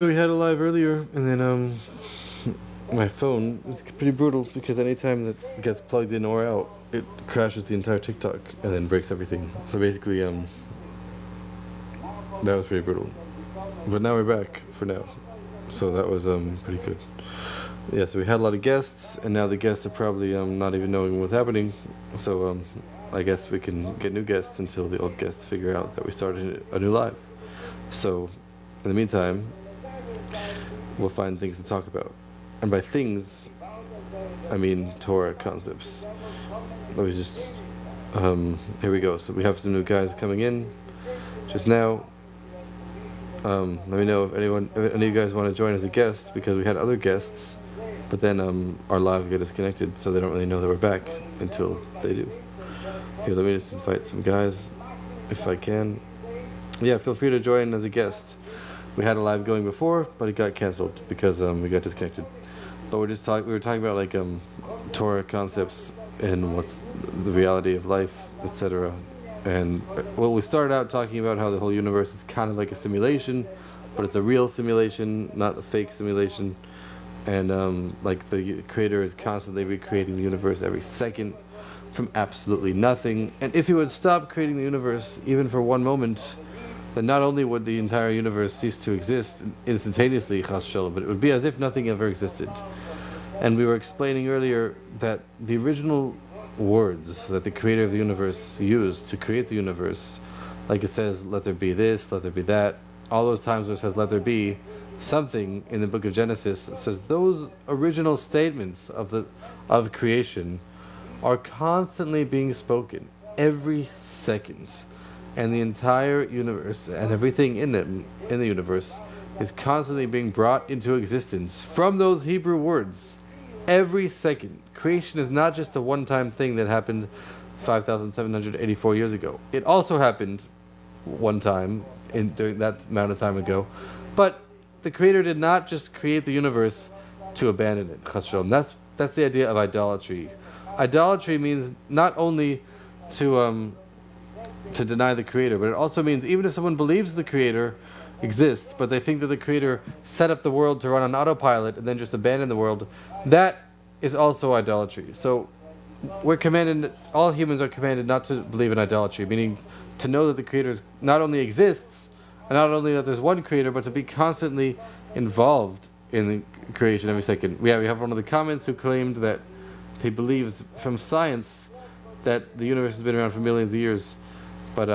We had a live earlier, and then my phone is pretty brutal because anytime that gets plugged in or out, it crashes the entire TikTok and then breaks everything. So basically, that was pretty brutal. But now we're back for now, so that was pretty good. Yeah, so we had a lot of guests, and now the guests are probably not even knowing what's happening. So I guess we can get new guests until the old guests figure out that we started a new live. So in the meantime, we'll find things to talk about. And by things, I mean Torah concepts. Let me just, here we go. So we have some new guys coming in just now. Let me know if any of you guys want to join as a guest, because we had other guests, but then our live got disconnected, so they don't really know that we're back until they do. Here, let me just invite some guys, if I can. Yeah, feel free to join as a guest. We had a live going before, but it got canceled because we got disconnected. But we were talking about like Torah concepts and what's the reality of life, etc. And well, we started out talking about how the whole universe is kind of like a simulation, but it's a real simulation, not a fake simulation. And like the creator is constantly recreating the universe every second from absolutely nothing. And if he would stop creating the universe even for one moment, then not only would the entire universe cease to exist instantaneously, chas shalom, but it would be as if nothing ever existed. And we were explaining earlier that the original words that the creator of the universe used to create the universe, like it says, let there be this, let there be that, all those times where it says, let there be something in the book of Genesis, it says those original statements of creation are constantly being spoken every second. And the entire universe and everything in it, in the universe, is constantly being brought into existence from those Hebrew words every second. Creation is not just a one-time thing that happened 5,784 years ago. It also happened one time during that amount of time ago, but the creator did not just create the universe to abandon it. Chas shalom. That's the idea of idolatry. Idolatry means not only to deny the creator, but it also means even if someone believes the creator exists, but they think that the creator set up the world to run on autopilot and then just abandon the world, that is also idolatry. So we're commanded, all humans are commanded not to believe in idolatry, meaning to know that the creator not only exists, and not only that there's one creator, but to be constantly involved in the creation every second. We have one of the comments who claimed that he believes from science that the universe has been around for millions of years. But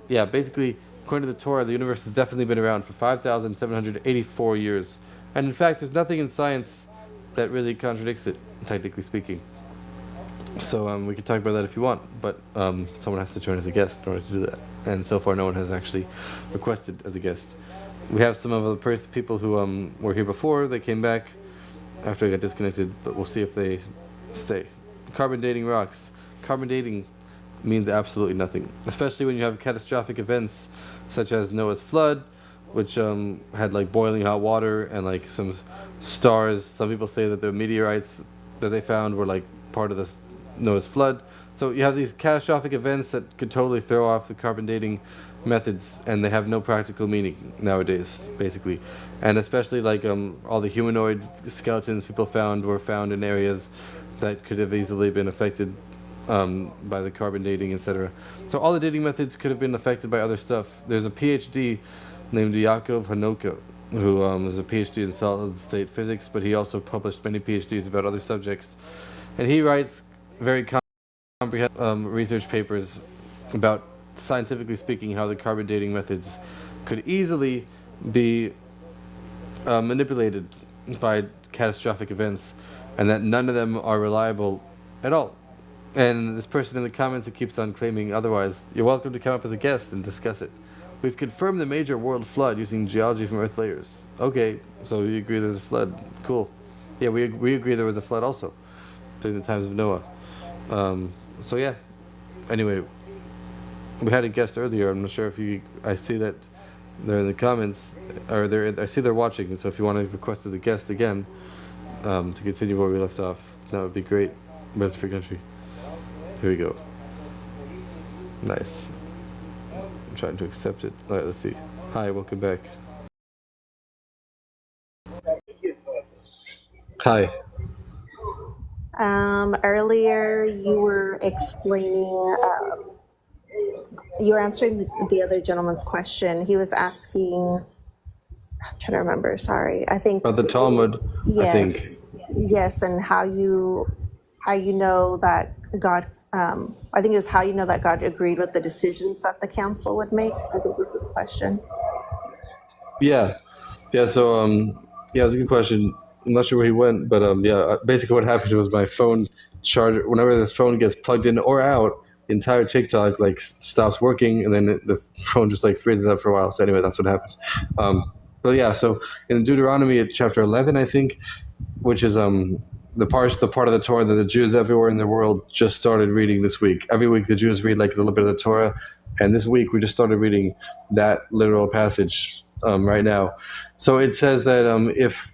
yeah, basically, according to the Torah, the universe has definitely been around for 5,784 years. And in fact, there's nothing in science that really contradicts it, technically speaking. So we can talk about that if you want, but someone has to join as a guest in order to do that. And so far, no one has actually requested as a guest. We have some of the people who were here before. They came back after I got disconnected, but we'll see if they stay. Carbon dating rocks. Carbon dating means absolutely nothing, especially when you have catastrophic events such as Noah's flood, which had like boiling hot water and like some stars. Some people say that the meteorites that they found were like part of this Noah's flood. So you have these catastrophic events that could totally throw off the carbon dating methods, and they have no practical meaning nowadays, basically. And especially like all the humanoid skeletons people found were found in areas that could have easily been affected by the carbon dating, etc. So all the dating methods could have been affected by other stuff. There's a PhD named Yaakov Hanoka, who is a PhD in solid state physics, but he also published many PhDs about other subjects. And he writes very comprehensive research papers about, scientifically speaking, how the carbon dating methods could easily be manipulated by catastrophic events, and that none of them are reliable at all. And this person in the comments who keeps on claiming otherwise, you're welcome to come up as a guest and discuss it. We've confirmed the major world flood using geology from Earth layers. Okay, so you agree there's a flood. Cool. Yeah, we agree there was a flood also during the times of Noah. So yeah. Anyway, we had a guest earlier. I'm not sure if I see that they're in the comments, or I see they're watching. So if you want to request the guest again to continue where we left off, that would be great. But it's free country. Here we go. Nice. I'm trying to accept it. Alright, let's see. Hi, welcome back. Hi. Earlier, you were explaining, you were answering the other gentleman's question. He was asking, I'm trying to remember, sorry. I think, About the Talmud, I think. yes, and how you know that God, I think it was how you know that God agreed with the decisions that the council would make. I think was his question. Yeah. Yeah, so yeah, it was a good question. I'm not sure where he went, but yeah, basically what happened was my phone charger. Whenever this phone gets plugged in or out, the entire TikTok like stops working, and then the phone just like freezes up for a while. So anyway, that's what happened. But yeah, so in Deuteronomy at chapter 11, I think, which is the part of the Torah that the Jews everywhere in the world just started reading this week. Every week the Jews read like a little bit of the Torah, and this week we just started reading that literal passage right now. So it says that if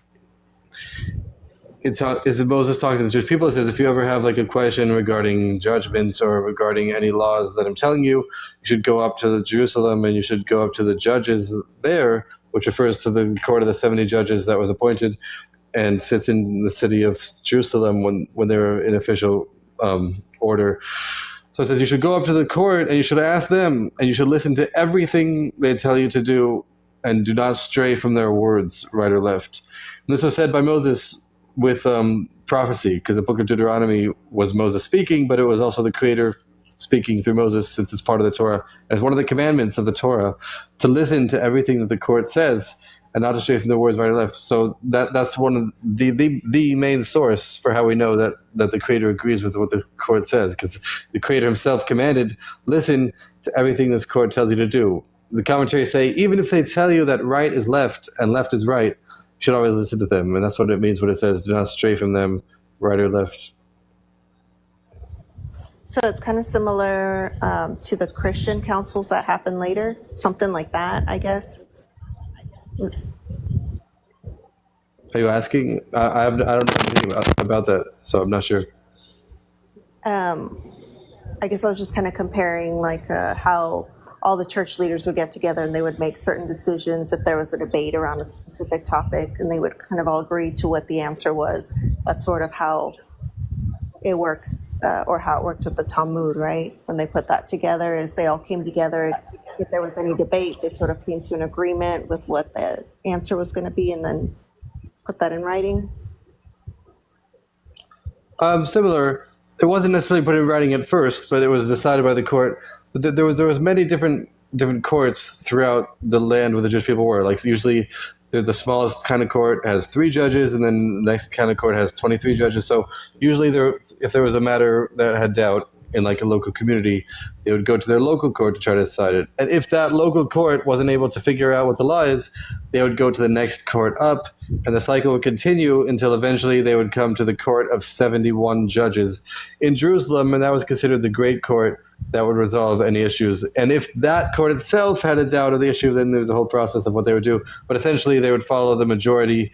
is Moses talking to the Jewish people, it says if you ever have like a question regarding judgment or regarding any laws that I'm telling you, you should go up to Jerusalem and you should go up to the judges there, which refers to the court of the 70 judges that was appointed and sits in the city of Jerusalem when they were in official order. So it says you should go up to the court and you should ask them and you should listen to everything they tell you to do and do not stray from their words, right or left. And this was said by Moses with prophecy, because the book of Deuteronomy was Moses speaking, but it was also the Creator speaking through Moses, since it's part of the Torah. And it's one of the commandments of the Torah to listen to everything that the court says and not to stray from the words right or left. So that's one of the main source for how we know that the Creator agrees with what the court says, because the Creator himself commanded, listen to everything this court tells you to do. The commentaries say, even if they tell you that right is left and left is right, you should always listen to them. And that's what it means when it says, do not stray from them, right or left. So it's kind of similar to the Christian councils that happen later, something like that, I guess. Are you asking? I don't know anything about that, so I'm not sure. I guess I was just kind of comparing like how all the church leaders would get together and they would make certain decisions if there was a debate around a specific topic, and they would kind of all agree to what the answer was. That's sort of how it works, or how it worked with the Talmud, right? When they put that together, is they all came together. If there was any debate, they sort of came to an agreement with what the answer was going to be, and then put that in writing. Similar. It wasn't necessarily put in writing at first, but it was decided by the court. But there was many different courts throughout the land where the Jewish people were. Like usually, the smallest kind of court has 3 judges, and then the next kind of court has 23 judges. So usually, if there was a matter that had doubt in like a local community, they would go to their local court to try to decide it. And if that local court wasn't able to figure out what the law is, they would go to the next court up, and the cycle would continue until eventually they would come to the court of 71 judges in Jerusalem, and that was considered the great court that would resolve any issues. And if that court itself had a doubt of the issue, then there was a whole process of what they would do. But essentially, they would follow the majority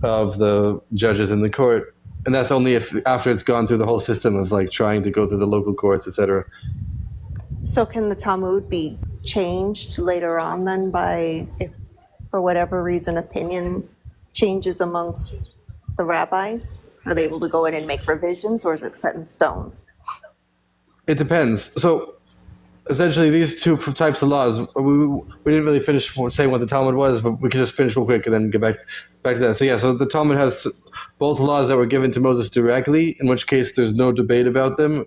of the judges in the court. And that's only if after it's gone through the whole system of like trying to go through the local courts, etc. So can the Talmud be changed later on then by, if for whatever reason opinion changes amongst the rabbis? Are they able to go in and make revisions, or is it set in stone? It depends. So essentially, these two types of laws, we didn't really finish saying what the Talmud was, but we could just finish real quick and then get back to that. So yeah, so the Talmud has both laws that were given to Moses directly, in which case there's no debate about them.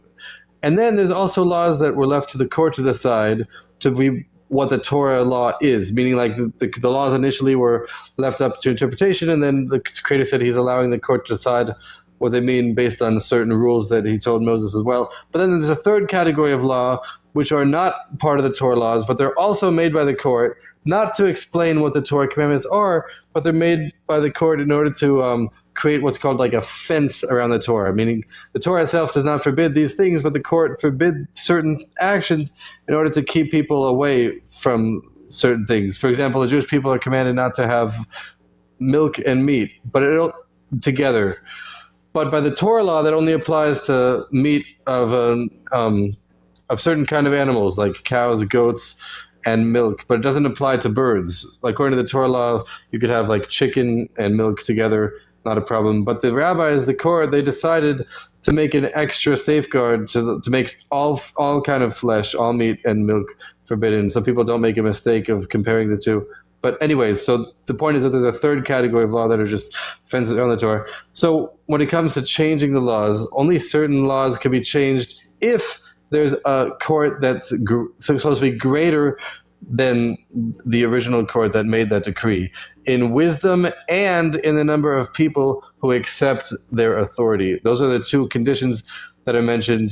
And then there's also laws that were left to the court to decide to be what the Torah law is, meaning like the laws initially were left up to interpretation, and then the Creator said he's allowing the court to decide what they mean based on certain rules that he told Moses as well. But then there's a third category of law, which are not part of the Torah laws, but they're also made by the court, not to explain what the Torah commandments are, but they're made by the court in order to create what's called like a fence around the Torah, meaning the Torah itself does not forbid these things, but the court forbids certain actions in order to keep people away from certain things. For example, the Jewish people are commanded not to have milk and meat, but together. But by the Torah law, that only applies to meat of certain kind of animals, like cows, goats, and milk, but it doesn't apply to birds. Like according to the Torah law, you could have like chicken and milk together, not a problem. But the rabbis, the court, they decided to make an extra safeguard to make all kind of flesh, all meat and milk forbidden, so people don't make a mistake of comparing the two. But anyways, so the point is that there's a third category of law that are just fences around the Torah. So when it comes to changing the laws, only certain laws can be changed if there's a court that's supposed to be greater than the original court that made that decree in wisdom and in the number of people who accept their authority. Those are the two conditions that are mentioned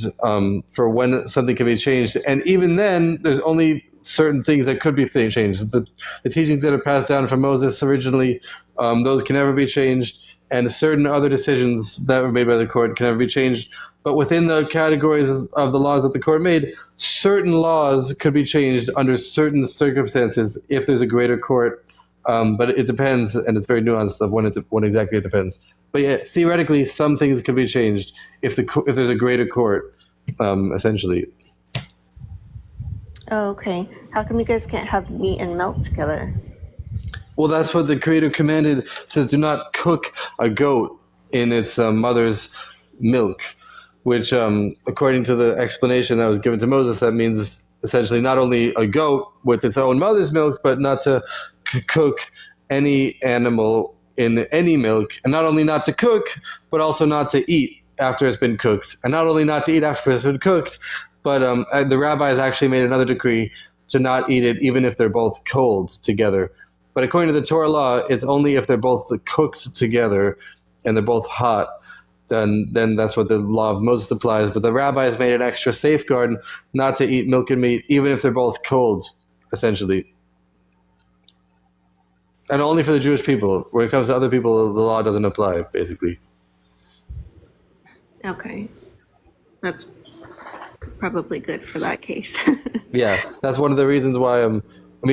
for when something can be changed. And even then, there's only certain things that could be changed. The teachings that are passed down from Moses originally, those can never be changed. And certain other decisions that were made by the court can never be changed. But within the categories of the laws that the court made, certain laws could be changed under certain circumstances if there's a greater court. But it depends, and it's very nuanced of when exactly it depends. But yeah, theoretically, some things could be changed if there's a greater court, essentially. Oh, okay. How come you guys can't have meat and milk together? Well, that's what the Creator commanded. It says, do not cook a goat in its mother's milk, which, according to the explanation that was given to Moses, that means essentially not only a goat with its own mother's milk, but not to cook any animal in any milk, and not only not to cook, but also not to eat after it's been cooked, and not only not to eat after it's been cooked, but the rabbis actually made another decree to not eat it even if they're both cold together. But according to the Torah law, it's only if they're both cooked together and they're both hot, then that's what the law of Moses applies. But the rabbis made an extra safeguard not to eat milk and meat, even if they're both cold, essentially. And only for the Jewish people. When it comes to other people, the law doesn't apply, basically. Okay. That's probably good for that case. Yeah, that's one of the reasons why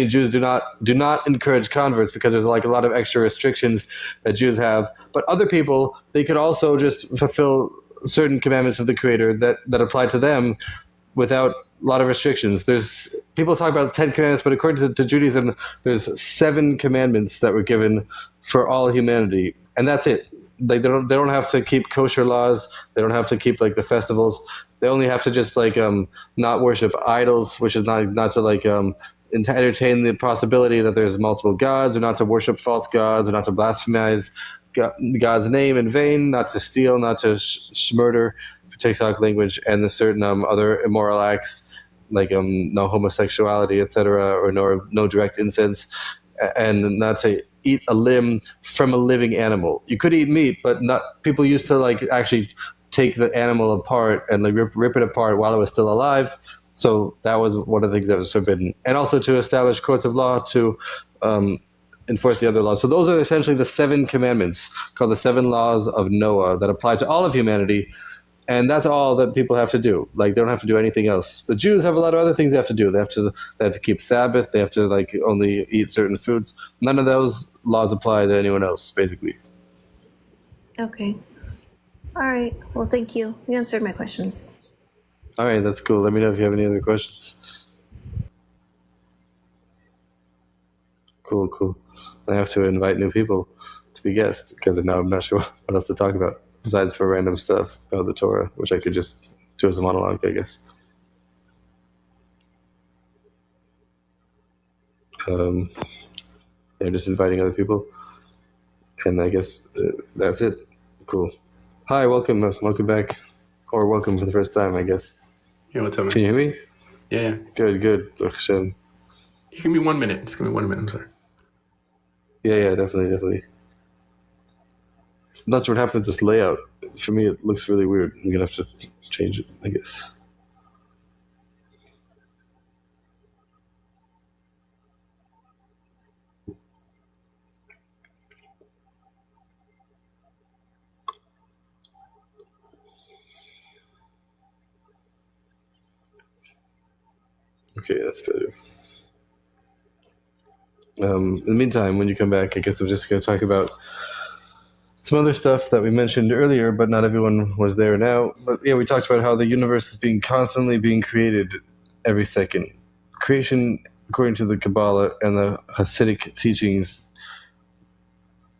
Jews do not encourage converts, because there's like a lot of extra restrictions that Jews have. But other people, they could also just fulfill certain commandments of the Creator that apply to them without a lot of restrictions. There's people talk about 10 commandments, but according to Judaism, there's 7 commandments that were given for all humanity, and that's it. Like they don't have to keep kosher laws. They don't have to keep like the festivals. They only have to just like not worship idols, which is not to like entertain the possibility that there's multiple gods, or not to worship false gods, or not to blasphemize God's name in vain, not to steal, not to murder, for TikTok language, and there's certain other immoral acts like no homosexuality, etc., or no direct incense, and not to eat a limb from a living animal. You could eat meat, but not. People used to like actually take the animal apart and like rip it apart while it was still alive. So that was one of the things that was forbidden. And also to establish courts of law to enforce the other laws. So those are essentially the 7 commandments, called the 7 laws of Noah, that apply to all of humanity. And that's all that people have to do. Like, they don't have to do anything else. The Jews have a lot of other things they have to do. They have to keep Sabbath. They have to like only eat certain foods. None of those laws apply to anyone else, basically. Okay. All right. Well, thank you. You answered my questions. All right, that's cool. Let me know if you have any other questions. Cool. I have to invite new people to be guests, because now I'm not sure what else to talk about besides for random stuff about the Torah, which I could just do as a monologue, I guess. Yeah, just inviting other people, and I guess that's it. Cool. Hi, welcome back, or welcome for the first time, I guess. Yeah, what's up, man? Can you hear me? Yeah. Good. Baruch Hashem. You give me 1 minute. Just give me 1 minute. I'm sorry. Yeah, definitely. Not sure what happened to this layout. For me, it looks really weird. I'm gonna have to change it, I guess. Okay, that's better. In the meantime, when you come back, I guess I'm just going to talk about some other stuff that we mentioned earlier, but not everyone was there now. But yeah, we talked about how the universe is constantly being created every second. Creation according to the Kabbalah and the Hasidic teachings,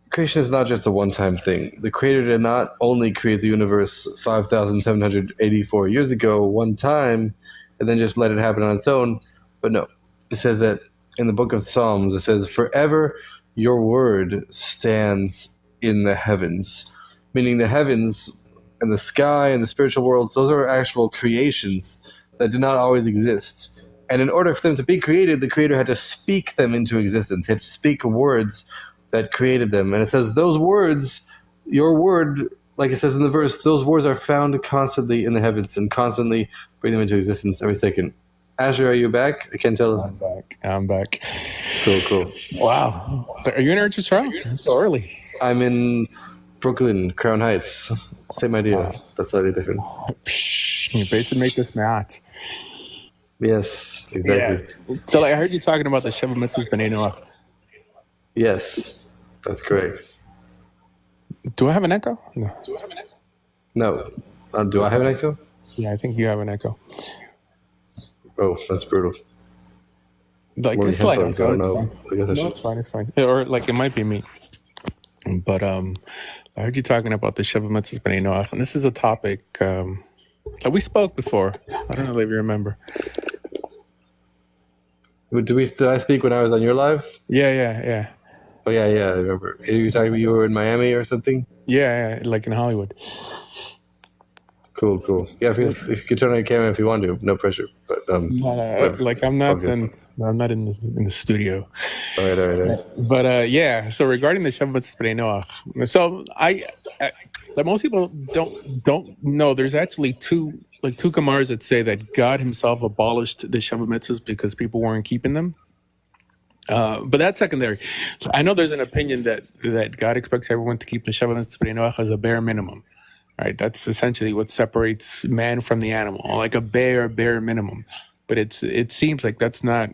creation is not just a one-time thing. The Creator did not only create the universe 5,784 years ago, one time, and then just let it happen on its own. But no, it says that in the book of Psalms, it says, "Forever your word stands in the heavens," meaning the heavens and the sky and the spiritual worlds, those are actual creations that did not always exist. And in order for them to be created, the Creator had to speak them into existence. He had to speak words that created them. And it says those words, your word, like it says in the verse, those words are found constantly in the heavens and constantly bring them into existence every second. Asher, are you back? I can't tell. I'm back. Cool. Wow. Are you in Eretz Yisrael? It's so early. I'm in Brooklyn, Crown Heights. Same idea, but slightly different. You better make this math. Yes, exactly. Yeah. So I heard you talking about the Sheva Mitzvahs B'nai Noach. Yes, that's correct. Do I have an echo? No. No. Do I have an echo? Yeah, I think you have an echo. Oh, that's brutal. Like a slight echo. I don't know. I guess I should. It's fine. Or like it might be me. But I heard you talking about the Sheva Mitzvahs B'nai Noach, and this is a topic that we spoke before. I don't know if you remember. Did I speak when I was on your live? Yeah. Oh yeah, I remember. You talking? You were in Miami or something? Yeah, like in Hollywood. Cool. Yeah, if you could turn on your camera if you want to, no pressure. But like I'm not in the studio. All right. But yeah. So regarding the Sheva Mitzvahs B'nai Noach, so I like most people don't know. There's actually two Gemaras that say that God Himself abolished the Sheva Mitzvahs because people weren't keeping them. But that's secondary. So I know there's an opinion that God expects everyone to keep the Sheva Mitzvahs B'nai Noach as a bare minimum. Right, that's essentially what separates man from the animal, like a bare minimum. But it seems like that's not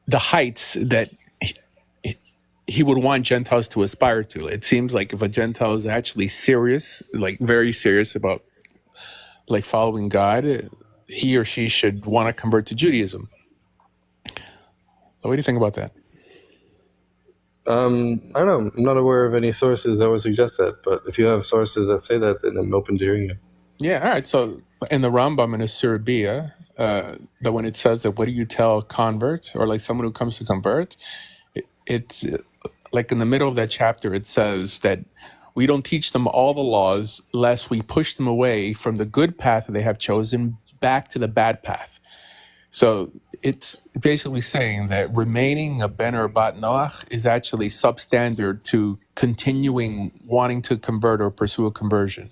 the heights that he would want Gentiles to aspire to. It seems like if a Gentile is actually serious, like very serious about like following God, he or she should want to convert to Judaism. What do you think about that? I don't know. I'm not aware of any sources that would suggest that. But if you have sources that say that, then I'm open to hearing it. Yeah, all right. So in the Rambam in Asura, that when it says that, what do you tell a convert or like someone who comes to convert, it's like in the middle of that chapter, it says that we don't teach them all the laws lest we push them away from the good path that they have chosen back to the bad path. So it's basically saying that remaining a ben or a bat noach is actually substandard to continuing wanting to convert or pursue a conversion.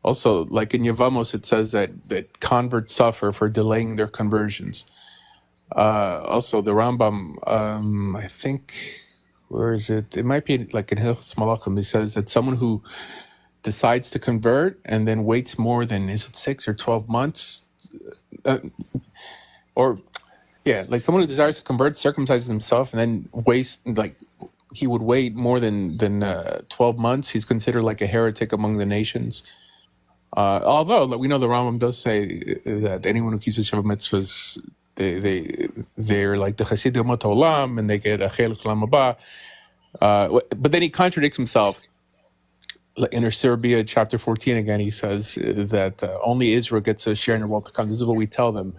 Also, like in Yevamos, it says that converts suffer for delaying their conversions. Also, the Rambam, I think, where is it? It might be like in Hilchos Malachim. He says that someone who decides to convert and then waits more than, is it 6 or 12 months? Like someone who desires to convert circumcises himself and then wastes, like he would wait more than 12 months. He's considered like a heretic among the nations. Although we know the Rambam does say that anyone who keeps the Sheva Mitzvahs, they're like the Chasidim Umot Olam and they get a Chelek Olam Haba. But then he contradicts himself. In Serbia, chapter 14 again, he says that only Israel gets a share in the world to come. This is what we tell them.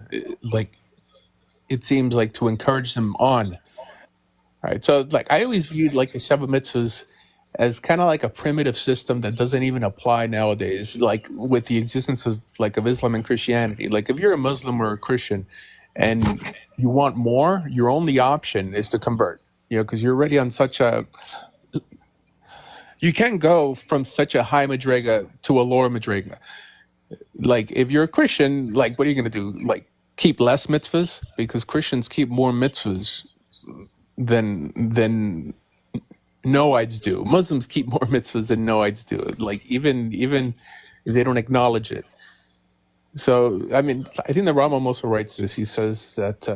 It seems like to encourage them on. Right. So like I always viewed like the Sheva Mitzvahs as kind of like a primitive system that doesn't even apply nowadays, like with the existence of Islam and Christianity. Like if you're a Muslim or a Christian and you want more, your only option is to convert, because you're already on such a, you can't go from such a high madrega to a lower madrega. Like if you're a Christian, like what are you going to do? Like keep less mitzvahs? Because Christians keep more mitzvahs than Noahides do. Muslims keep more mitzvahs than Noahides do. Like even if they don't acknowledge it. So I mean, I think the Rambam also writes this. He says that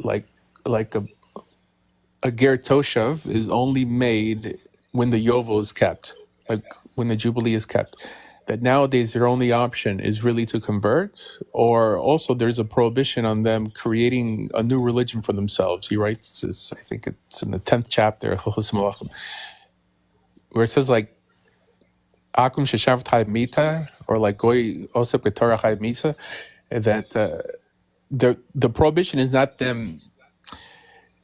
like a ger toshav is only made when the yovel is kept, like when the jubilee is kept. that nowadays their only option is really to convert, or also there's a prohibition on them creating a new religion for themselves. He writes this, I think it's in the 10th chapter, where it says like, Akum Sheshav Chayv Mita, or like Goy Osep Torah Chayv Mita, that the prohibition is not them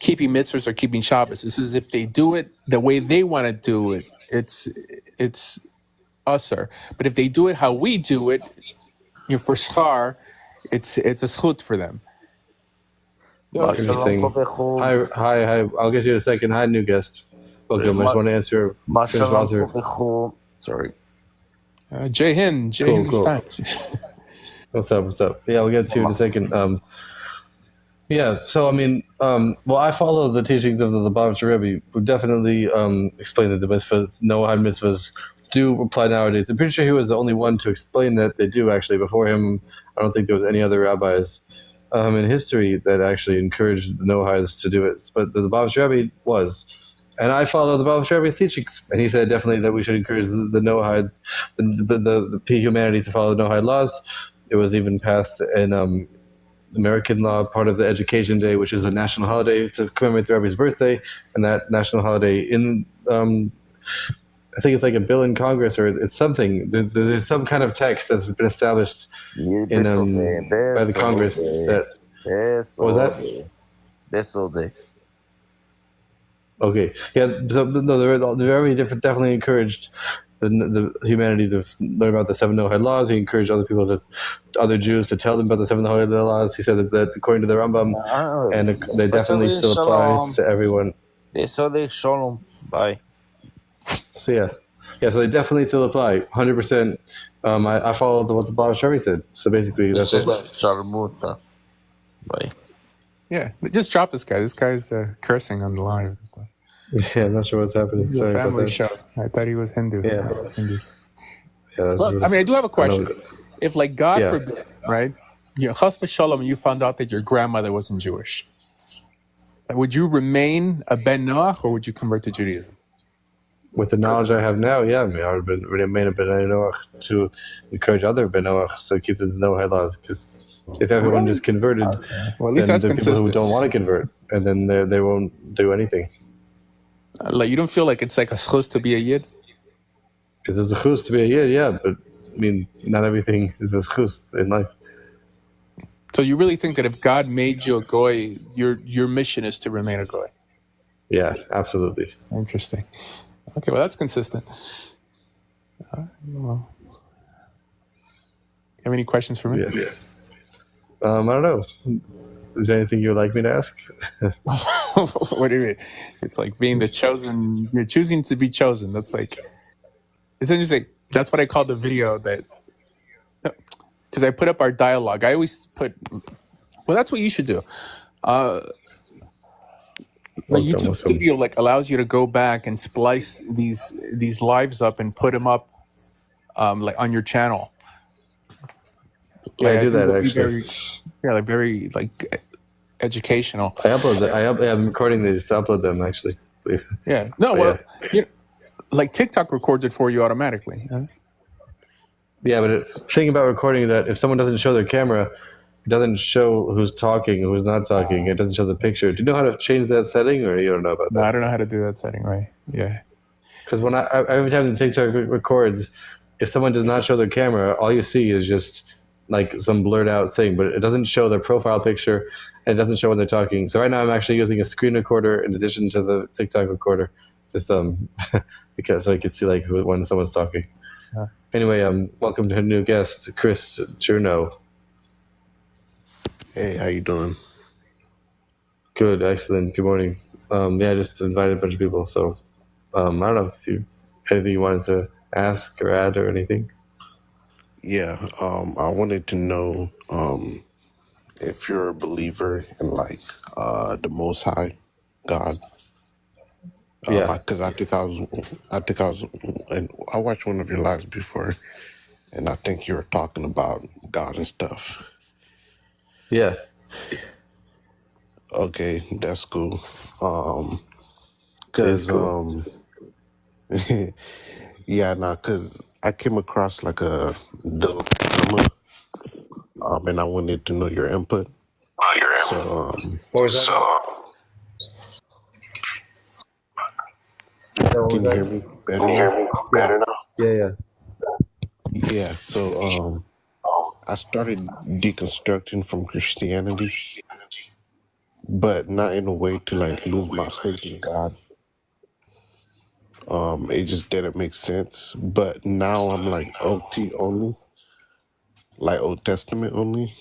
keeping mitzvahs or keeping Shabbos. This is if they do it the way they want to do it, it's usher. But if they do it how we do it, for schar, it's a schut for them. Interesting. Hi. I'll get you in a second. Hi, new guest. Welcome. I just want to answer. Sorry. Jay Hin. Cool. What's up? Yeah, we'll get to you in a second. Yeah, so I mean, well, I follow the teachings of the Lubavitcher Rebbe, who definitely explained that the mitzvahs, Noahide mitzvahs, do apply nowadays. I'm pretty sure he was the only one to explain that they do actually. Before him, I don't think there was any other rabbis in history that actually encouraged the Noahides to do it. But the Lubavitcher Rebbe was. And I follow the Lubavitcher Rebbe's teachings. And he said definitely that we should encourage the Noahides, the humanity to follow the Noahide laws. It was even passed in American law, part of the Education Day, which is a national holiday to commemorate the Rebbe's birthday. And that national holiday in... I think it's like a bill in Congress, or it's something. There's some kind of text that's been established by the Congress that. What was that? Okay, yeah. So no, they're very different. Definitely encouraged the humanity to learn about the 7 Noahide laws. He encouraged other Jews to tell them about the 7 Noahide laws. He said that according to the Rambam, and they definitely still apply to everyone. Bye. So so they definitely still apply, 100%. I followed what the Lubavitcher Rebbe said. So basically, that's it. Bye. Yeah, just drop this guy. This guy's cursing on the live and stuff. Yeah, I'm not sure what's happening. It's a family show. I thought he was Hindu. Yeah. Hindus. Yeah, well, I mean, I do have a question. If, like, God forbid, right? Chas v'shalom, you found out that your grandmother wasn't Jewish. Would you remain a Ben Noach, or would you convert to Judaism? With the knowledge I have now, I would have remained a Ben Noach to encourage other Ben Noachs to keep the Noahide laws. Because if everyone just converted, well, at least then that's the consistent. people who don't want to convert, and then they won't do anything. Like, you don't feel like it's like a schus to be a yid? It's a schus to be a yid, yeah, but I mean, not everything is a schus in life. So you really think that if God made you a goy, your mission is to remain a goy? Yeah, absolutely. Interesting. Okay, well, that's consistent. Well, have any questions for me? Yes. I don't know. Is there anything you would like me to ask? What do you mean? It's like being the chosen. You're choosing to be chosen. That's like, it's interesting. That's what I call the video that, because I put up our dialogue. I always put, well, that's what you should do. The YouTube Studio like allows you to go back and splice these lives up and put them up like on your channel. Yeah, I do that actually. Very like educational. I upload them. I'm recording these to upload them actually. Yeah. No, well, like TikTok records it for you automatically. Huh? Yeah, but the thing about recording that if someone doesn't show their camera, it doesn't show who's talking, who's not talking. It doesn't show the picture. Do you know how to change that setting, or you don't know about that? No, I don't know how to do that setting, right? Yeah. Because when every time the TikTok records, if someone does not show their camera, all you see is just like some blurred out thing, but it doesn't show their profile picture, and it doesn't show when they're talking. So right now I'm actually using a screen recorder in addition to the TikTok recorder, just because so I can see like when someone's talking. Huh. Anyway, welcome to a new guest, Chris Juno. Hey, how you doing? Good, excellent. Good morning. I just invited a bunch of people, so I don't know if you anything you wanted to ask or add or anything. Yeah, I wanted to know if you're a believer in like the Most High God. Yeah. Because I think I was, and I watched one of your lives before, and I think you were talking about God and stuff. Yeah. Okay, that's cool. Cause cool. yeah, nah, cause I came across like a dilemma, and I wanted to know your input. So, What was that? What was can you hear that? me better now? Yeah. Yeah. So, I started deconstructing from Christianity, but not in a way to like lose my faith in God. It just didn't make sense. But now I'm like OT only, like Old Testament only.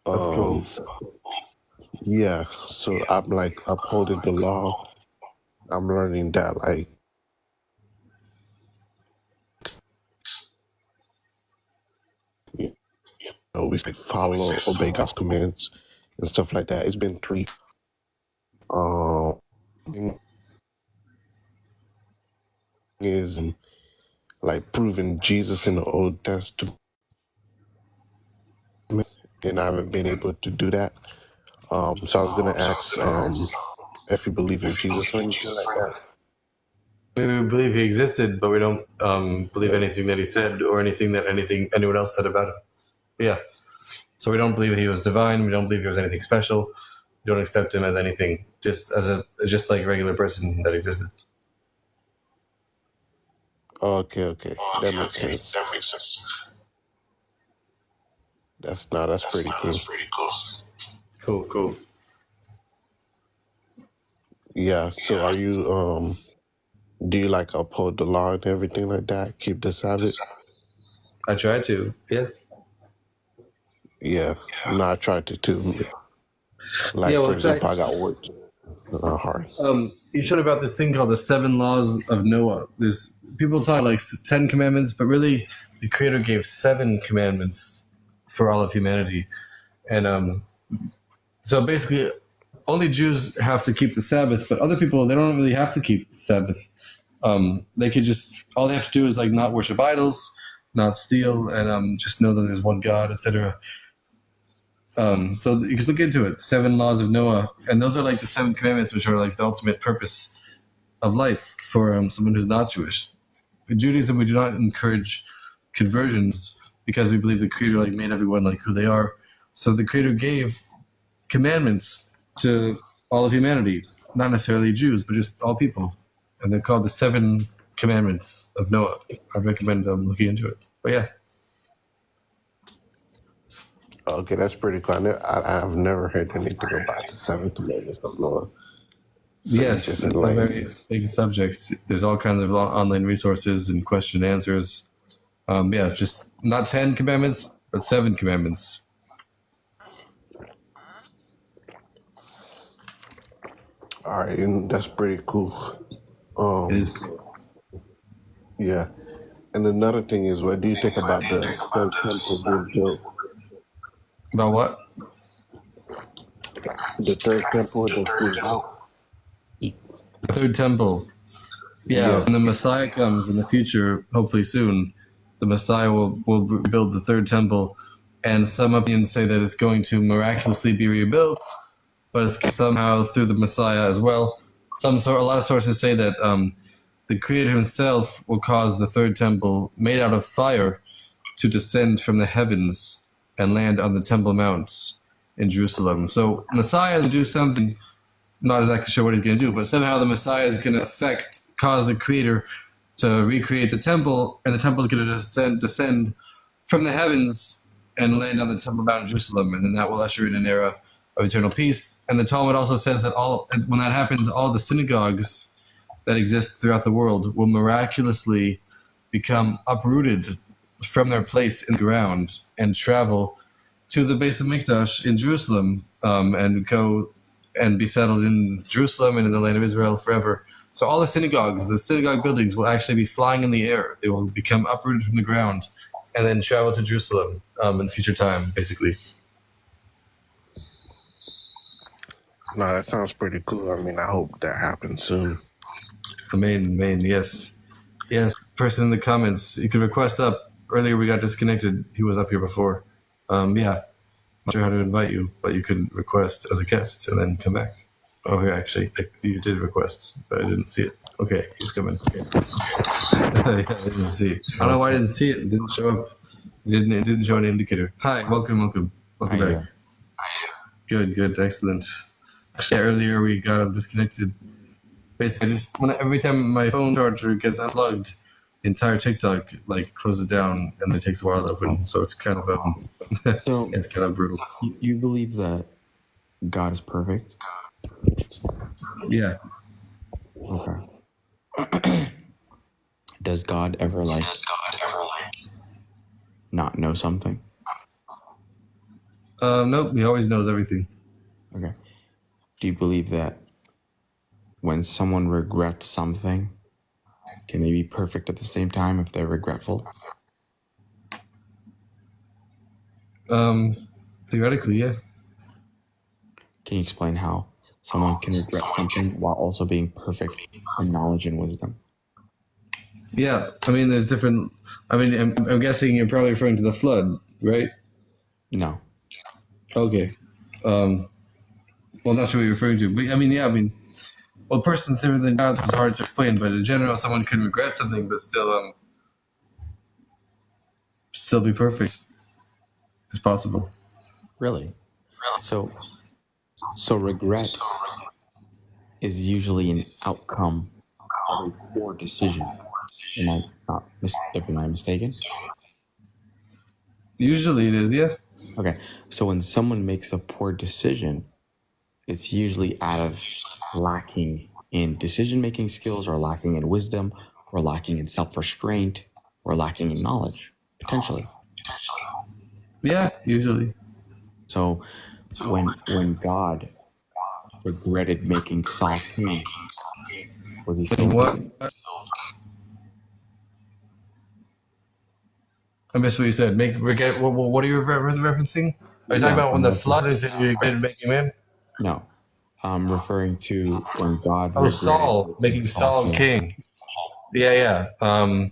That's cool. Yeah. So I'm like upholding the law. I'm learning that like you we like follow, obey God's commands and stuff like that. It's been 3. Thing is like proving Jesus in the Old Testament, and I haven't been able to do that. So I was gonna ask if you believe in Jesus or anything like that. We believe he existed, but we don't believe anything that he said or anything that anyone else said about him. But yeah. So we don't believe he was divine. We don't believe he was anything special. We don't accept him as anything, just like a regular person that existed. Okay, that makes sense. That's pretty cool. Cool. Yeah. So are you do you like uphold the law and everything like that? Keep the Sabbath? I try to, yeah. Yeah. No, I tried to too. Like for example, I got work hard. You showed about this thing called the 7 laws of Noah. There's people talk like 10 commandments, but really the Creator gave 7 commandments for all of humanity. And so basically only Jews have to keep the Sabbath, but other people, they don't really have to keep the Sabbath. They could just, all they have to do is like not worship idols, not steal, and just know that there's one God, etc. So you could look into it, 7 laws of Noah, and those are like the 7 commandments, which are like the ultimate purpose of life for someone who's not Jewish. In Judaism, we do not encourage conversions because we believe the Creator like made everyone like who they are. So the Creator gave commandments to all of humanity, not necessarily Jews, but just all people, and they're called the 7 commandments of Noah. I recommend looking into it. But yeah. Okay, that's pretty cool. I've never heard anything about the 7 commandments of Noah. So Yes, just it's a very big subject. There's all kinds of online resources and question and answers. Yeah, just not 10 commandments, but 7 commandments. All right, and that's pretty cool. It is cool. Yeah. And another thing is, what do you think about the third temple being built? About what? The third temple that's being built? The third temple. Yeah, when the Messiah comes in the future, hopefully soon, the Messiah will build the third temple. And some opinions say that it's going to miraculously be rebuilt, but it's somehow through the Messiah as well. A lot of sources say that the Creator himself will cause the third temple, made out of fire, to descend from the heavens and land on the Temple Mount in Jerusalem. So Messiah will do something, not exactly sure what he's going to do, but somehow the Messiah is going to cause the Creator to recreate the temple, and the temple is going to descend from the heavens and land on the Temple Mount in Jerusalem, and then that will usher in an era of eternal peace. And the Talmud also says that when that happens, all the synagogues that exist throughout the world will miraculously become uprooted from their place in the ground and travel to the Beis Hamikdash in Jerusalem, and go and be settled in Jerusalem and in the land of Israel forever. So all the synagogue buildings will actually be flying in the air. They will become uprooted from the ground and then travel to Jerusalem in future time, basically. No, that sounds pretty cool. I mean, I hope that happens soon. Amen, yes. Yes, person in the comments, you could request up. Earlier we got disconnected. He was up here before. Yeah, not sure how to invite you, but you could request as a guest and then come back. Oh, here, actually, you did request, but I didn't see it. Okay, he's coming. Okay. I didn't see. I don't know why I didn't see it. It didn't show up. It didn't show an indicator. Hi, welcome back. Yeah. Good, excellent. Actually, earlier we got disconnected. Basically, every time my phone charger gets unplugged, the entire TikTok like closes down and it takes a while to open. So it's kind of So it's kind of brutal. you believe that God is perfect? Yeah. Okay. Does God ever not know something? Nope. He always knows everything. Okay. Do you believe that when someone regrets something, can they be perfect at the same time if they're regretful? Theoretically, yeah. Can you explain how someone can regret something while also being perfect in knowledge and wisdom? Yeah, I mean, there's different. I mean, I'm guessing you're probably referring to the flood, right? No. Okay. Well, I'm not sure what you're referring to, but I mean, yeah, I mean, well, person theory than God is hard to explain, but in general, someone can regret something, but still be perfect. It's possible. Really? So regret is usually an outcome of a poor decision. Am I mistaken? Usually it is, yeah. Okay, so when someone makes a poor decision, it's usually out of lacking in decision-making skills, or lacking in wisdom, or lacking in self-restraint, or lacking in knowledge, potentially. Yeah, usually. So when God regretted making Saul king, was he still What? I missed what you said. What are you referencing? Are you talking about when the flood is in you didn't make him in? No. I'm referring to when God Saul, making Saul king. Yeah. And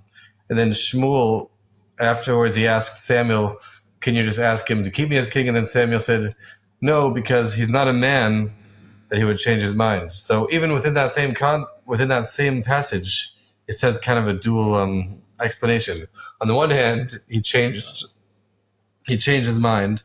then Shmuel, afterwards, he asked Samuel, "Can you just ask him to keep me as king?" And then Samuel said, "No, because he's not a man that he would change his mind." So even within that same passage, it says kind of a dual explanation. On the one hand, he changed his mind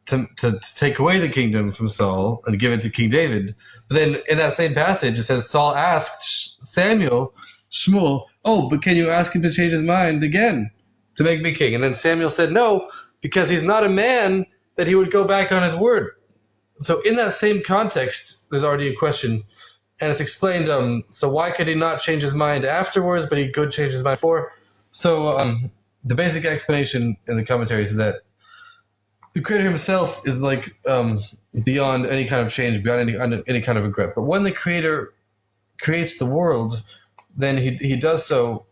to take away the kingdom from Saul and give it to King David. But then in that same passage, it says Saul asked Shmuel, "Oh, but can you ask him to change his mind again to make me king?" And then Samuel said, "No, because he's not a man that he would go back on his word." So in that same context, there's already a question, and it's explained. So why could he not change his mind afterwards, but he could change his mind before? So the basic explanation in the commentaries is that the creator himself is like beyond any kind of change, beyond any kind of regret. But when the creator creates the world, then he does so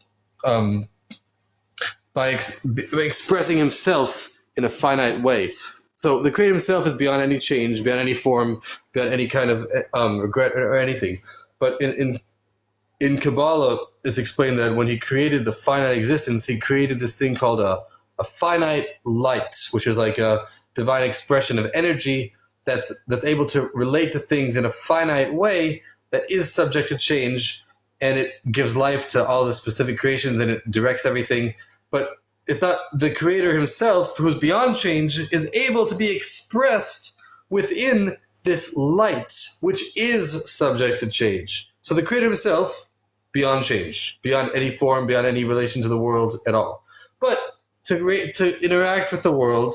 by expressing himself in a finite way. So the creator himself is beyond any change, beyond any form, beyond any kind of regret or anything. But in Kabbalah, it's explained that when he created the finite existence, he created this thing called a finite light, which is like a divine expression of energy that's able to relate to things in a finite way that is subject to change, and it gives life to all the specific creations and it directs everything. But it's not the creator himself, who's beyond change, is able to be expressed within this light, which is subject to change. So the creator himself, beyond change, beyond any form, beyond any relation to the world at all. But to interact with the world,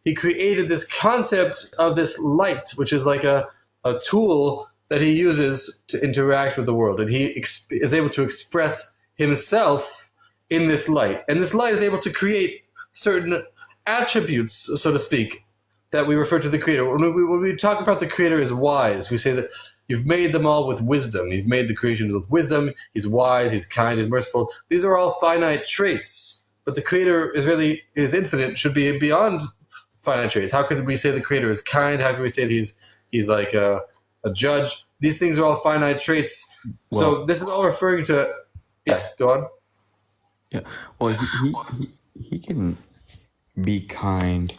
he created this concept of this light, which is like a tool that he uses to interact with the world. And he is able to express himself in this light. And this light is able to create certain attributes, so to speak, that we refer to the creator. When we talk about the creator as wise, we say that you've made them all with wisdom. You've made the creations with wisdom. He's wise, he's kind, he's merciful. These are all finite traits. But the creator is infinite, should be beyond finite traits. How could we say the creator is kind? How could we say that he's like a judge? These things are all finite traits. Well, so this is all referring to... Yeah, go on. Yeah. Well, he can be kind,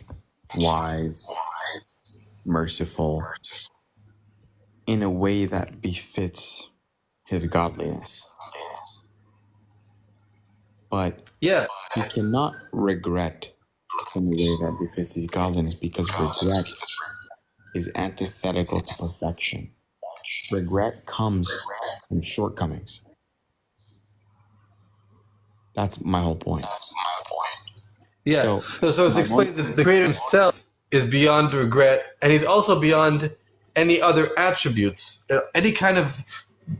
wise, merciful in a way that befits his godliness. but Yeah. he cannot regret in the way that befits his godliness, because regret is antithetical to perfection. Regret comes from shortcomings. That's my whole point. Yeah. So it's explained that the Creator himself is beyond regret, and he's also beyond any other attributes. Any kind of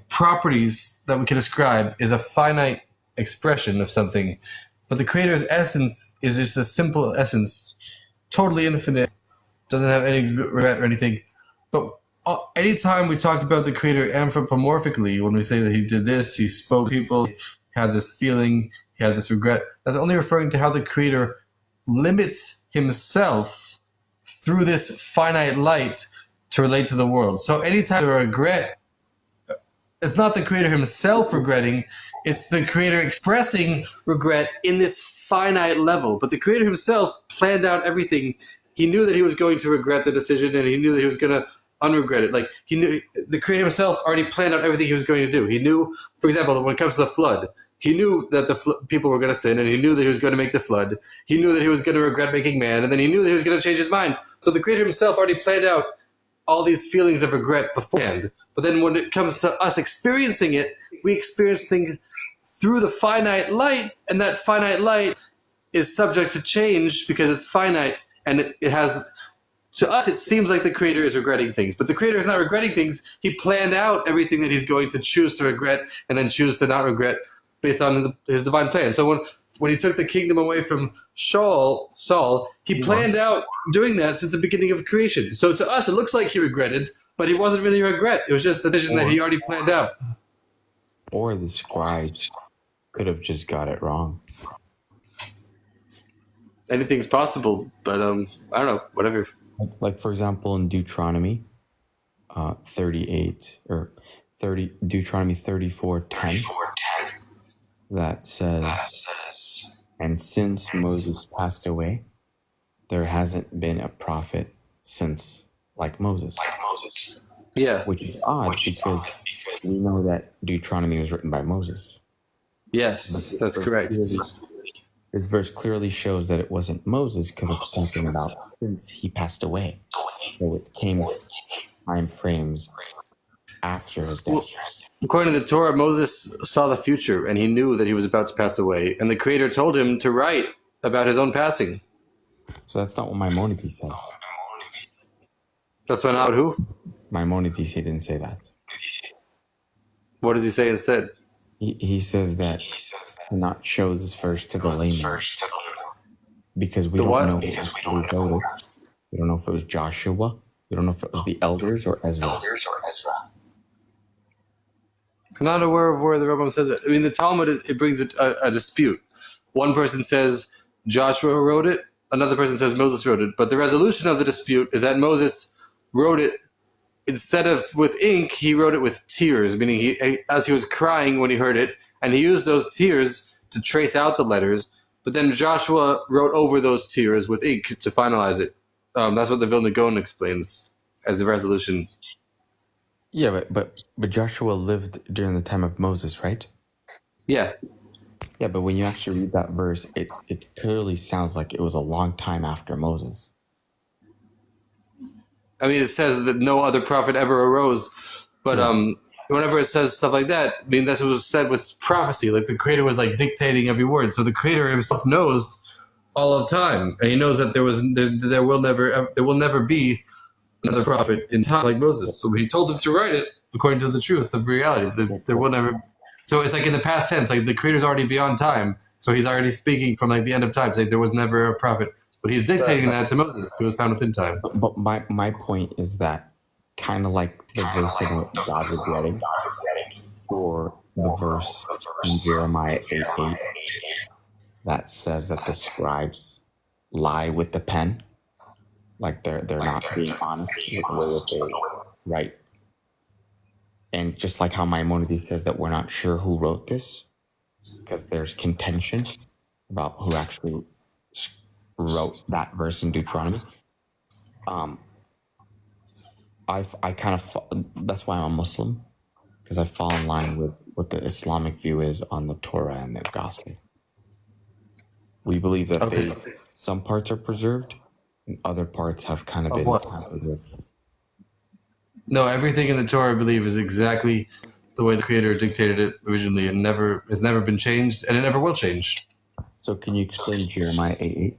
properties that we can ascribe is a finite expression of something. But the Creator's essence is just a simple essence, totally infinite, doesn't have any regret or anything. But anytime we talk about the Creator anthropomorphically, when we say that he did this, he spoke to people, he had this feeling, he had this regret, that's only referring to how the Creator limits himself through this finite light to relate to the world. So anytime the regret, it's not the Creator himself regretting, it's the Creator expressing regret in this finite level. But the Creator himself planned out everything. He knew that he was going to regret the decision, and he knew that he was going to unregret it. Like, he knew the Creator himself already planned out everything he was going to do. He knew, for example, when it comes to the flood, he knew that the people were going to sin, and he knew that he was going to make the flood. He knew that he was going to regret making man, and then he knew that he was going to change his mind. So the Creator himself already planned out all these feelings of regret beforehand. But then when it comes to us experiencing it, we experience things through the finite light, and that finite light is subject to change because it's finite, and it has, to us, it seems like the Creator is regretting things. But the Creator is not regretting things. He planned out everything that he's going to choose to regret and then choose to not regret based on his divine plan. So when he took the kingdom away from Saul, he planned out doing that since the beginning of creation. So to us, it looks like he regretted, but it wasn't really a regret. It was just the vision that he already planned out. Or the scribes could have just got it wrong. Anything's possible, but I don't know, whatever. Like for example, in Deuteronomy 38 or 30, Deuteronomy 34:10, that says, and since Moses passed away, there hasn't been a prophet since like Moses. Yeah. Which is odd because we know that Deuteronomy was written by Moses. Yes, that's correct. This verse clearly shows that it wasn't Moses because it's talking about since he passed away. So it came time frames after his death. Well, according to the Torah, Moses saw the future and he knew that he was about to pass away. And the Creator told him to write about his own passing. So that's not what Maimonides says. That's not who? Maimonides, he didn't say that. What does he say instead? He says that not show this verse to the layman because we don't know who wrote it. We don't know if it was Joshua. We don't know if it was the elders or Ezra. I'm not aware of where the Rambam says it. I mean, the Talmud, it brings a dispute. One person says Joshua wrote it. Another person says Moses wrote it. But the resolution of the dispute is that Moses wrote it, instead of with ink, he wrote it with tears, meaning as he was crying when he heard it, and he used those tears to trace out the letters, but then Joshua wrote over those tears with ink to finalize it. That's what the Vilna Gaon explains as the resolution. Yeah, but Joshua lived during the time of Moses, right? Yeah. Yeah, but when you actually read that verse, it clearly sounds like it was a long time after Moses. I mean, it says that no other prophet ever arose, but whenever it says stuff like that, I mean, that's what was said with prophecy. Like the Creator was like dictating every word, so the Creator himself knows all of time, and he knows that there will never be another prophet in time like Moses. So he told him to write it according to the truth of reality. There will never. So it's like in the past tense, like the Creator's already beyond time, so he's already speaking from like the end of time. Like there was never a prophet. But he's dictating that to Moses, who was found within time. But my point is that kind of like the verse about God regretting, or the verse in Jeremiah 8:8 that says that the scribes lie with the pen, like they're not being honest with the way that they write. And just like how Maimonides says that we're not sure who wrote this, because there's contention about who actually wrote that verse in Deuteronomy. I kind of, that's why I'm a Muslim, because I fall in line with what the Islamic view is on the Torah and the Gospel. We believe that Okay. some parts are preserved and other parts have kind of been what? tampered with. No, everything in the Torah, I believe, is exactly the way the Creator dictated it originally, and has never been changed, and it never will change. So can you explain Jeremiah 8:8?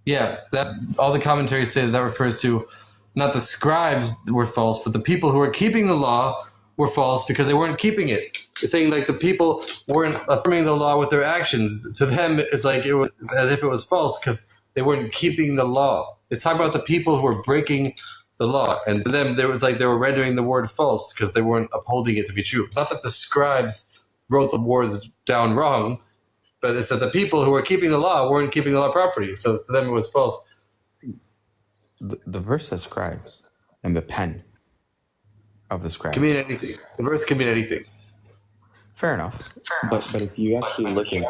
Yeah, that all the commentaries say that refers to not the scribes were false, but the people who were keeping the law were false because they weren't keeping it. It's saying like the people weren't affirming the law with their actions. To them, it's like it was as if it was false because they weren't keeping the law. It's talking about the people who were breaking the law, and to them, there was like they were rendering the word false because they weren't upholding it to be true. Not that the scribes wrote the words down wrong, but it's that the people who were keeping the law weren't keeping the law properly. So to them, it was false. The verse says scribes and the pen of the scribes. Can mean anything. The verse can mean anything. Fair enough. But if you actually look at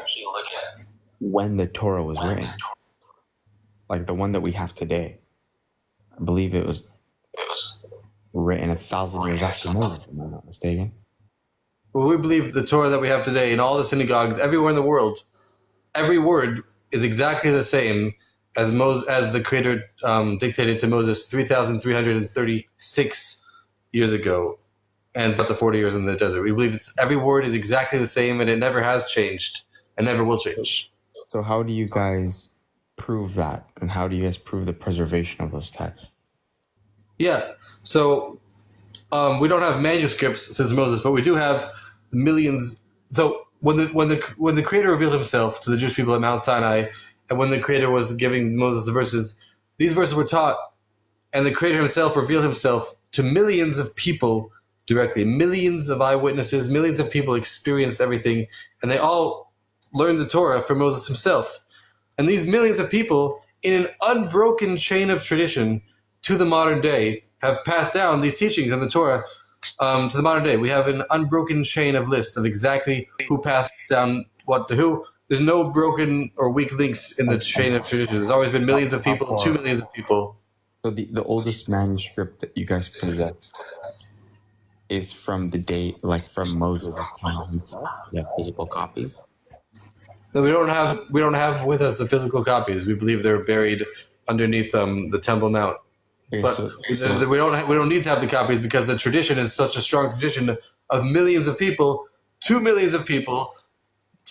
when the Torah was written, like the one that we have today, I believe it was written 1,000 years after Moses, if I'm not mistaken. Well, we believe the Torah that we have today in all the synagogues everywhere in the world, every word is exactly the same as the Creator dictated to Moses 3,336 years ago, and about the 40 years in the desert. We believe every word is exactly the same, and it never has changed, and never will change. So how do you guys prove that, and how do you guys prove the preservation of those texts? Yeah, so we don't have manuscripts since Moses, but we do have millions. So when the Creator revealed Himself to the Jewish people at Mount Sinai, and when the Creator was giving Moses the verses, these verses were taught, and the Creator Himself revealed Himself to millions of people directly. Millions of eyewitnesses, millions of people experienced everything, and they all learned the Torah from Moses himself. And these millions of people, in an unbroken chain of tradition to the modern day, have passed down these teachings in the Torah to the modern day. We have an unbroken chain of lists of exactly who passed down what to who. There's no broken or weak links in the chain of tradition. There's always been millions of people, 2 millions of people. So the oldest manuscript that you guys possess is from the date, like from Moses' time himself. You have physical copies. No, we don't have with us the physical copies. We believe they're buried underneath the Temple Mount. Okay, But we don't need to have the copies because the tradition is such a strong tradition of millions of people, 2 millions of people,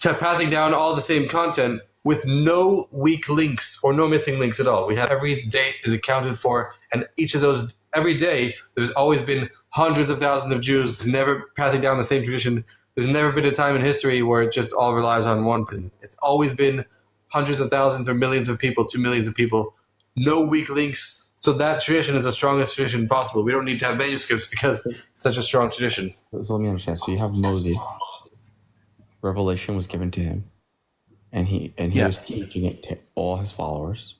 passing down all the same content with no weak links or no missing links at all. We have every date is accounted for, and each of those every day there's always been hundreds of thousands of Jews never passing down the same tradition. There's never been a time in history where it just all relies on one thing. It's always been hundreds of thousands or millions of people, 2 millions of people, no weak links. So that tradition is the strongest tradition possible. We don't need to have manuscripts because it's such a strong tradition. So let me understand. So you have Moses. Revelation was given to him, and he was teaching it to all his followers.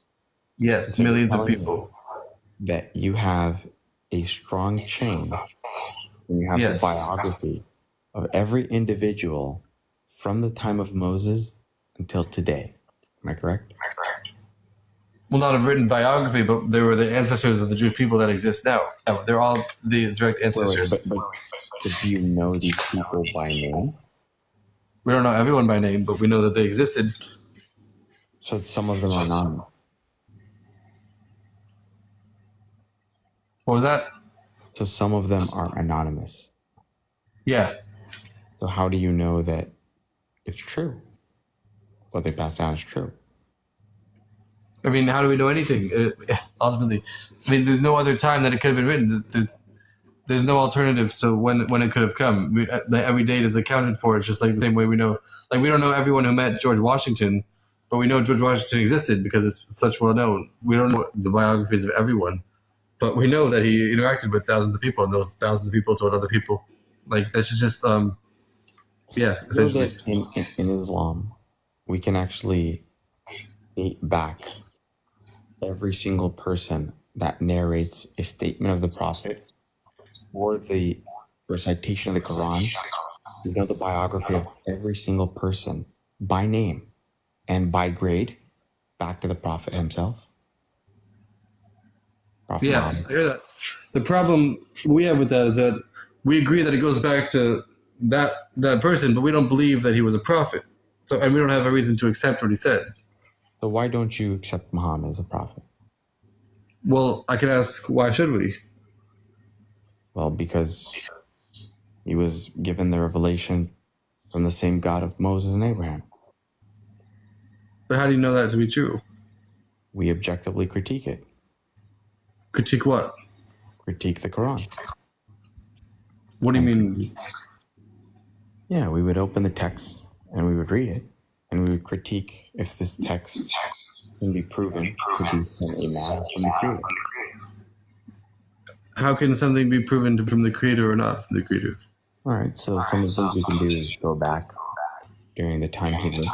Yes, So millions you're of telling people. me that you have a strong chain, and you have Yes. the biography of every individual from the time of Moses until today. Am I correct? Well, not a written biography, but they were the ancestors of the Jewish people that exist now. Yeah, they're all the direct ancestors. But do you know these people by name? We don't know everyone by name, but we know that they existed. So some of them are anonymous. What was that? So some of them are anonymous. Yeah. So how do you know that it's true? What they passed down is true. I mean, how do we know anything? Ultimately, I mean, there's no other time that it could have been written. There's no alternative. So when it could have come, every date is accounted for. It's just like the same way we know. Like we don't know everyone who met George Washington, but we know George Washington existed because it's such well known. We don't know the biographies of everyone, but we know that he interacted with thousands of people, and those thousands of people told other people. Like that's just essentially. In Islam, we can actually date back every single person that narrates a statement of the Prophet or the recitation of the Quran. We know the biography of every single person by name and by grade back to the Prophet himself. Prophet Yeah, Muhammad. I hear that. The problem we have with that is that we agree that it goes back to that person, but we don't believe that he was a prophet. So, and we don't have a reason to accept what he said. So why don't you accept Muhammad as a prophet? Well, I could ask, why should we? Well, because he was given the revelation from the same God of Moses and Abraham. But how do you know that to be true? We objectively critique it. Critique what? Critique the Quran. What do you mean? Yeah, we would open the text and we would read it, and we would critique if this text can be proven to be from a man from the Creator. How can something be proven from the Creator or not from the Creator? All right, so some of the things we can do is go back during the time he lived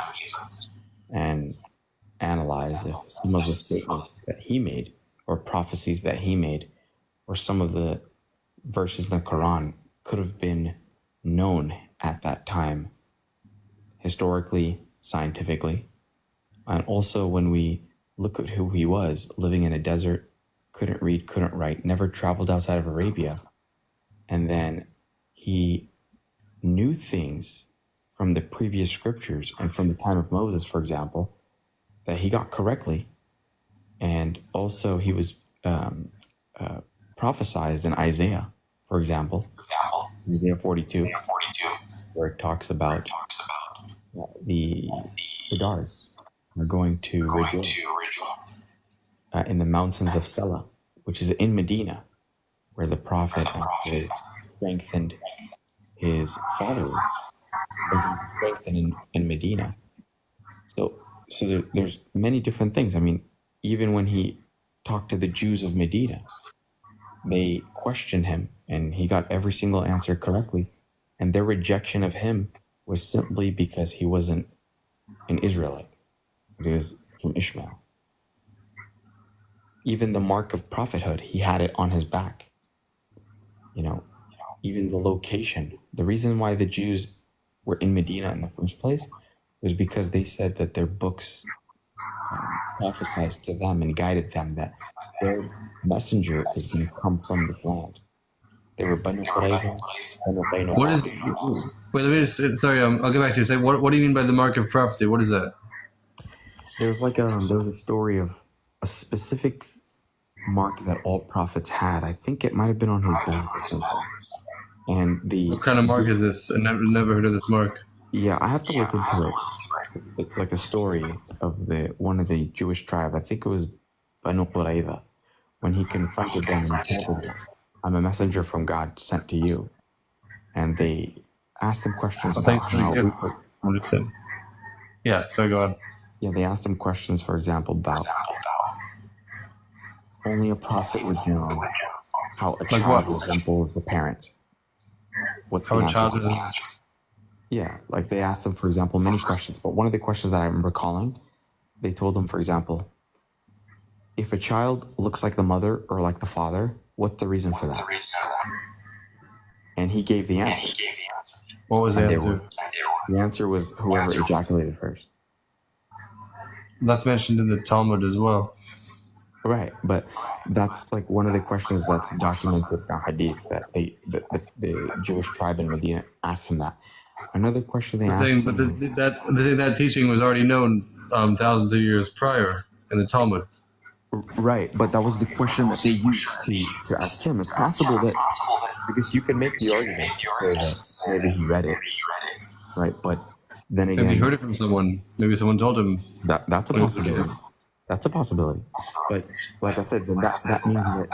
and analyze if some of the statements that he made or prophecies that he made or some of the verses in the Quran could have been known at that time, historically, scientifically. And also when we look at who he was, living in a desert, couldn't read, couldn't write, never traveled outside of Arabia. And then he knew things from the previous scriptures and from the time of Moses, for example, that he got correctly. And also he was prophesied in Isaiah, for example, Isaiah 42, where it talks about the Kedars are going to rejoice in the mountains of Selah, which is in Medina, where the prophet actually strengthened his followers, strengthened in Medina. So there's many different things. I mean, even when he talked to the Jews of Medina, they questioned him, and he got every single answer correctly. And their rejection of him was simply because he wasn't an Israelite. He was from Ishmael. Even the mark of prophethood, he had it on his back. You know, even the location. The reason why the Jews were in Medina in the first place was because they said that their books prophesied to them and guided them that their messenger is going to come from this land. They were Banu Qurayza, Banu Qaynuqa. What is? Wait, let me just. Sorry, I'll get back to you. Say, what do you mean by the mark of prophecy? What is that? There's a story of a specific mark that all prophets had. I think it might have been on his back or something. And what kind of mark is this? I never heard of this mark. Yeah, I have to look into it. It's like a story of one of the Jewish tribe. I think it was Banu Qurayza, when he confronted them and told them, "I'm a messenger from God sent to you," and they asked him questions. Thanks for the gift. I'm just saying. Yeah, so go on. Yeah, they asked him questions, for example, about only a prophet would know how a child resembles the parent. What's the answer? Yeah, like they asked them, for example, many questions. But one of the questions that I remember calling, they told them, for example, if a child looks like the mother or like the father, what's the reason for that? And he gave the answer. What was the answer? The answer was whoever ejaculated first. That's mentioned in the Talmud as well. Right, but that's like one of the questions that's documented in Hadith, that the Jewish tribe in Medina asked him that. Another question they asked him... But that teaching was already known thousands of years prior in the Talmud. Right, but that was the question that they used to ask him. It's possible that, because you can make the argument to say that maybe he read it, right? But then again... Maybe he heard it from someone. Maybe someone told him. That's a possibility. That's a possibility. But like I said, then that means that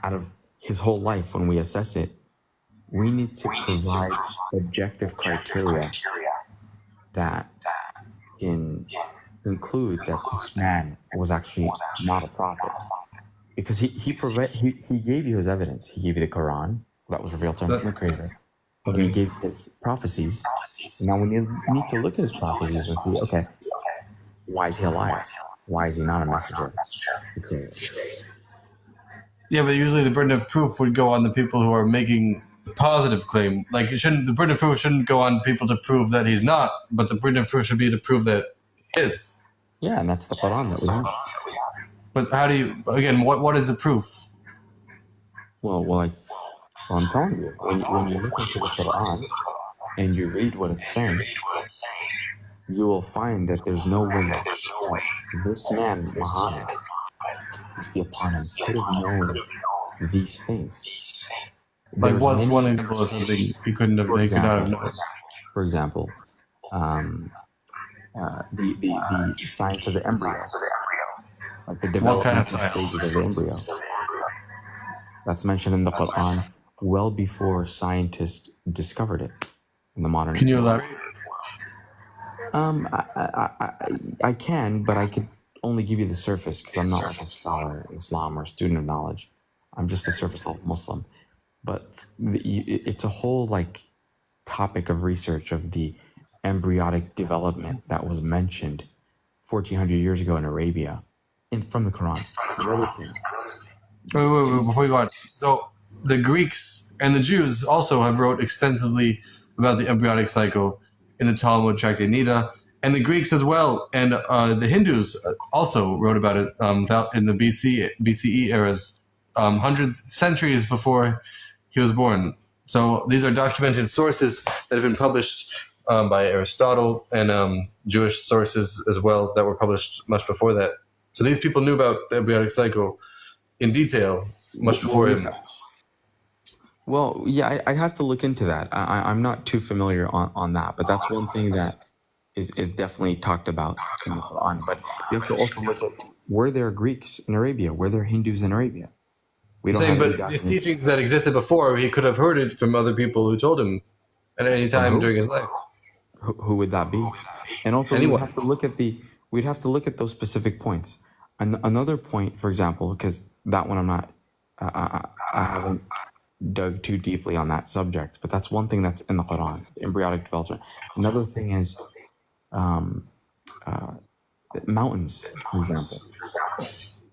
out of his whole life, when we assess it, we need to provide objective criteria that can conclude that this man was actually not a prophet. Because he gave you his evidence. He gave you the Quran that was revealed to him from the Creator. And he gave his prophecies. Now we need to look at his prophecies and see, okay, why is he a liar? Why is he not a messenger? Okay. Yeah, but usually the burden of proof would go on the people who are making a positive claim. Like, the burden of proof shouldn't go on people to prove that he's not, but the burden of proof should be to prove that he is. Yeah, and that's the Quran that we have. But how do you, again, what is the proof? Well, I'm telling you, when you look into the Quran and you read what it's saying, you will find that there's no way that this man, Muhammad, peace be upon him, could have known these things. Like, There's what's one many, example of something he couldn't have, for they could not have example, known? for example, the science of the embryo, like the What kind of developmental science? stages of the embryo. That's mentioned in the Quran well before scientists discovered it in the modern. Can you elaborate? I can, but I could only give you the surface because I'm not like a scholar in Islam or a student of knowledge. I'm just a surface level Muslim. But it's a whole like topic of research of the embryonic development that was mentioned 1400 years ago in Arabia from the Quran. Another thing. Wait, before you go on. So the Greeks and the Jews also have wrote extensively about the embryonic cycle in the Talmud, Tractate Nida, and the Greeks as well, and the Hindus also wrote about it in the BCE eras, hundreds, centuries before he was born. So these are documented sources that have been published by Aristotle and Jewish sources as well that were published much before that. So these people knew about the embryonic cycle in detail much before him. Well, yeah, I'd have to look into that. I'm not too familiar on that, but that's one thing that is definitely talked about in the Quran. But you have to also look at, were there Greeks in Arabia? Were there Hindus in Arabia? We don't have any But these documentation. teachings that existed before, he could have heard it from other people who told him at any time during his life. Who would that be? And also, Anyone. we'd have to look at those specific points. Another point, for example, because that one I haven't dug too deeply on that subject, but that's one thing that's in the Quran, embryonic development. Another thing is mountains, for example.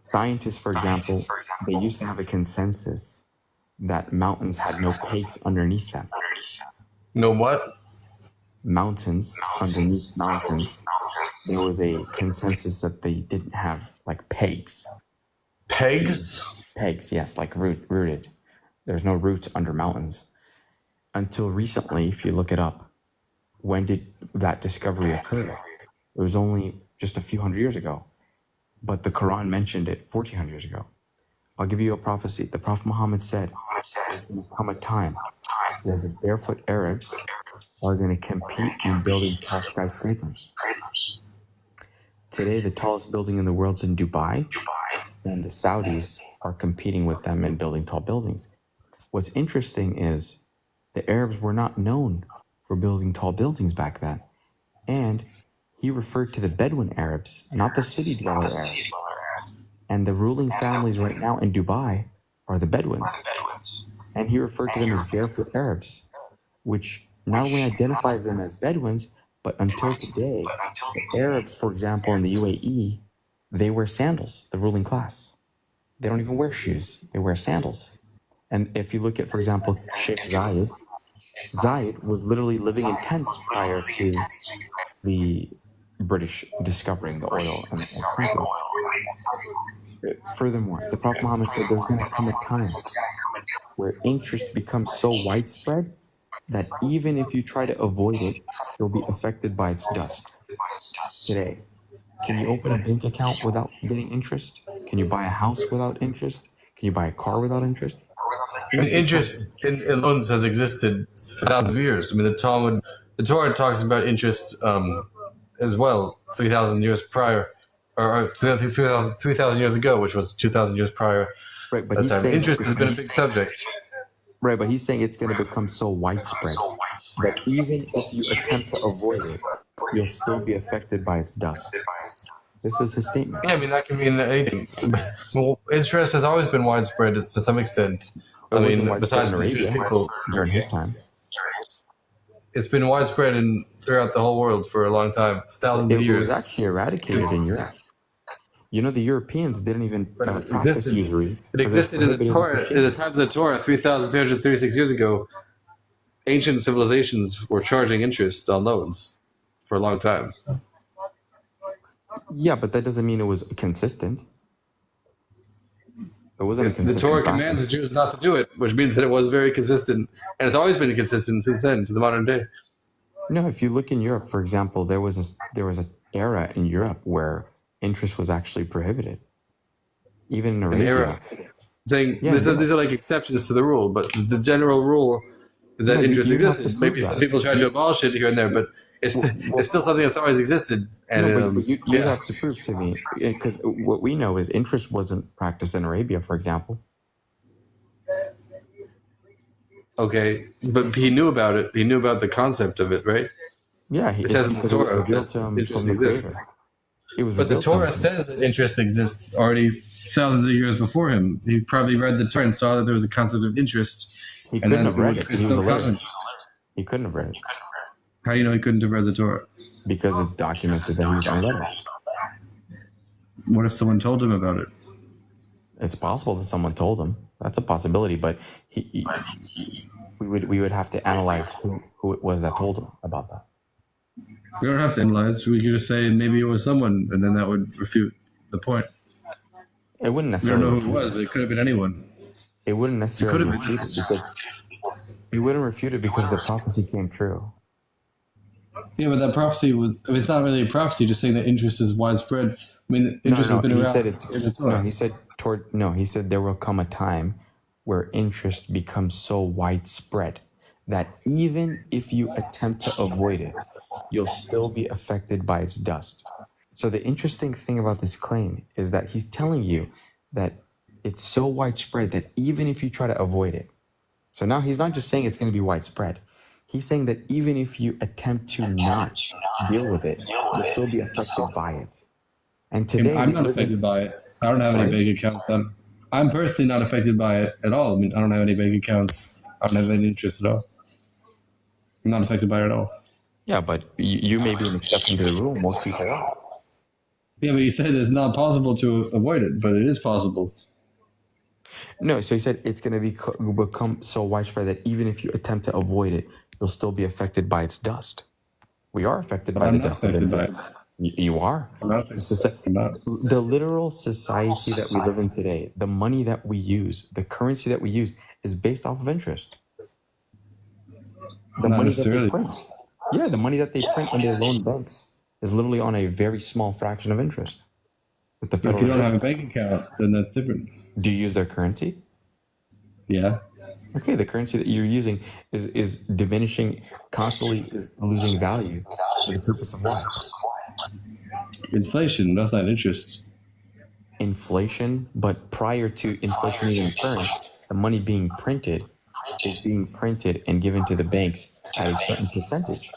Scientists, for example, they used to have a consensus that mountains had no peaks underneath them. No what? Mountains, underneath mountains, there was a consensus that they didn't have like pegs. Pegs? Pegs, yes, like rooted. There's no roots under mountains. Until recently, if you look it up, when did that discovery occur? It was only just a few hundred years ago. But the Quran mentioned it 1400 years ago. I'll give you a prophecy. The Prophet Muhammad said, there's going to come a time where the barefoot Arabs are going to compete in building tall skyscrapers. Today, the tallest building in the world is in Dubai, and the Saudis are competing with them in building tall buildings. What's interesting is the Arabs were not known for building tall buildings back then. And he referred to the Bedouin Arabs, not the city dweller Arabs. And the ruling families right now in Dubai are the Bedouins. And he referred to them as barefoot Arabs, which not only identifies them as Bedouins, but until today, the Arabs, for example, in the UAE, they wear sandals, the ruling class. They don't even wear shoes, they wear sandals. And if you look at, for example, Sheikh Zayed was literally living in tents prior to the British discovering the oil and the Furthermore, the Prophet Muhammad said there's going to come a time where interest becomes so widespread that even if you try to avoid it, you'll be affected by its dust. Today, can you open a bank account without getting interest? Can you buy a house without interest? Can you buy a car without interest? And interest in loans has existed for thousands of years. I mean, the Torah talks about interest as well, 3,000 years prior, or 3,000 years ago, which was 2,000 years prior. Right, but he's saying interest has been a big subject. Right, but he's saying it's going to become so widespread that even if you attempt to avoid it, you'll still be affected by its dust. This is his statement. Yeah, I mean, that can mean anything. Well, interest has always been widespread to some extent. I mean, besides the Jewish people during his time, it's been widespread throughout the whole world for a long time, thousands of years. It was actually eradicated in Europe. You know, the Europeans didn't even practice usury. It existed in the Torah, at the time of the Torah, 3,336 years ago. Ancient civilizations were charging interest on loans for a long time. Yeah, but that doesn't mean it was consistent. It wasn't a consistent The Torah practice. commands the Jews not to do it, which means that it was very consistent. And it's always been consistent since then, to the modern day. No, if you look in Europe, for example, there was an era in Europe where interest was actually prohibited. Even in Arabia. Saying Yeah, these are like exceptions to the rule, but the general rule is that No, interest you have to existed. prove Maybe some that. people try to abolish it here and there, but it's still something that's always existed. And No, but you have to prove to me, because what we know is interest wasn't practiced in Arabia, for example. okay, but he knew about it. He knew about the concept of it, right? Yeah, It says in the because it was Torah revealed that to him interest from the Creator. exists. It was But the revealed to him. Torah says that interest exists already thousands of years before him. He probably read the Torah and saw that there was a concept of interest. He couldn't have read it. He was illiterate. He couldn't have read it. How do you know he couldn't have read the Torah? Because it's documented that he was unlettered. What if someone told him about it? It's possible that someone told him. That's a possibility, but we would have to analyze who it was that told him about that. We don't have to analyze. We could just say maybe it was someone, and then that would refute the point. It wouldn't We necessarily. don't know who it was, but it could have been anyone. It wouldn't necessarily been. refute it because it wouldn't refute it because the prophecy came true. Yeah, but that prophecy was. I mean, it's not really a prophecy. Just saying that interest is widespread. I mean, interest has been he around. said he said there will come a time where interest becomes so widespread that even if you attempt to avoid it, you'll still be affected by its dust. So the interesting thing about this claim is that he's telling you that it's so widespread that even if you try to avoid it, so now he's not just saying it's going to be widespread. He's saying that even if you attempt to not deal with it, you'll still be affected by it. And today, I'm not affected by it. I don't have any bank accounts. I'm personally not affected by it at all. I mean, I don't have any bank accounts. I don't have any interest at all. I'm not affected by it at all. Yeah, but you may be an exception to the rule. Most people are. Yeah, but you said it's not possible to avoid it, but it is possible. No, so he said it's going to become so widespread that even if you attempt to avoid it, you'll still be affected by its dust. We are affected by the dust of interest. You are. I'm not The literal society that we live in today, the money that we use, the currency that we use is based off of interest. The money that they print. Yeah, the money that they print when they loan banks is literally on a very small fraction of interest. If you don't have a bank account, then that's different. Do you use their currency? Yeah. Okay, the currency that you're using is diminishing, constantly is losing value for the purpose of what? Inflation, that's not interest. Inflation, but prior to inflation even occurring, the money being printed is being printed and given to the banks at a certain percentage.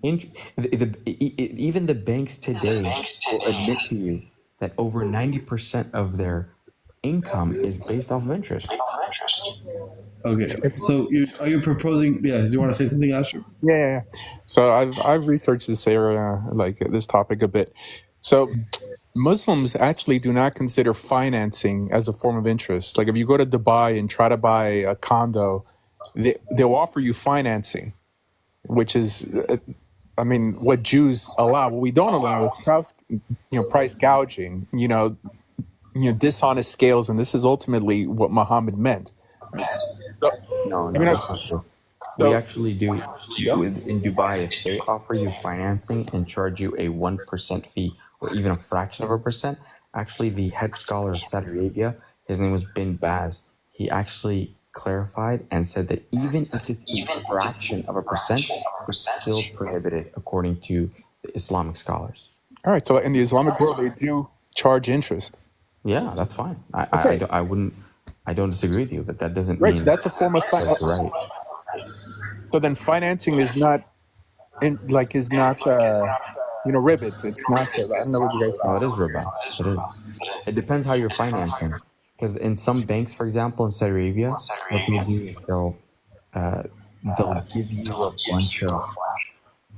Even the banks today will admit to you that over 90% of their income is based off of interest. Okay, so are you proposing? Yeah, do you want to say something, Asher? Yeah. So I've researched this area, like this topic a bit. So Muslims actually do not consider financing as a form of interest. Like if you go to Dubai and try to buy a condo, they'll offer you financing, which is, I mean, what Jews allow. What we don't allow is price gouging. Dishonest scales, and this is ultimately what Muhammad meant. No, that's not true. We actually do in Dubai. If they offer you financing and charge you a 1% fee or even a fraction of a percent, actually the head scholar of Saudi Arabia, his name was Bin Baz, he actually clarified and said that even if it's a fraction of a percent, it's still prohibited according to the Islamic scholars. All right, so in the Islamic world, they do charge interest. Yeah, that's fine. I don't disagree with you, but that doesn't mean so that's a form of that's right. So then financing is not ribbit. It's not. I don't know what you guys call it. It is ribbit. It is. It depends how you're financing. Because in some banks, for example, in Saudi Arabia, what they do is they'll give you a bunch of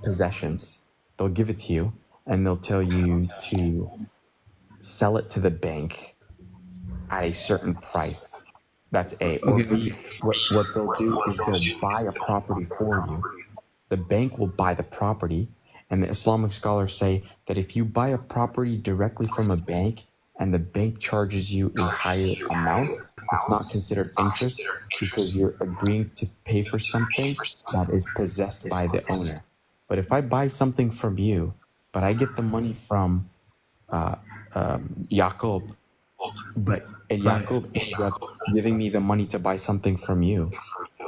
possessions. They'll give it to you, and they'll tell you to sell it to the bank at a certain price. That's A. Or B, what they'll do is they'll buy a property for you. The bank will buy the property, and the Islamic scholars say that if you buy a property directly from a bank and the bank charges you a higher amount, it's not considered interest because you're agreeing to pay for something that is possessed by the owner. But if I buy something from you, but I get the money from Jacob, and Jacob ends up giving me the money to buy something from you,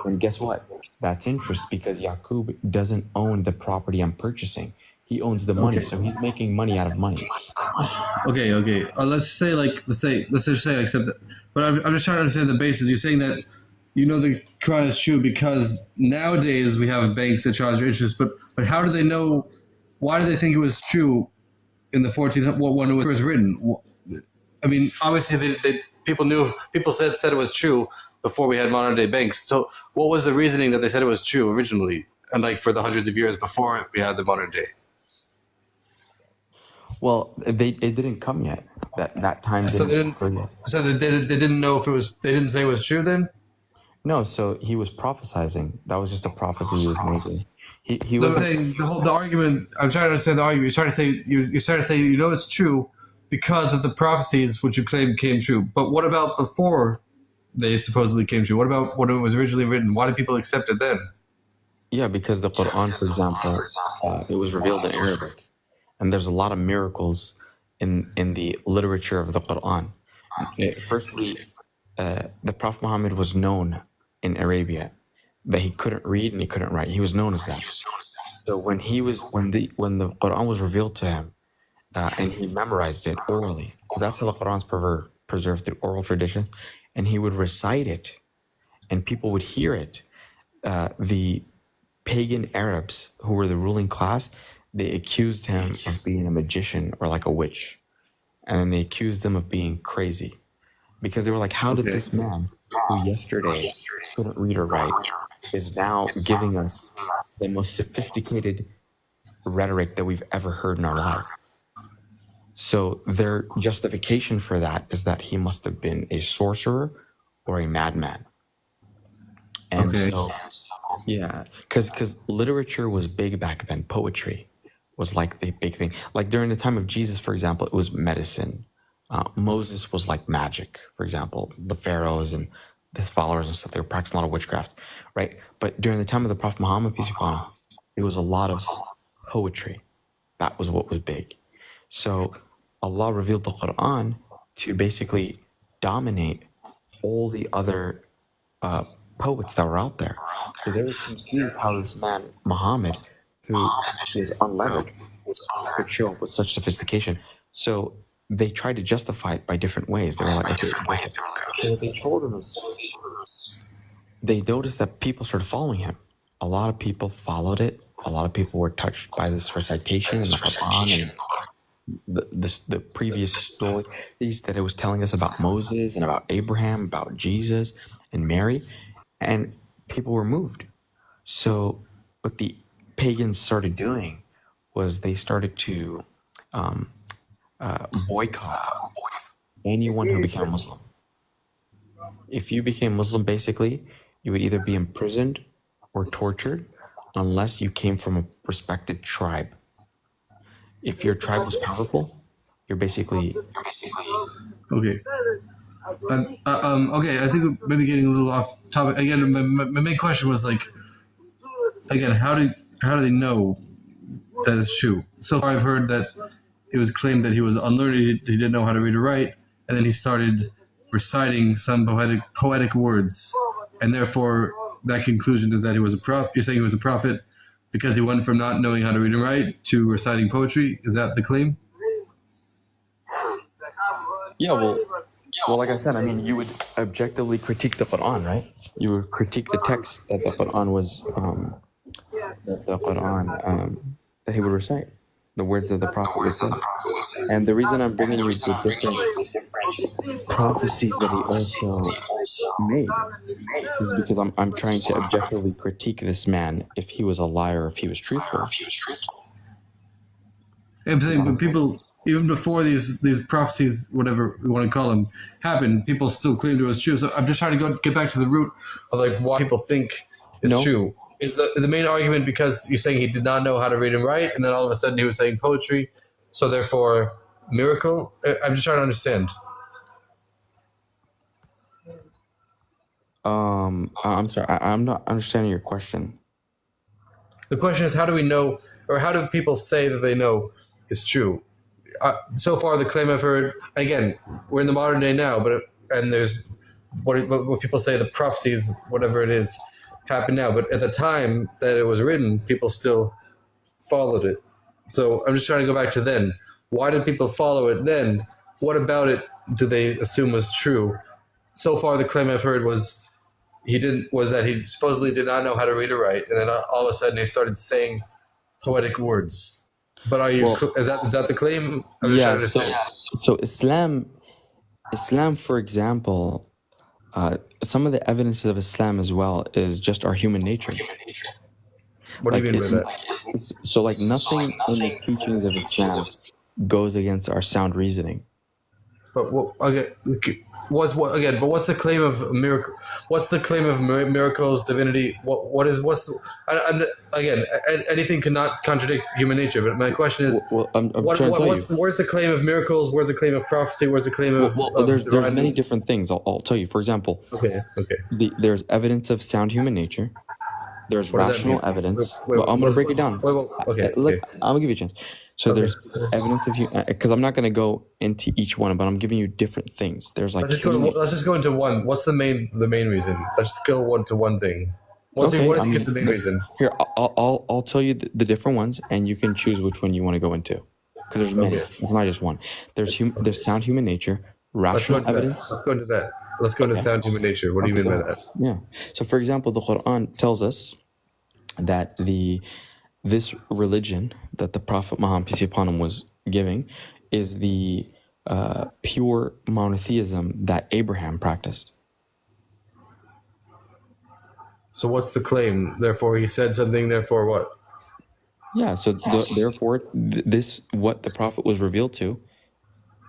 then guess what? That's interest because Jacob doesn't own the property I'm purchasing. He owns the money, so he's making money out of money. Okay. Let's just say I accept it. But I'm just trying to understand the basis. You're saying that the Quran is true because nowadays we have banks that charge interest, but how do they know? Why do they think it was true in the 1400 when it was written? I mean, obviously, people said it was true before we had modern day banks. So, what was the reasoning that they said it was true originally, and like for the hundreds of years before we had the modern day? Well, it didn't come yet. That time didn't occur yet. So they didn't know if it was. They didn't say it was true then. No, so he was prophesizing. That was just a prophecy he was making. He No, was saying the argument. I'm trying to understand the argument. You're trying to say it's true because of the prophecies which you claim came true. But what about before they supposedly came true? What about when it was originally written? Why did people accept it then? Yeah, because the Quran, for example, it was revealed in Arabic, and there's a lot of miracles in the literature of the Quran. Firstly, the Prophet Muhammad was known in Arabia that he couldn't read and he couldn't write. He was known as that. So when the Quran was revealed to him, and he memorized it orally, because that's how the Quran's preserved through oral tradition, and he would recite it, and people would hear it. The pagan Arabs, who were the ruling class, they accused him of being a magician or like a witch, and then they accused him of being crazy, because they were like, how did this man, who yesterday couldn't read or write, is now giving us the most sophisticated rhetoric that we've ever heard in our life? So their justification for that is that he must have been a sorcerer or a madman. And so, yeah, because literature was big back then. Poetry was like the big thing. Like during the time of Jesus, for example, it was medicine. Moses was like magic, for example. The pharaohs and his followers and stuff, they were practicing a lot of witchcraft, right? But during the time of the Prophet Muhammad, peace be upon him, it was a lot of poetry. That was what was big. So Allah revealed the Quran to basically dominate all the other poets that were out there. So they were confused how this man, Muhammad, who is unlettered, could show up with such sophistication. So they tried to justify it by different ways. They were like, okay, so what they told him is they noticed that people started following him. A lot of people followed it. A lot of people were touched by this recitation in the Quran and the previous stories that it was telling us about Moses and about Abraham, about Jesus and Mary, and people were moved. So what the pagans started doing was they started to boycott anyone who became Muslim. If you became Muslim, basically, you would either be imprisoned or tortured unless you came from a respected tribe. If your tribe was powerful, you're basically okay. Okay, I think we're maybe getting a little off topic. Again, my main question was like, again, how do they know that it's true? So far, I've heard that it was claimed that he was unlearned, he didn't know how to read or write, and then he started reciting some poetic words, and therefore that conclusion is that he was a prophet. You're saying he was a prophet because he went from not knowing how to read and write to reciting poetry. Is that the claim? Yeah, well, like I said, I mean, you would objectively critique the Quran, right? You would critique the text that the Quran was, that he would recite, the words that the Prophet would say. And the reason I'm bringing you the different prophecies that he also made is because I'm trying to objectively critique this man if he was a liar, if he was truthful. I'm saying, but people, even before these prophecies, whatever we want to call them, happened, people still claimed it was true. So I'm just trying to get back to the root of like why people think it's true. Is the main argument because you're saying he did not know how to read and write, and then all of a sudden he was saying poetry, so therefore miracle? I'm just trying to understand. I'm sorry. I'm not understanding your question. The question is, how do we know, or how do people say that they know is true? So far, the claim I've heard, again, we're in the modern day now, and there's what people say, the prophecies, whatever it is, happen now. But at the time that it was written, people still followed it. So I'm just trying to go back to then. Why did people follow it then? What about it do they assume was true? So far, the claim I've heard was that he supposedly did not know how to read or write, and then all of a sudden he started saying poetic words. But is that the claim? I'm just trying to understand. So Islam, for example, some of the evidences of Islam as well is just our human nature. What do you mean by that? So, like, nothing in the teachings of Islam goes against our sound reasoning. But what's the claim of miracle? What's the claim of miracles, divinity? Again, anything cannot contradict human nature. But my question is, where's the claim of miracles? Where's the claim of prophecy? Where's the claim of? There's many different things. I'll tell you. For example, there's evidence of sound human nature. There's rational evidence. I'm going to break it down. Look, I'm going to give you a chance. So there's evidence of because I'm not going to go into each one, but I'm giving you different things. There's like let's just go into one. What's the main reason? Let's just go one to one thing. What do you think is the main reason? Here, I'll tell you the different ones, and you can choose which one you want to go into. Because there's many. It's not just one. There's sound human nature, rational evidence. Let's go into that. Let's go into sound human nature. What do you mean by that? Yeah. So, for example, the Quran tells us that this religion that the Prophet Muhammad, peace be upon him, was giving is the pure monotheism that Abraham practiced. So what's the claim? Therefore, he said something. Therefore, what? Yeah. So therefore, this what the Prophet was revealed to.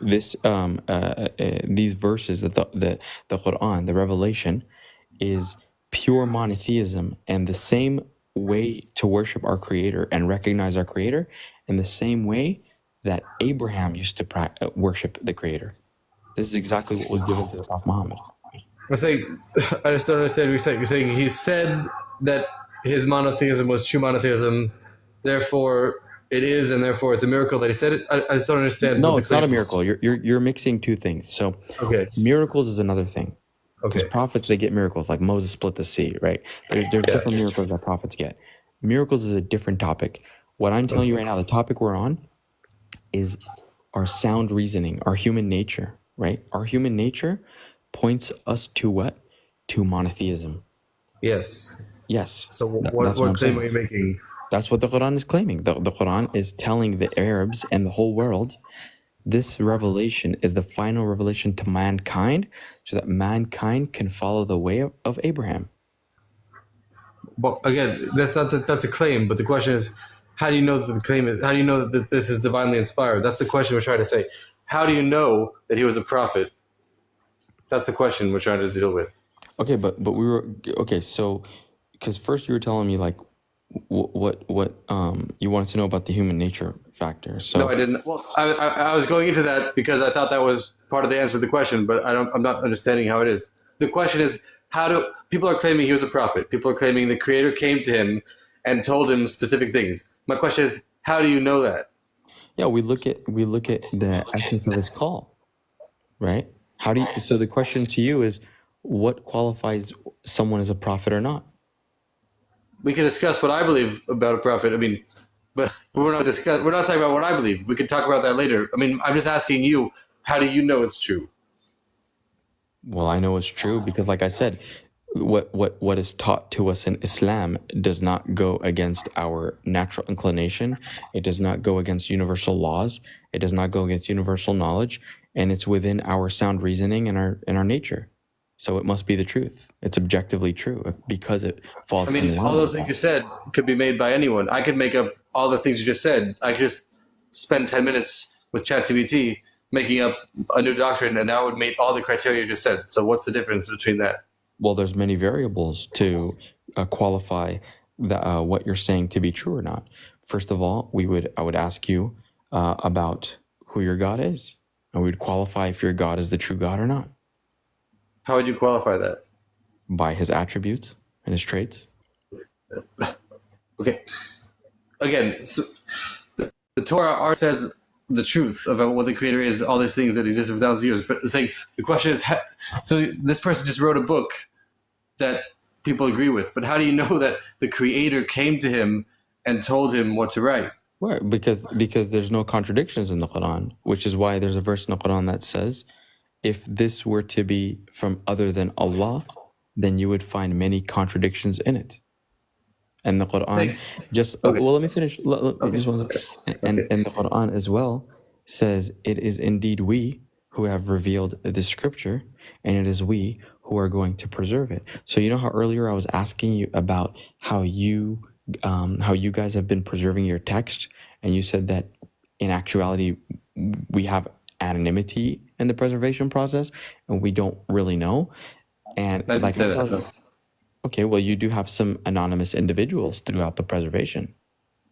This these verses, the Quran, the revelation, is pure monotheism, and the same way to worship our Creator and recognize our Creator in the same way that Abraham used to worship the Creator. This is exactly what was given to the Prophet Muhammad. I just don't understand what you're saying. You're saying he said that his monotheism was true monotheism, therefore it is, and therefore it's a miracle that he said it. I just don't understand. No, it's not a miracle. You're mixing two things. So miracles is another thing. Because prophets, they get miracles, like Moses split the sea, right? There are different miracles that prophets get. Miracles is a different topic. What I'm telling you right now, the topic we're on is our sound reasoning, our human nature, right? Our human nature points us to what? To monotheism. Yes. So what claim are you making? That's what the Quran is claiming. The Quran is telling the Arabs and the whole world this revelation is the final revelation to mankind so that mankind can follow the way of Abraham. Well, again, that's a claim, but the question is, how do you know that the claim is? How do you know that this is divinely inspired? That's the question we're trying to say. How do you know that he was a prophet? That's the question we're trying to deal with. Okay, but we were so because first you were telling me like what you wanted to know about the human nature factor. So no, I didn't. Well, I was going into that because I thought that was part of the answer to the question, but I'm not understanding how it is. The question is, how do people are claiming he was a prophet? People are claiming the Creator came to him and told him specific things. My question is, how do you know that? Yeah, we look at the essence of his call, right? So the question to you is, what qualifies someone as a prophet or not? We can discuss what I believe about a prophet. I mean, but we're not talking about what I believe. We can talk about that later. I mean, I'm just asking you, how do you know it's true? Well, I know it's true because, like I said, what is taught to us in Islam does not go against our natural inclination. It does not go against universal laws. It does not go against universal knowledge, and it's within our sound reasoning and our nature. So it must be the truth. It's objectively true because it falls. I mean, all those things you said could be made by anyone. I could make up all the things you just said. I could just spend 10 minutes with ChatGPT making up a new doctrine, and that would meet all the criteria you just said. So what's the difference between that? Well, there's many variables to qualify what you're saying to be true or not. First of all, I would ask you about who your God is, and we would qualify if your God is the true God or not. How would you qualify that? by his attributes and his traits? Okay. Again, so the Torah says the truth about what the Creator is, all these things that exist for thousands of years. But saying the question is, so this person just wrote a book that people agree with, but how do you know that the Creator came to him and told him what to write? Right, because there's no contradictions in the Quran, which is why there's a verse in the Quran that says, if this were to be from other than Allah, then you would find many contradictions in it. And the Quran well, let me finish. Just one second. And the Quran as well says, it is indeed we who have revealed the scripture, and it is we who are going to preserve it. So you know how earlier I was asking you about how you guys have been preserving your text, and you said that in actuality we have anonymity in the preservation process, and we don't really know. And like I tell you, okay, well, you do have some anonymous individuals throughout the preservation.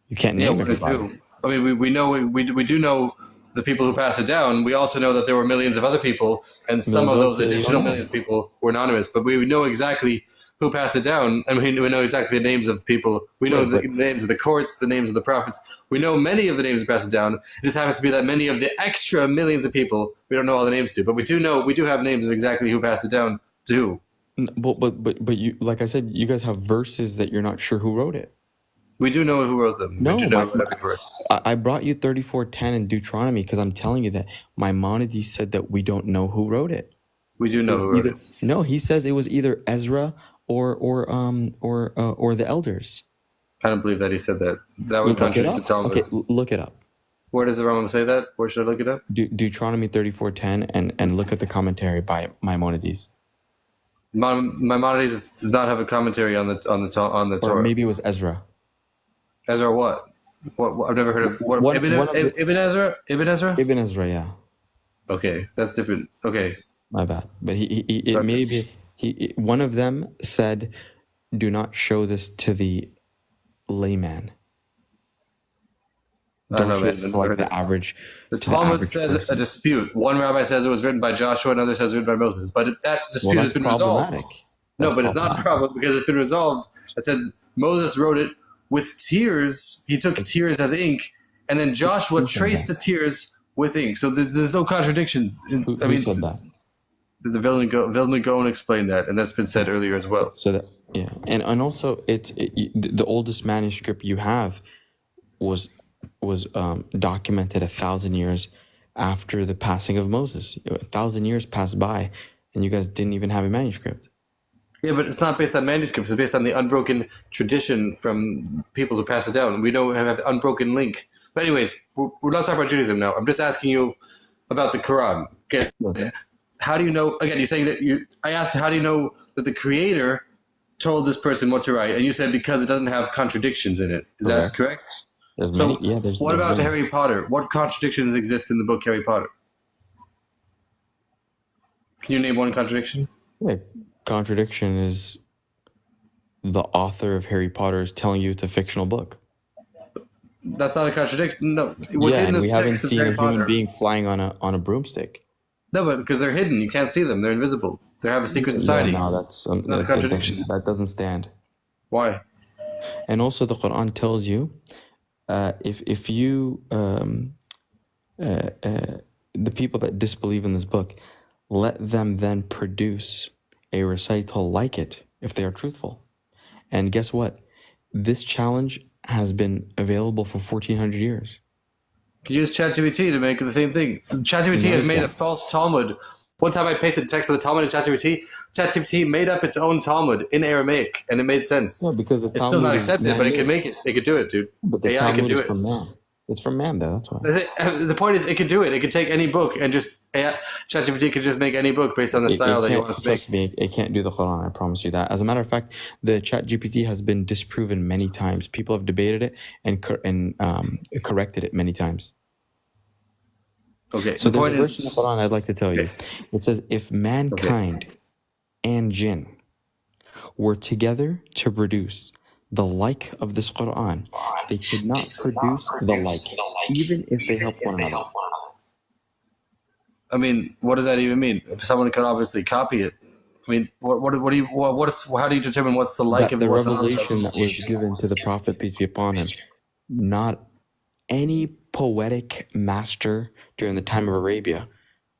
You can't name everybody. I mean, we know we do know the people who passed it down. We also know that there were millions of other people, and some of those additional millions of people were anonymous. But we know exactly who passed it down. I mean, we know exactly the names of people. We know the names of the courts, the names of the prophets. We know many of the names who passed it down. It just happens to be that many of the extra millions of people we don't know all the names to. But we do have names of exactly who passed it down to who. But you, like I said, you guys have verses that you're not sure who wrote it. We do know who wrote them. No, verse. I brought you 34:10 in Deuteronomy because I'm telling you that Maimonides said that we don't know who wrote it. We do know who wrote it. No, he says it was either Ezra or the elders. I don't believe that he said that. That would contradict the Talmud. Okay, look it up. Where does the Rambam say that? Where should I look it up? Deuteronomy 34:10 and look at the commentary by Maimonides. Maimonides does not have a commentary on the Torah. Or maybe it was Ezra. Ezra what? What I've never heard of. Ibn Ezra? Ibn Ezra? Ibn Ezra, yeah. Okay, that's different. Okay. My bad. But one of them said, do not show this to the layman. Don't show this to like the average. The Talmud says a dispute. One rabbi says it was written by Joshua, another says it was written by Moses. But that dispute has been resolved. No, but it's not a problem because it's been resolved. I said Moses wrote it with tears. He took tears as ink, and then Joshua traced the tears with ink. So there's no contradictions. Who said that? The Vilna Gaon explained that, and that's been said earlier as well. So that, yeah, and also the oldest manuscript you have was documented 1,000 years after the passing of Moses. 1,000 years passed by, and you guys didn't even have a manuscript. Yeah, but it's not based on manuscripts. It's based on the unbroken tradition from people who pass it down. We don't have an unbroken link. But anyways, we're not talking about Judaism now. I'm just asking you about the Quran. Okay. How do you know? Again, you're saying that I asked, how do you know that the Creator told this person what to write? And you said because it doesn't have contradictions in it. Is that correct? What about Harry Potter? What contradictions exist in the book Harry Potter? Can you name one contradiction? Yeah, contradiction is the author of Harry Potter is telling you it's a fictional book. That's not a contradiction. No. And we haven't seen a human being flying on a broomstick. No, but because they're hidden, you can't see them. They're invisible. They have a secret society. No, that's not a contradiction. That doesn't stand. Why? And also, the Quran tells you, if you the people that disbelieve in this book, let them then produce a recital like it if they are truthful. And guess what? This challenge has been available for 1,400 years. You can use ChatGPT to make the same thing. ChatGPT has made a false Talmud. One time I pasted the text of the Talmud in ChatGPT. ChatGPT made up its own Talmud in Aramaic, and it made sense. Yeah, because it's still not accepted, but it can make it. It could do it, dude. But the AI can do it. From man. It's from man, though. That's why. The point is, it can do it. It can take any book and just ChatGPT can just make any book based on the style that you want to make. Trust me, it can't do the Quran. I promise you that. As a matter of fact, the ChatGPT has been disproven many times. People have debated it and corrected it many times. Okay. So there's a verse in the Quran I'd like to tell you. It says, if mankind and jinn were together to produce the like of this Quran, they could not produce the like, even if they help one another. I mean, what does that even mean? Someone could obviously copy it. I mean, what do you how do you determine what's the like That and the what's the revelation that was given to the prophet, peace be upon him, not any poetic master during the time of Arabia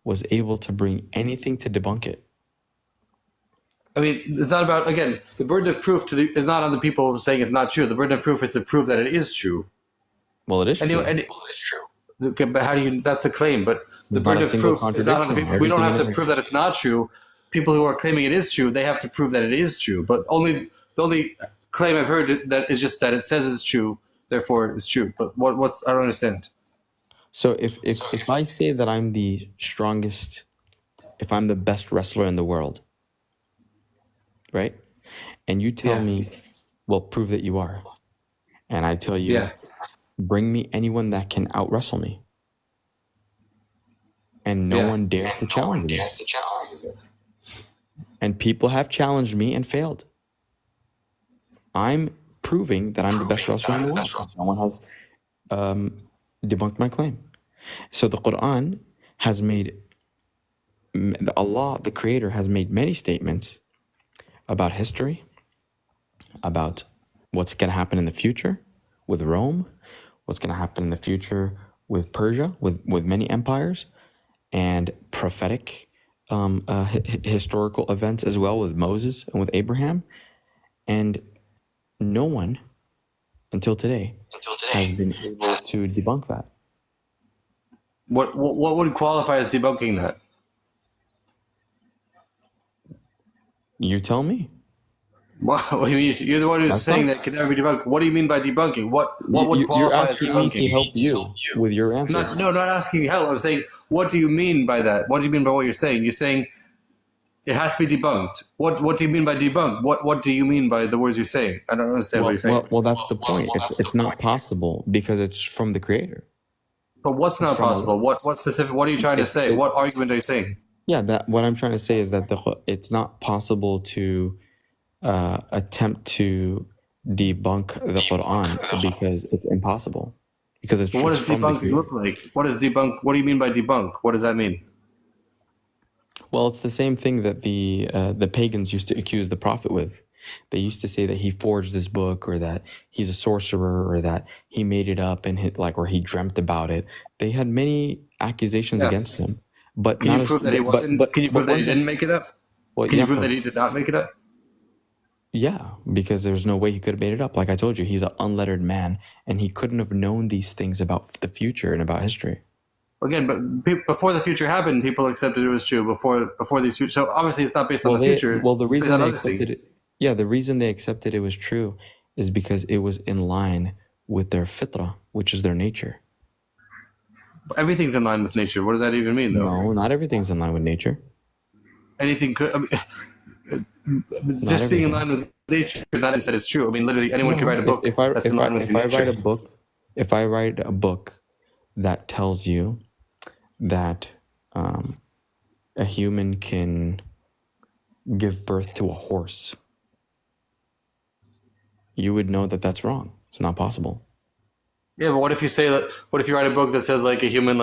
was able to bring anything to debunk it. I mean, it's not about, again, the burden of proof is not on the people saying it's not true. The burden of proof is to prove that it is true. Well, it is true. Okay, but how do you, that's the claim, but the There's not burden a of single proof is not on the people. We don't have to prove that it's not true. People who are claiming it is true, they have to prove that it is true. But the only claim I've heard that is just that it says it's true, therefore it's true. But what's, I don't understand. So if I say that I'm the strongest, if I'm the best wrestler in the world, right? And you tell me, well, prove that you are. And I tell you, bring me anyone that can out wrestle me. And no one dares to challenge me. And people have challenged me and failed. I'm proving that I'm the best wrestler in the world. No one has debunked my claim. So the Quran has made, Allah, the Creator, has made many statements about history, about what's going to happen in the future with Rome, what's going to happen in the future with Persia, with many empires, and prophetic historical events as well with Moses and with Abraham. And no one, until today, has been able to debunk that. What would qualify as debunking that? You tell me. What do you mean? You're the one who's saying that can never be debunked. What do you mean by debunking? What would qualify as debunking? You're asking me to help you with your answer. Not asking you help. I'm saying, what do you mean by that? What do you mean by what you're saying? You're saying it has to be debunked. What do you mean by debunk? What do you mean by the words you're saying? I don't understand what you're saying. Well, that's the point. It's not possible because it's from the Creator. But what's not possible? What specific? What are you trying to say? What argument are you saying? Yeah, what I'm trying to say is that it's not possible to attempt to debunk the Quran because it's impossible. Because it's what does debunking look like? What does debunk? What do you mean by debunk? What does that mean? Well, it's the same thing that the pagans used to accuse the prophet with. They used to say that he forged this book, or that he's a sorcerer, or that he made it up and or he dreamt about it. They had many accusations against him. But can you prove that he wasn't? Can you prove that he didn't make it up? Well, can you prove that he did not make it up? Yeah, because there's no way he could have made it up. Like I told you, he's an unlettered man, and he couldn't have known these things about the future and about history. Again, but before the future happened, people accepted it was true. Before these future, so obviously it's not based on the future. Well, the reason they accepted it, the reason they accepted it was true, is because it was in line with their fitra, which is their nature. Everything's in line with nature. What does that even mean, though? No, not everything's in line with nature. Anything could. I mean, just being in line with nature, that is that it's true. I mean, literally, anyone can write a book. If I write a book that tells you that a human can give birth to a horse, you would know that that's wrong. It's not possible. Yeah, but what if you say that? What if you write a book that says like a human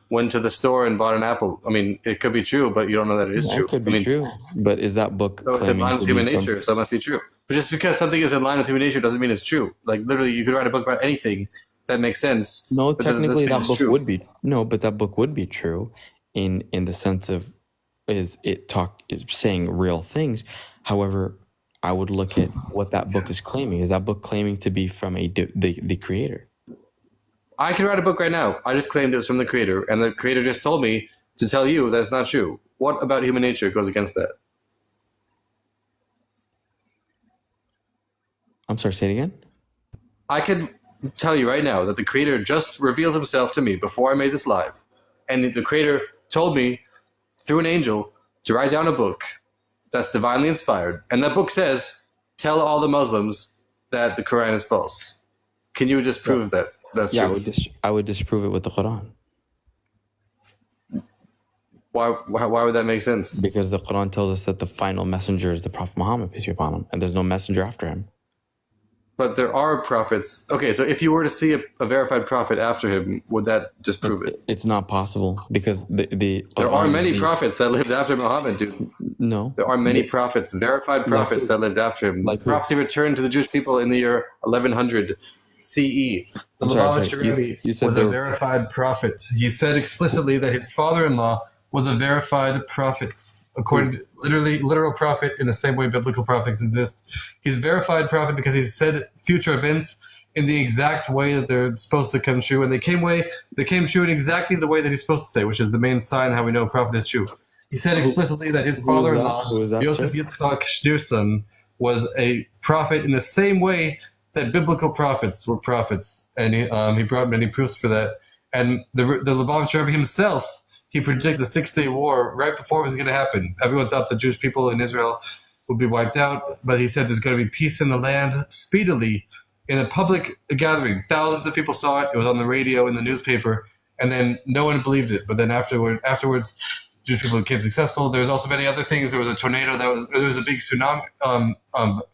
went to the store and bought an apple? I mean, it could be true, but you don't know that it is true. It could be true, but is that book? So it's in line with human nature, so it must be true. But just because something is in line with human nature doesn't mean it's true. Like literally, you could write a book about anything that makes sense. No, technically that book would be but that book would be true, in the sense of is saying real things. However, I would look at what that book is claiming. Is that book claiming to be from the Creator? I can write a book right now. I just claimed it was from the Creator, and the Creator just told me to tell you that it's not true. What about human nature goes against that? I'm sorry, say it again? I could tell you right now that the Creator just revealed himself to me before I made this live. And the Creator told me through an angel to write down a book that's divinely inspired. And that book says, tell all the Muslims that the Quran is false. Can you just prove that that's true? I would disprove it with the Quran. Why would that make sense? Because the Quran tells us that the final messenger is the Prophet Muhammad, peace be upon him, and there's no messenger after him. But there are prophets. Okay, so if you were to see a verified prophet after him, would that disprove it? It's not possible because there are many prophets that lived after Muhammad, dude. No. There are many prophets, verified prophets that lived after him. Like who? Prophecy returned to the Jewish people in the year 1100 CE. The I'm sorry. Lubavitcher Rebbe You said was there a were- verified prophet. He said explicitly that his father-in-law was a verified prophet, according to literal prophet in the same way biblical prophets exist. He's a verified prophet because he said future events in the exact way that they're supposed to come true, and they came true in exactly the way that he's supposed to say, which is the main sign how we know a prophet is true. He said explicitly that his Who father-in-law, was that, Yosef sir? Yitzchak Schneerson, was a prophet in the same way that biblical prophets were prophets, and he brought many proofs for that. And the Lubavitcher Rebbe himself, he predicted the 6-day war right before it was going to happen. Everyone thought the Jewish people in Israel would be wiped out, but he said there's going to be peace in the land speedily in a public gathering. Thousands of people saw it. It was on the radio, in the newspaper, and then no one believed it. But then afterwards, Jewish people became successful. There was also many other things. There was a tornado there was a big tsunami,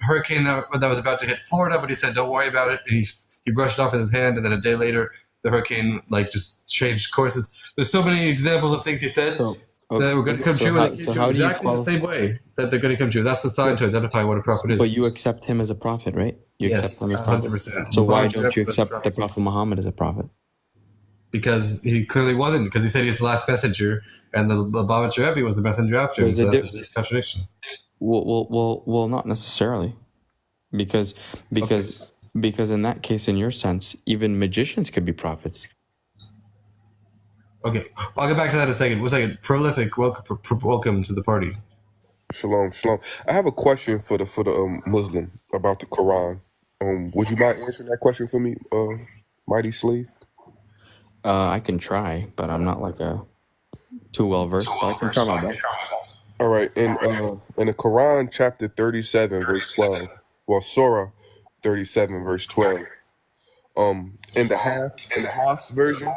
hurricane that was about to hit Florida, but he said, "Don't worry about it." And he brushed it off with his hand, and then a day later, the hurricane just changed courses. There's so many examples of things he said that were going to come true, and they came true exactly the same way that they're going to come true. That's the sign to identify what a prophet is. But you accept him as a prophet, right? You Yes, accept him as a prophet. 100%. So why don't you accept the Prophet Muhammad as a prophet? Because he clearly wasn't, because he said he's the last messenger, and the Lubavitcher Rebbe was the messenger after him. So that's a contradiction. Well, not necessarily, because in that case, in your sense, even magicians could be prophets. Okay, I'll get back to that in a second. 1 second. Prolific, welcome to the party. Shalom, shalom. I have a question for the Muslim about the Quran. Would you mind answering that question for me, mighty slave? I can try, but I'm not too well versed. But I can try my best. All right, in the Quran, chapter 37, verse 12. Well, Surah 37, verse 12. In the half version,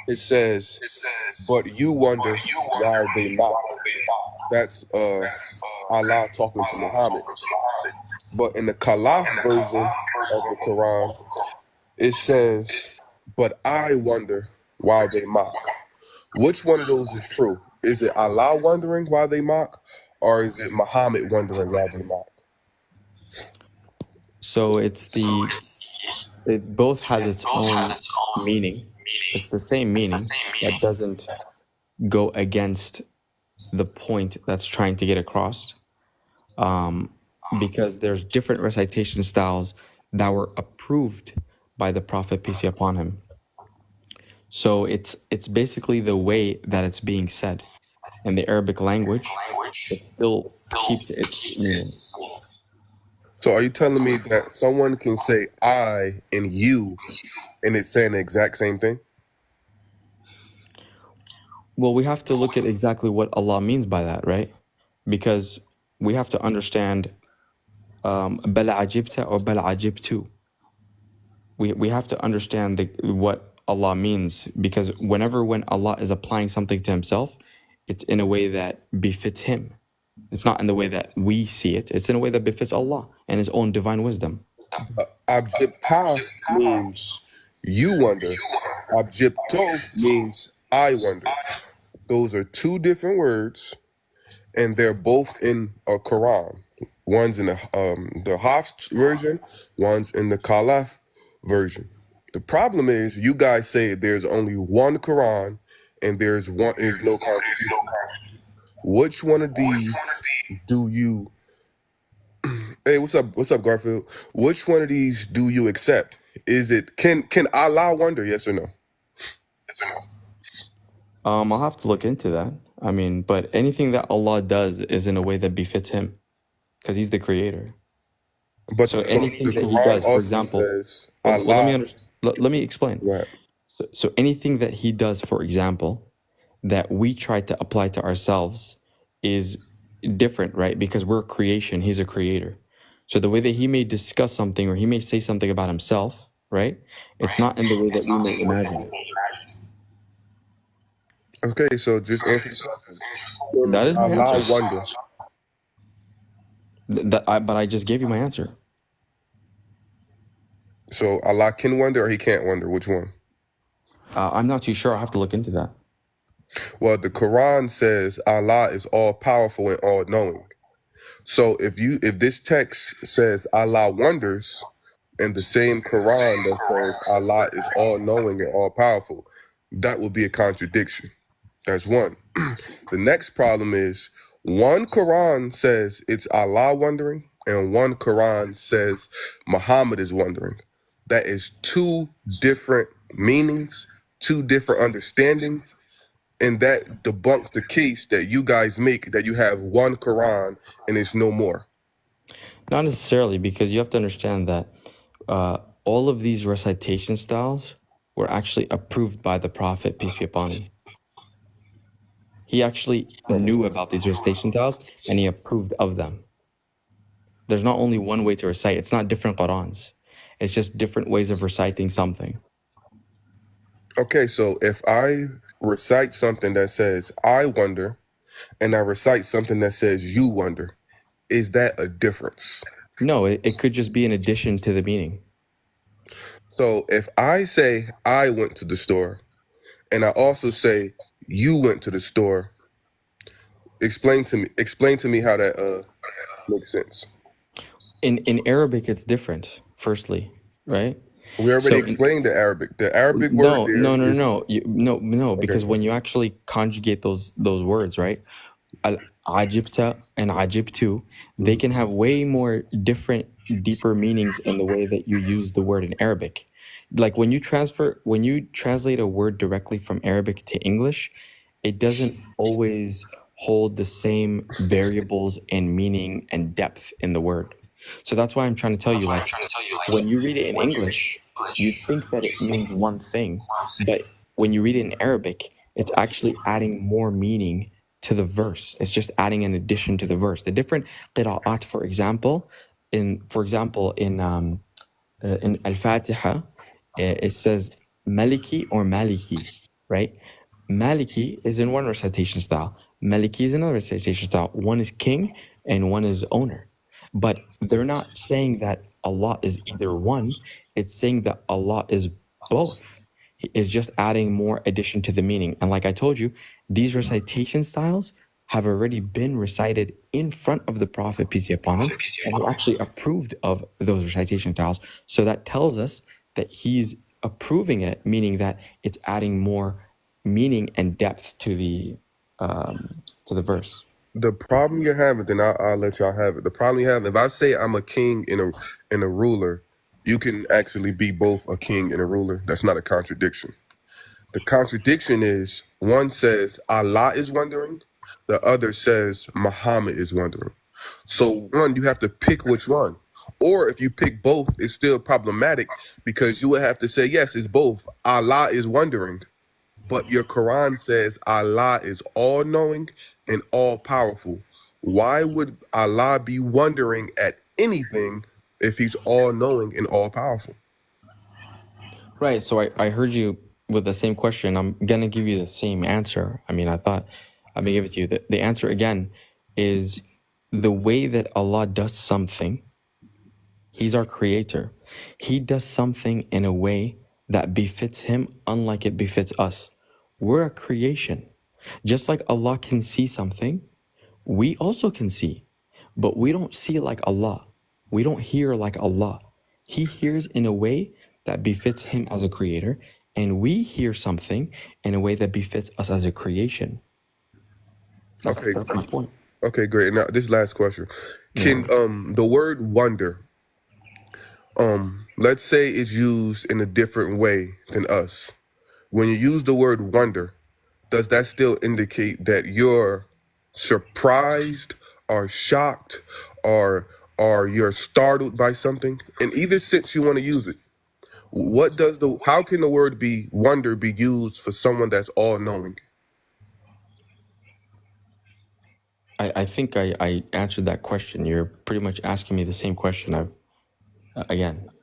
it says, "But you wonder why they mock." That's Allah talking to Muhammad. But in the Khalaf version of the Quran, it says, "But I wonder why they mock." Which one of those is true? Is it Allah wondering why they mock, or is it Muhammad wondering why they mock? So it both has its own meaning. It's the same meaning that doesn't go against the point that's trying to get across. Because there's different recitation styles that were approved by the Prophet, peace be upon him. So it's basically the way that it's being said. In the Arabic language, it still keeps its meaning. So are you telling me that someone can say "I" and "you" and it's saying the exact same thing? Well, we have to look at exactly what Allah means by that, right? Because we have to understand بَلْ عَجِبْتَ or بَلْ عَجِبْتُ. We have to understand what Allah means, because when Allah is applying something to himself, it's in a way that befits him. It's not in the way that we see it. It's in a way that befits Allah and his own divine wisdom. Abjipta means you wonder. Abjipto means I wonder. Those are two different words, and they're both in a Quran. One's in the Hafs version, one's in the Khalaf version. The problem is, you guys say there's only one Quran and there's no contradiction. Which one of these do you? Hey, what's up, Garfield? Which one of these do you accept? Is it can Allah wonder? Yes or no? I'll have to look into that. I mean, but anything that Allah does is in a way that befits him, because he's the creator. But so anything that he Quran does, for also example, says let me explain. Right. So anything that he does, for example, that we try to apply to ourselves is different, right? Because we're a creation, he's a creator. So the way that he may discuss something or he may say something about himself, right? It's not in the way that we may imagine. Okay, so just answer the question. That is my Allah answer. wonder. But I just gave you my answer. So Allah can wonder or he can't wonder? Which one? I'm not too sure. I'll have to look into that. Well, the Quran says Allah is all powerful and all knowing. So if this text says Allah wonders, and the same Quran that says Allah is all knowing and all powerful, that would be a contradiction. That's one. The next problem is one Quran says it's Allah wondering, and one Quran says Muhammad is wondering. That is two different meanings, two different understandings, and that debunks the case that you guys make that you have one Quran and it's no more. Not necessarily, because you have to understand that all of these recitation styles were actually approved by the Prophet, peace be upon him. He actually knew about these recitation styles and he approved of them. There's not only one way to recite. It's not different Qurans. It's just different ways of reciting something. Okay, so if I recite something that says I wonder and I recite something that says you wonder, is that a difference? No, it could just be an addition to the meaning. So if I say I went to the store and I also say you went to the store, explain to me how that makes sense. In Arabic, it's different, firstly, right? We already explained the Arabic. The Arabic word there is... No, because when you actually conjugate those words, right? Al-ajibta and ajibtu, they can have way more different, deeper meanings in the way that you use the word in Arabic. Like when you translate a word directly from Arabic to English, it doesn't always hold the same variables and meaning and depth in the word. So that's why I'm trying to tell you, like, when you read it in English, you think that it means one thing, but when you read it in Arabic, it's actually adding more meaning to the verse. It's just adding an addition to the verse. The different qira'at, for example, in Al-Fatiha, it says Maliki or Maliki, right? Maliki is in one recitation style. Maliki is another recitation style. One is king and one is owner. But they're not saying that Allah is either one. It's saying that Allah is both. It's just adding more addition to the meaning. And like I told you, these recitation styles have already been recited in front of the Prophet, peace be upon him, and he actually approved of those recitation styles. So that tells us that he's approving it, meaning that it's adding more meaning and depth to the verse. The problem you have, then I'll let y'all have it. The problem you have, if I say I'm a king and a ruler, you can actually be both a king and a ruler. That's not a contradiction. The contradiction is one says Allah is wondering, the other says Muhammad is wondering. So one, you have to pick which one. Or if you pick both, it's still problematic because you would have to say, yes, it's both. Allah is wondering, but your Quran says Allah is all-knowing and all-powerful. Why would Allah be wondering at anything if he's all-knowing and all-powerful? Right, so I heard you with the same question. I'm going to give you the same answer. I mean, I thought I'm going to give it to you. The answer, again, is the way that Allah does something. He's our creator. He does something in a way that befits him, unlike it befits us. We're a creation. Just like Allah can see something, we also can see, but we don't see like Allah. We don't hear like Allah. He hears in a way that befits him as a creator, and we hear something in a way that befits us as a creation. That's my point. Okay, great. Now, this last question. Can the word wonder, let's say it's used in a different way than us. When you use the word wonder, does that still indicate that you're surprised or shocked or you're startled by something? In either sense you want to use it, how can the word be wonder be used for someone that's all-knowing? I think I answered that question. You're pretty much asking me the same question.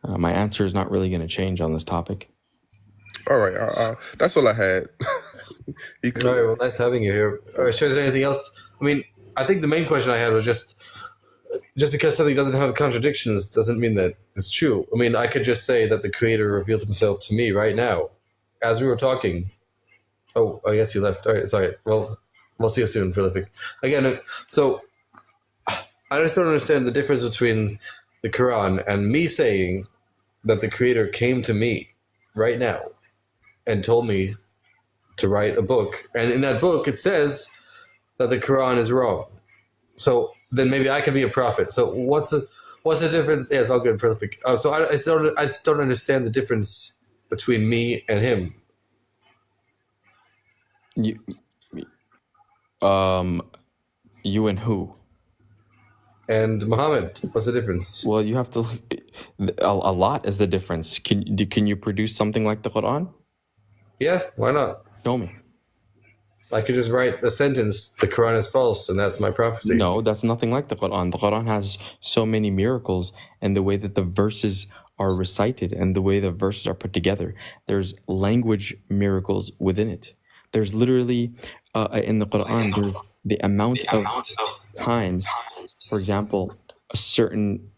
My answer is not really going to change on this topic. All right, that's all I had. All right, well, nice having you here. Is there anything else? I mean, I think the main question I had was just because something doesn't have contradictions doesn't mean that it's true. I mean, I could just say that the Creator revealed himself to me right now, as we were talking. Oh, I guess you left. All right, it's all right. Well, we'll see you soon, Prolific. Again, so I just don't understand the difference between the Quran and me saying that the Creator came to me right now and told me to write a book, and in that book it says that the Quran is wrong. So then maybe I can be a prophet. So what's the difference? Yeah, it's all good, Prolific. So I just don't understand the difference between me and him. You, you and who? And Muhammad, what's the difference? Well, you have to. A lot is the difference. Can you produce something like the Quran? Yeah, why not? Show me. I could just write a sentence, the Quran is false, and that's my prophecy. No, that's nothing like the Quran. The Quran has so many miracles, and the way that the verses are recited and the way the verses are put together. There's language miracles within it. There's literally, in the Quran, there's the amount of times, for example, a certain,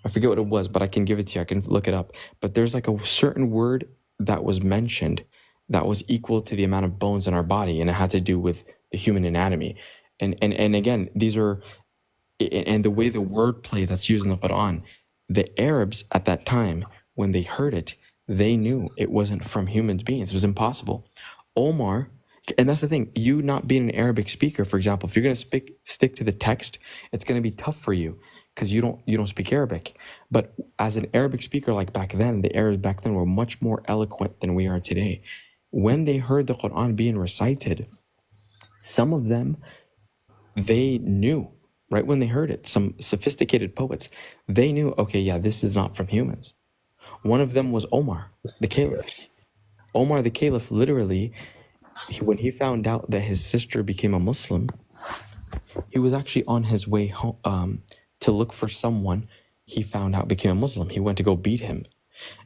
I forget what it was, but I can give it to you. I can look it up. But there's like a certain word that was mentioned that was equal to the amount of bones in our body, and it had to do with the human anatomy. And again, these are, and the way the wordplay that's used in the Quran, the Arabs at that time, when they heard it, they knew it wasn't from human beings. It was impossible. Omar, and that's the thing, you not being an Arabic speaker, for example, if you're going to stick to the text, it's going to be tough for you because you don't speak Arabic. But as an Arabic speaker, like back then, the Arabs back then were much more eloquent than we are today. When they heard the Quran being recited, some of them, they knew right when they heard it. Some sophisticated poets, they knew, okay, yeah, this is not from humans. One of them was Omar, the Caliph. Omar the Caliph, literally, when he found out that his sister became a Muslim, he was actually on his way home to look for someone he found out became a Muslim. He went to go beat him.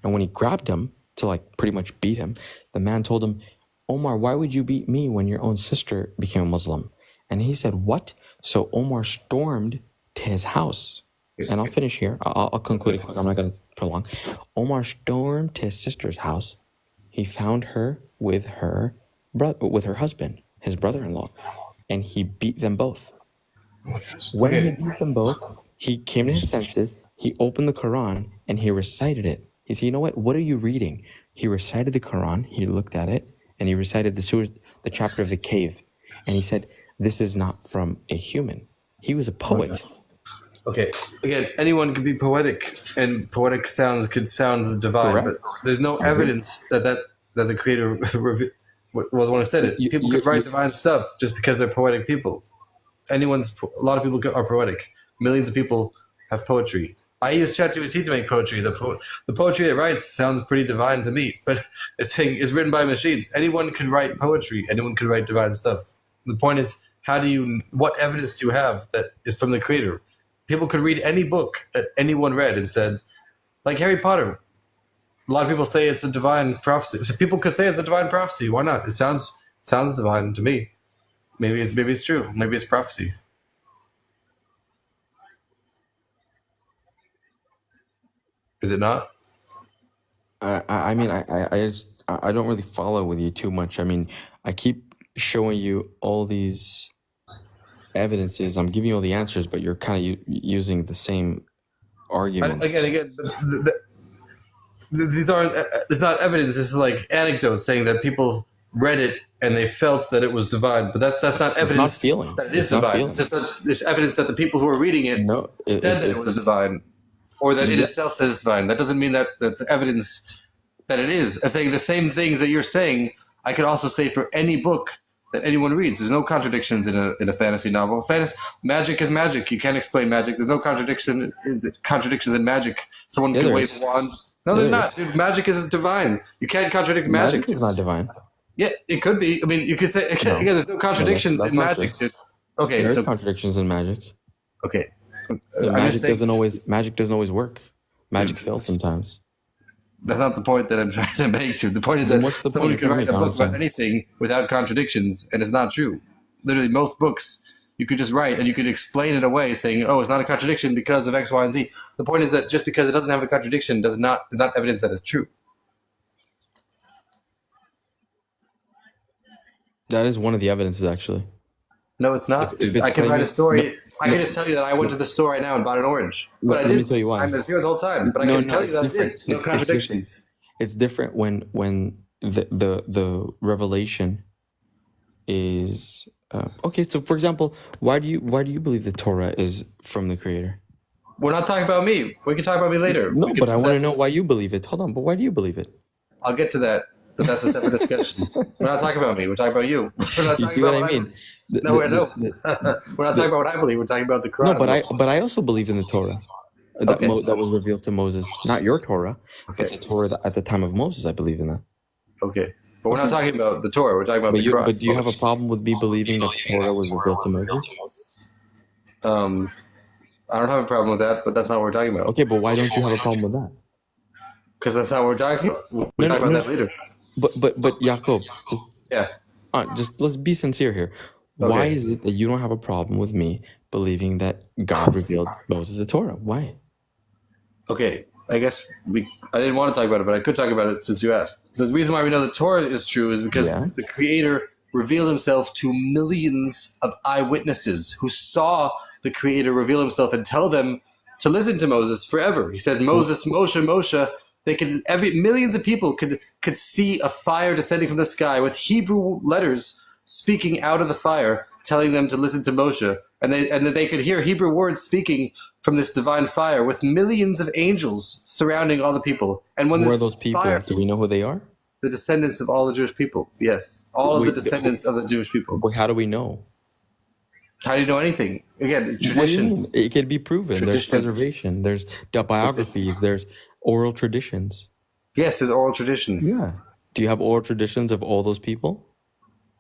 And when he grabbed him to like pretty much beat him, the man told him, Omar, why would you beat me when your own sister became a Muslim? And he said, what? So Omar stormed to his house. And I'll finish here. I'll conclude it quick. I'm not going to prolong. Omar stormed to his sister's house. He found her with her husband, his brother-in-law, and he beat them both. When he beat them both, he came to his senses, he opened the Quran, and he recited it. He said, you know what are you reading? He recited the Quran, he looked at it, and he recited the chapter of the cave. And he said, this is not from a human. He was a poet. Okay, again, anyone could be poetic, and poetic sounds could sound divine, Correct. but there's no evidence that the Creator was one who said it. People could write divine stuff just because they're poetic people. A lot of people are poetic. Millions of people have poetry. I use ChatGPT to make poetry. The poetry it writes sounds pretty divine to me, but it's written by a machine. Anyone could write poetry. Anyone could write divine stuff. The point is, what evidence do you have that is from the Creator? People could read any book that anyone read and said, like Harry Potter. A lot of people say it's a divine prophecy. So people could say it's a divine prophecy. Why not? It sounds divine to me. Maybe it's true. Maybe it's prophecy. Is it not? I mean, I don't really follow with you too much. I mean, I keep showing you all these evidences. I'm giving you all the answers, but you're kind of using the same arguments. Again, these aren't. It's not evidence. This is like anecdotes saying that people read it and they felt that it was divine, but that's not evidence. It's not feeling. That it is divine. It's just that there's evidence that the people who are reading it said that it was divine, or that it itself says it's divine. That doesn't mean that the evidence that it is. I'm saying the same things that you're saying, I could also say for any book that anyone reads. There's no contradictions in a fantasy novel. Magic is magic. You can't explain magic. There's no contradictions in magic. Someone can wave a wand. No, there's not. Dude, magic is divine. You can't contradict magic. Magic is not divine. Yeah, it could be. I mean, you could say again. There's no contradictions in magic. Dude. Okay, there are contradictions in magic. Okay, magic doesn't always work. Magic fails sometimes. That's not the point that I'm trying to make. The point is that someone can write a book about anything without contradictions, and it's not true. Literally, most books you could just write and you could explain it away, saying, "Oh, it's not a contradiction because of X, Y, and Z." The point is that just because it doesn't have a contradiction is not evidence that it's true. That is one of the evidences, actually. No, it's not, If dude. it's I can write a claiming- story. no, I can just tell you that I went to the store right now and bought an orange. But Let I did. me tell you why. I was here the whole time. But I can tell you that I did. No contradictions. It's different when the revelation is okay. So, for example, why do you believe the Torah is from the Creator? We're not talking about me. We can talk about me later. No, We can but I put want to that- know why you believe it. Hold on, but why do you believe it? I'll get to that. But that's a separate discussion. We're not talking about me. We're talking about you. We're not You talking see what about I mean? No, we're not talking about what I believe. We're talking about the Quran. No, but I also believe in the Torah that Okay. that was revealed to Moses. Not your Torah, Okay. but the Torah at the time of Moses. I believe in that. Okay. But we're not talking about the Torah. We're talking about But the Quran. but do you have a problem with me believing that the Torah was revealed to Moses? I don't have a problem with that, but that's not what we're talking about. Okay, but why don't you have a problem with that? Because that's not what we're talking about. We'll talk about that later. But Jacob, just let's be sincere here. Why Okay. is it that you don't have a problem with me believing that God revealed Moses the Torah? Why? Okay. I guess I didn't want to talk about it, but I could talk about it since you asked. The reason why we know the Torah is true is because the Creator revealed himself to millions of eyewitnesses who saw the Creator reveal himself and tell them to listen to Moses forever. He said, Moses, Moshe. They could millions of people could see a fire descending from the sky with Hebrew letters speaking out of the fire, telling them to listen to Moshe, and that they could hear Hebrew words speaking from this divine fire with millions of angels surrounding all the people. And when Who are this those people? fire, Do we know who they are? the descendants of all the Jewish people. Yes, all of the descendants of the Jewish people. Well, how do we know? How do you know anything? Again, What do you tradition. mean? It can be proven. There's Tradition. preservation. There's biographies. There's oral traditions. Yes, there's oral traditions. Yeah. Do you have oral traditions of all those people?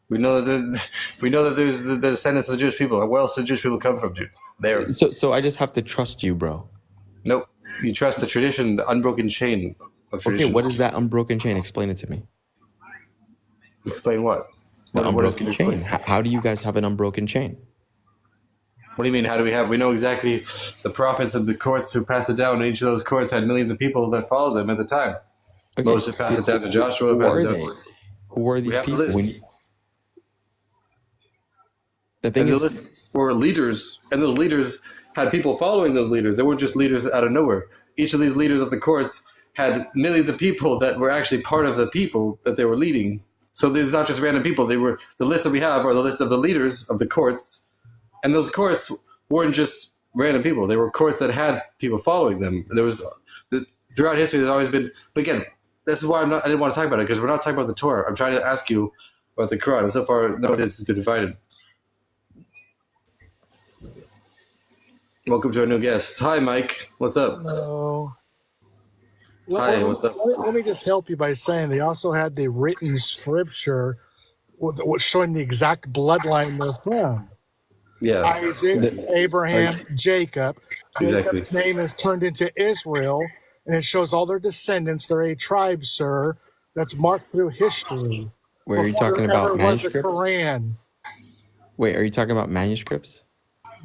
We know that there's the descendants of the Jewish people. Where else did Jewish people come from, dude? There. So I just have to trust you, bro. Nope. You trust the tradition, the unbroken chain of tradition. Okay, what is that unbroken chain? Explain it to me. Explain what? The What is unbroken chain. How do you guys have an unbroken chain? What do you mean? How do we have? We know exactly the prophets and the courts who passed it down. And each of those courts had millions of people that followed them at the time. Okay. Moses passed it down to Joshua. Who Passed are it they? down. Who are these We have the people? list. The thing And the is, list were leaders, and those leaders had people following those leaders. They weren't just leaders out of nowhere. Each of these leaders of the courts had millions of people that were actually part of the people that they were leading. So these not just random people. They were the list that we have are the list of the leaders of the courts, and those courts weren't just random people. They were courts that had people following them. There was throughout history. There's always been. But again, this is why I didn't want to talk about it, because we're not talking about the Torah. I'm trying to ask you about the Quran, and so far no evidence has been divided. Welcome to our new guest. Hi, Mike. What's up? Hello. Hi, what's up? Let me just help you by saying they also had the written scripture showing the exact bloodline they're from. Yeah, Isaac, Abraham, Jacob. Exactly. Jacob's name is turned into Israel, and it shows all their descendants. They're a tribe, sir. That's marked through history. wait, are you Before talking there ever about was a manuscripts? Quran. Wait, are you talking about manuscripts?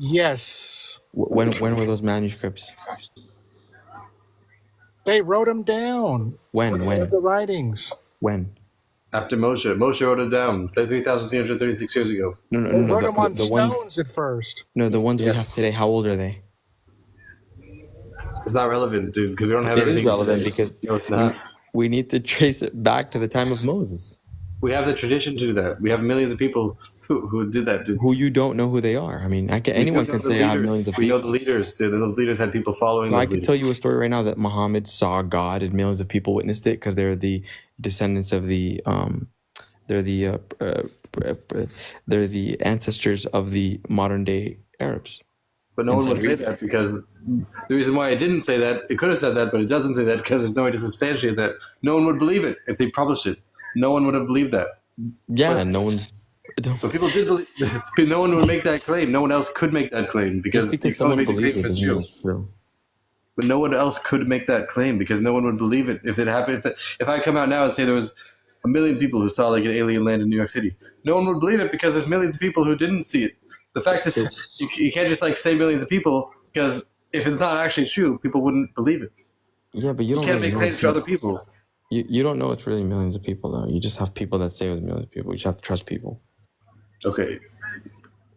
Yes. When were those manuscripts? They wrote them down. When? The writings. When? after Moshe. Moshe wrote it down 3,336 years ago. No. They wrote them on The one, stones at first. no, the ones we have Yes. today. How old are they? It's not relevant, dude, because we don't have It everything. is relevant today. because No, it's not. we need to trace it back to the time of Moses, We have the tradition to do that. We have millions of people who did that, dude. who you don't know who they are. I mean, anyone can say I have millions of We know people. the leaders, dude, and those leaders had people following So those I could leaders. tell you a story right now that Muhammad saw God and millions of people witnessed it because they're the descendants of they're the ancestors of the modern day Arabs. But no one would say Inside that, because the reason why it didn't say that, it could have said that, but it doesn't say that because there's no way to substantiate that. No one would believe it if they published it. No one would have believed that. Yeah, But- no one's. But people did believe. No one would make that claim. No one else could make that claim because Just because you can only someone make the believes claim it if it's doesn't mean true. it's true. But no one else could make that claim because no one would believe it if it happened. If I come out now and say there was 1 million people who saw like an alien land in New York City, no one would believe it because there's millions of people who didn't see it. The fact is, you can't just like say millions of people, because if it's not actually true, people wouldn't believe it. Yeah, but you You don't can't really make know claims it's for other people. You don't know it's really millions of people though. You just have people that say it was millions of people. You just have to trust people. Okay.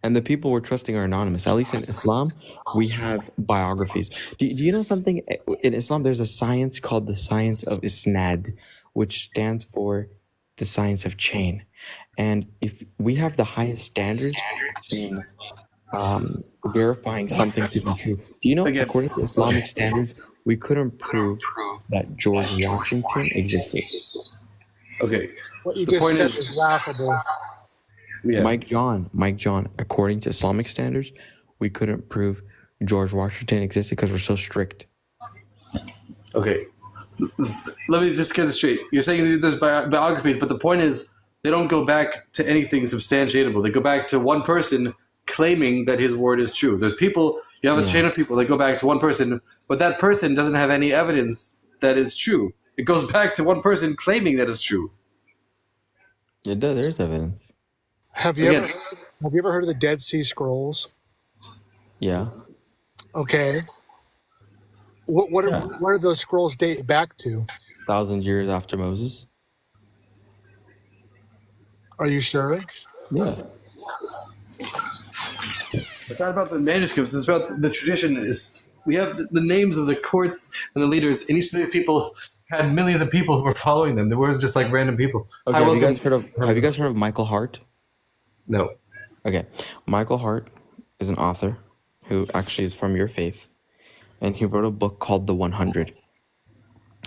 And the people we're trusting are anonymous. At least in Islam, we have biographies. Do you know something? In Islam, there's a science called the science of isnad, which stands for the science of chain. And if we have the highest standards in verifying something to be true. Do you know, Again, according to Islamic standards, we couldn't prove that George Washington existed. Okay. What you The just point said is- is laughable. Yeah. Mike John, according to Islamic standards, we couldn't prove George Washington existed because we're so strict. Okay. Let me just get this straight. You're saying there's biographies, but the point is they don't go back to anything substantiatable. They go back to one person claiming that his word is true. There's people, you have a chain of people that go back to one person, but that person doesn't have any evidence that is true. It goes back to one person claiming that it's true. It does. There's evidence. Have you Again. ever heard of the Dead Sea Scrolls? Yeah. Okay. What do those scrolls date back to? 1,000 years after Moses. Are you sure? Yeah. It's not about the manuscripts. It's about the tradition. We have the names of the courts and the leaders, and each of these people had millions of people who were following them. They weren't just like random people. Okay. Have you guys heard of Michael Hart? No. Okay. Michael Hart is an author who actually is from your faith, and he wrote a book called The 100,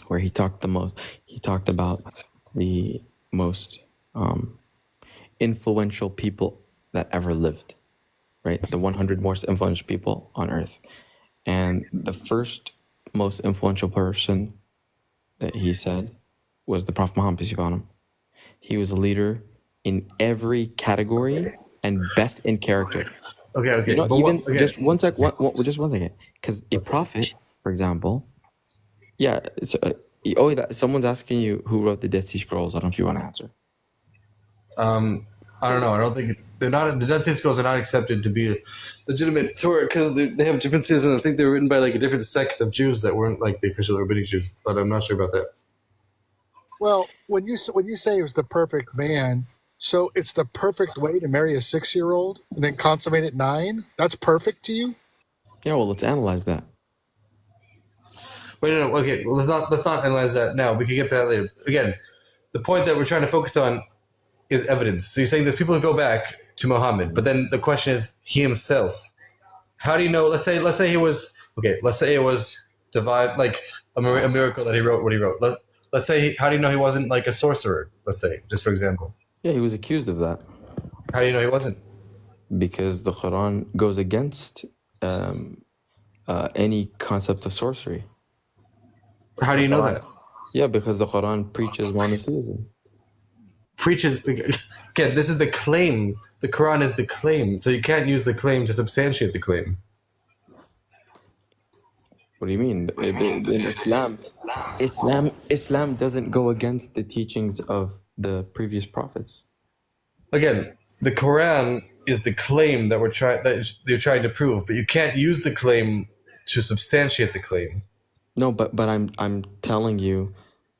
where he talked about the most influential people that ever lived, right? The 100 most influential people on earth. And the first most influential person that he said was the Prophet Muhammad, peace be upon him. He was a leader in every category and best in character. Okay. You know, just one second. Because a prophet, for example, someone's asking you who wrote the Dead Sea Scrolls. I don't know if you want to answer. I don't know. I don't think they're not. The Dead Sea Scrolls are not accepted to be a legitimate Torah because they have differences, and I think they were written by like a different sect of Jews that weren't like the official rabbinic Jews. But I'm not sure about that. Well, when you say it was the perfect man, so it's the perfect way to marry a 6-year-old and then consummate at 9? That's perfect to you? Yeah, well, let's analyze that. Wait, no. Okay, well, let's not analyze that now. We can get to that later. Again, the point that we're trying to focus on is evidence. So you're saying there's people who go back to Muhammad, but then the question is he himself. How do you know? Let's say he was okay. Let's say it was divine, like a miracle that he wrote what he wrote. Let's say how do you know he wasn't like a sorcerer? Let's say, just for example. Yeah, he was accused of that. How do you know he wasn't? Because the Quran goes against any concept of sorcery. How do you know that? Yeah, because the Quran preaches monotheism. Again, this is the claim. The Quran is the claim, so you can't use the claim to substantiate the claim. What do you mean? In Islam doesn't go against the teachings of the previous prophets. Again, the Quran is the claim that they're trying to prove, but you can't use the claim to substantiate the claim. No, but I'm telling you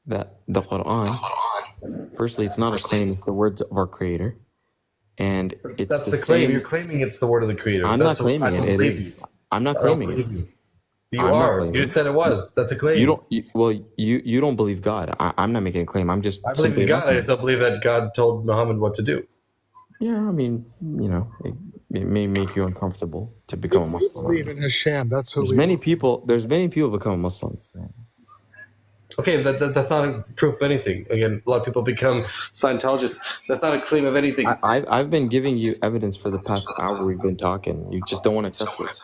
that the Quran, firstly, it's not a claim; it's the words of our Creator, and that's the claim. You're claiming it's the word of the Creator. I'm not claiming it. It is. I'm not claiming it. You are. You said it was. That's a claim. You don't. You don't believe God. I'm not making a claim. I'm just. I believe in God. I still believe that God told Muhammad what to do. Yeah, I mean, it may make you uncomfortable to become a Muslim. We believe in Hashem. That's who There's many people become Muslims. Okay, that's not a proof of anything. Again, a lot of people become Scientologists. That's not a claim of anything. I've been giving you evidence for the past hour we've been talking. You just don't want to accept it.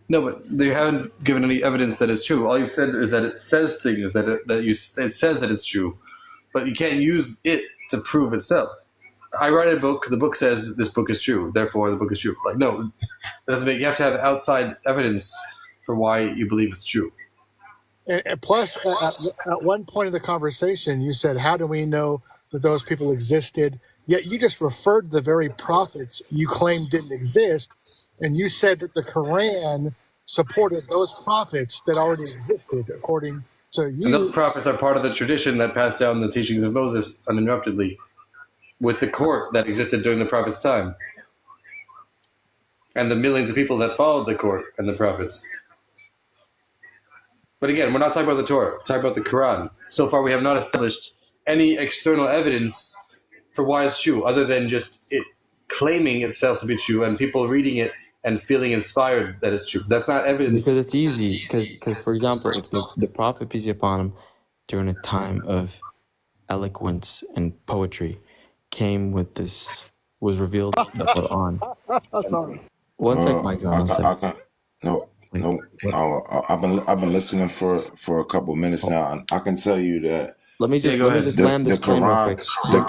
No, but you haven't given any evidence that is true. All you've said is that it says things it says that it's true, but you can't use it to prove itself. I write a book. The book says this book is true. Therefore, the book is true. Like, no, that doesn't make. You have to have outside evidence for why you believe it's true. And plus, at one point of the conversation, you said, "How do we know that those people existed?" Yet you just referred to the very prophets you claimed didn't exist, and you said that the Quran supported those prophets that already existed, according to you. And those prophets are part of the tradition that passed down the teachings of Moses uninterruptedly. with the court that existed during the Prophet's time and the millions of people that followed the court and the prophets. But again, we're not talking about the Torah. We're talking about the Quran. So far, we have not established any external evidence for why it's true, other than just it claiming itself to be true and people reading it and feeling inspired that it's true. That's not evidence. Because it's easy. Because for example, if the Prophet, peace be upon him, during a time of eloquence and poetry, came with this, was revealed the Quran. Sorry. One sec, Mike John. One sec. I've been listening for a couple minutes now, and I can tell you that. Let me just land this plane real quick. The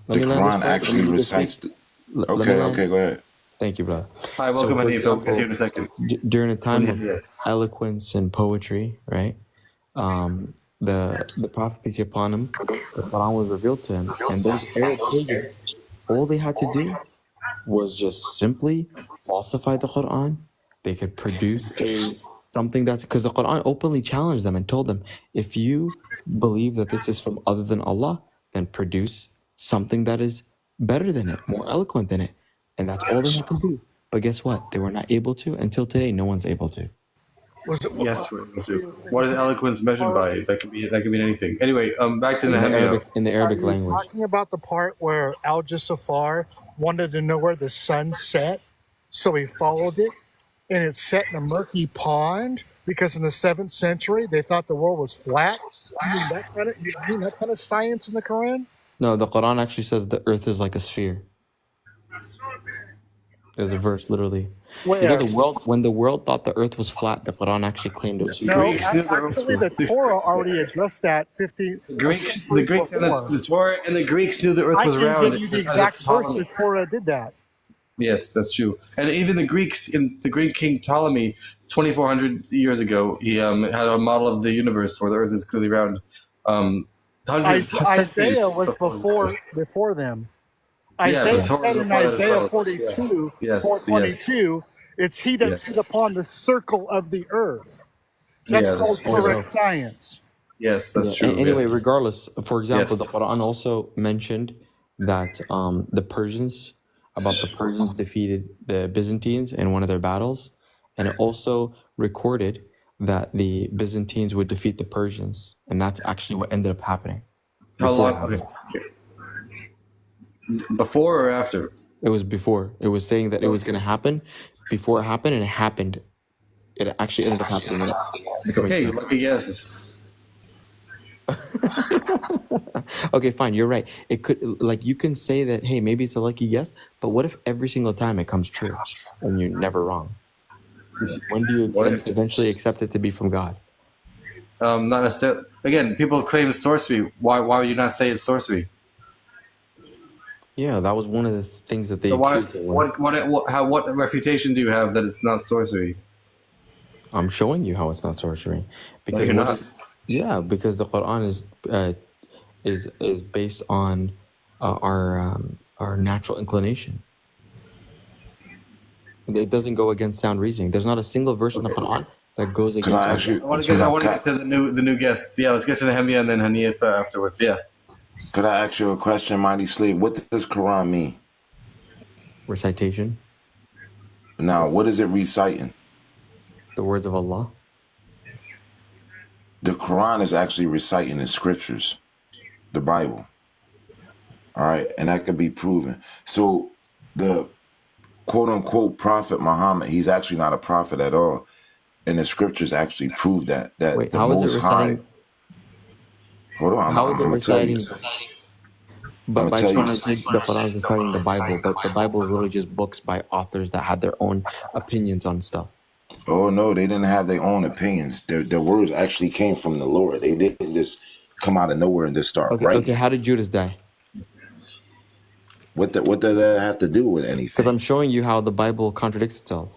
Quran actually recites. Okay, go ahead. Thank you, brother. Hi, welcome, Hanif. I'll get to you in a second. During a time of eloquence and poetry, right? The Prophet, peace be upon him, the Quran was revealed to him, and those Arab pagans, all they had to do was just simply falsify the Quran. They could produce something that's, because the Quran openly challenged them and told them, if you believe that this is from other than Allah, then produce something that is better than it, more eloquent than it. And that's all they had to do. But guess what? They were not able to. Until today, no one's able to. Yes, we're able to. What is eloquence measured by? That could mean anything. Anyway, back to Nehemiah. In the Arabic language. Talking about the part where Al-Jafar wanted to know where the sun set, so he followed it, and it set in a murky pond because in the 7th century they thought the world was flat. You mean that kind of science in the Quran? No, the Quran actually says the earth is like a sphere. There's a verse, literally. Where? You know, when the world thought the earth was flat, the Quran actually claimed it was no, flat. actually, the Torah already addressed that 50. The Greeks, the Torah and the Greeks knew the earth was round. I can give you the exact verse the Torah did that. Yes, that's true. And even the Greeks, in the Greek king Ptolemy, 2,400 years ago, he had a model of the universe where the earth is clearly round. Isaiah was before them. Isaiah said in Isaiah 42, 422, it's he that sit upon the circle of the earth. That's called correct science. Yes, that's true. Anyway, regardless, for example, the Quran also mentioned that the Persians defeated the Byzantines in one of their battles, and it also recorded that the Byzantines would defeat the Persians, and that's actually what ended up happening. How long? Okay. Before or after? It was before. It was saying that it was going to happen before it happened, and it happened. It actually ended up happening. Okay, lucky guesses. Okay, fine. You're right. It could, like, you can say that, hey, maybe it's a lucky guess, but what if every single time it comes true and you're never wrong? When do you eventually accept it to be from God? Not necessarily. Again, people claim sorcery. Why would you not say it's sorcery? Yeah, that was one of the things that they accused him with. What refutation do you have that it's not sorcery? I'm showing you how it's not sorcery. Because you're not. Because the Quran is based on our natural inclination. It doesn't go against sound reasoning. There's not a single verse in the Quran that goes against. I want to get to the new guests. Yeah, let's get to Nehemiah and then Hanif afterwards. Yeah. Could I ask you a question, Mighty Slave? What does Quran mean? Recitation. Now, what is it reciting? The words of Allah. The Quran is actually reciting the scriptures, the Bible. All right, and that could be proven. So the quote-unquote prophet Muhammad, he's actually not a prophet at all. And the scriptures actually prove that. Wait, the how is it Most reciting? High... Hold on, how is it reciting? But by trying to you. take the Quran is reciting the Bible, but the Bible is literally just books by authors that had their own opinions on stuff. Oh, no, they didn't have their own opinions. Their words actually came from the Lord. They didn't just come out of nowhere and just start writing. Okay, how did Judas die? What does that have to do with anything? Because I'm showing you how the Bible contradicts itself.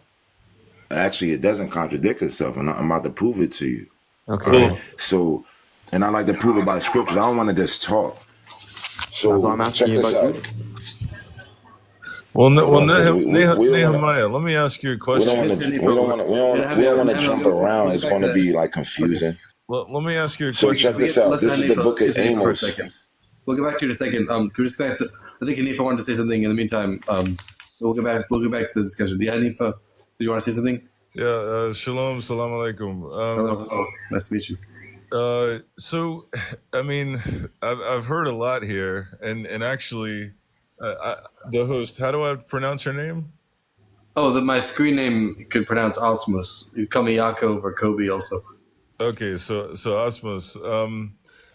Actually, it doesn't contradict itself, and I'm about to prove it to you. Okay. Right? So, and I like to prove it by scriptures. I don't want to just talk. So, I'm check this out. Well, Nehemiah, let me ask you a question. We don't want to jump around. It's going to be like confusing. Let me ask you a So question. check this out. This is the book of Amos. We'll get back to you in a second. Can we just back to, I think Hanifa wanted to say something in the meantime. We'll get back to the discussion. Yeah, Hanifa, did you want to say something? Yeah, shalom, salam alaikum. Hello. Nice to meet you. So, I mean, I've heard a lot here, and actually, the host. How do I pronounce your name? Oh, my screen name you could pronounce Osmos. You call me Yaakov or Kobe also. Okay, so Osmos.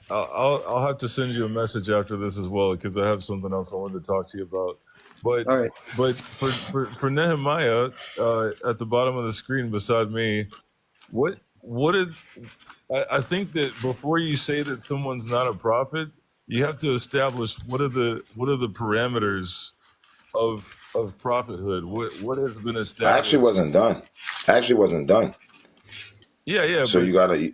I'll have to send you a message after this as well because I have something else I wanted to talk to you about. But all right. But for Nehemiah, at the bottom of the screen beside me, what is? I think that before you say that someone's not a prophet, you have to establish what are the parameters of prophethood. What has been established? I actually wasn't done. Yeah. So you gotta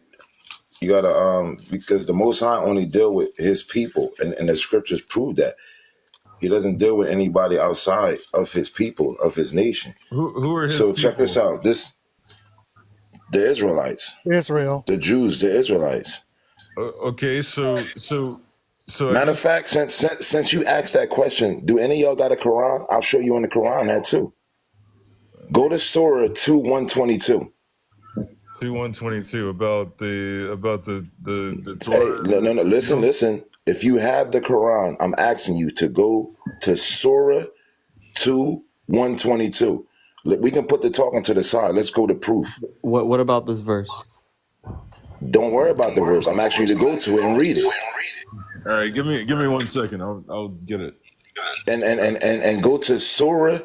because the Most High only deal with His people, and the scriptures prove that He doesn't deal with anybody outside of His people, of His nation. Who are His so people? Check this out. The Israelites, Israel, the Jews, the Israelites. Okay, so Matter of fact, since you asked that question, do any of y'all got a Quran? I'll show you in the Quran that too. Go to Surah 2:122. 2:122 about the Torah. Hey, no. Listen. If you have the Quran, I'm asking you to go to Surah 2:122. We can put the talking to the side. Let's go to proof. What about this verse? Don't worry about the verse. I'm asking you to go to it and read it. All right, give me 1 second. I'll get it. And go to Surah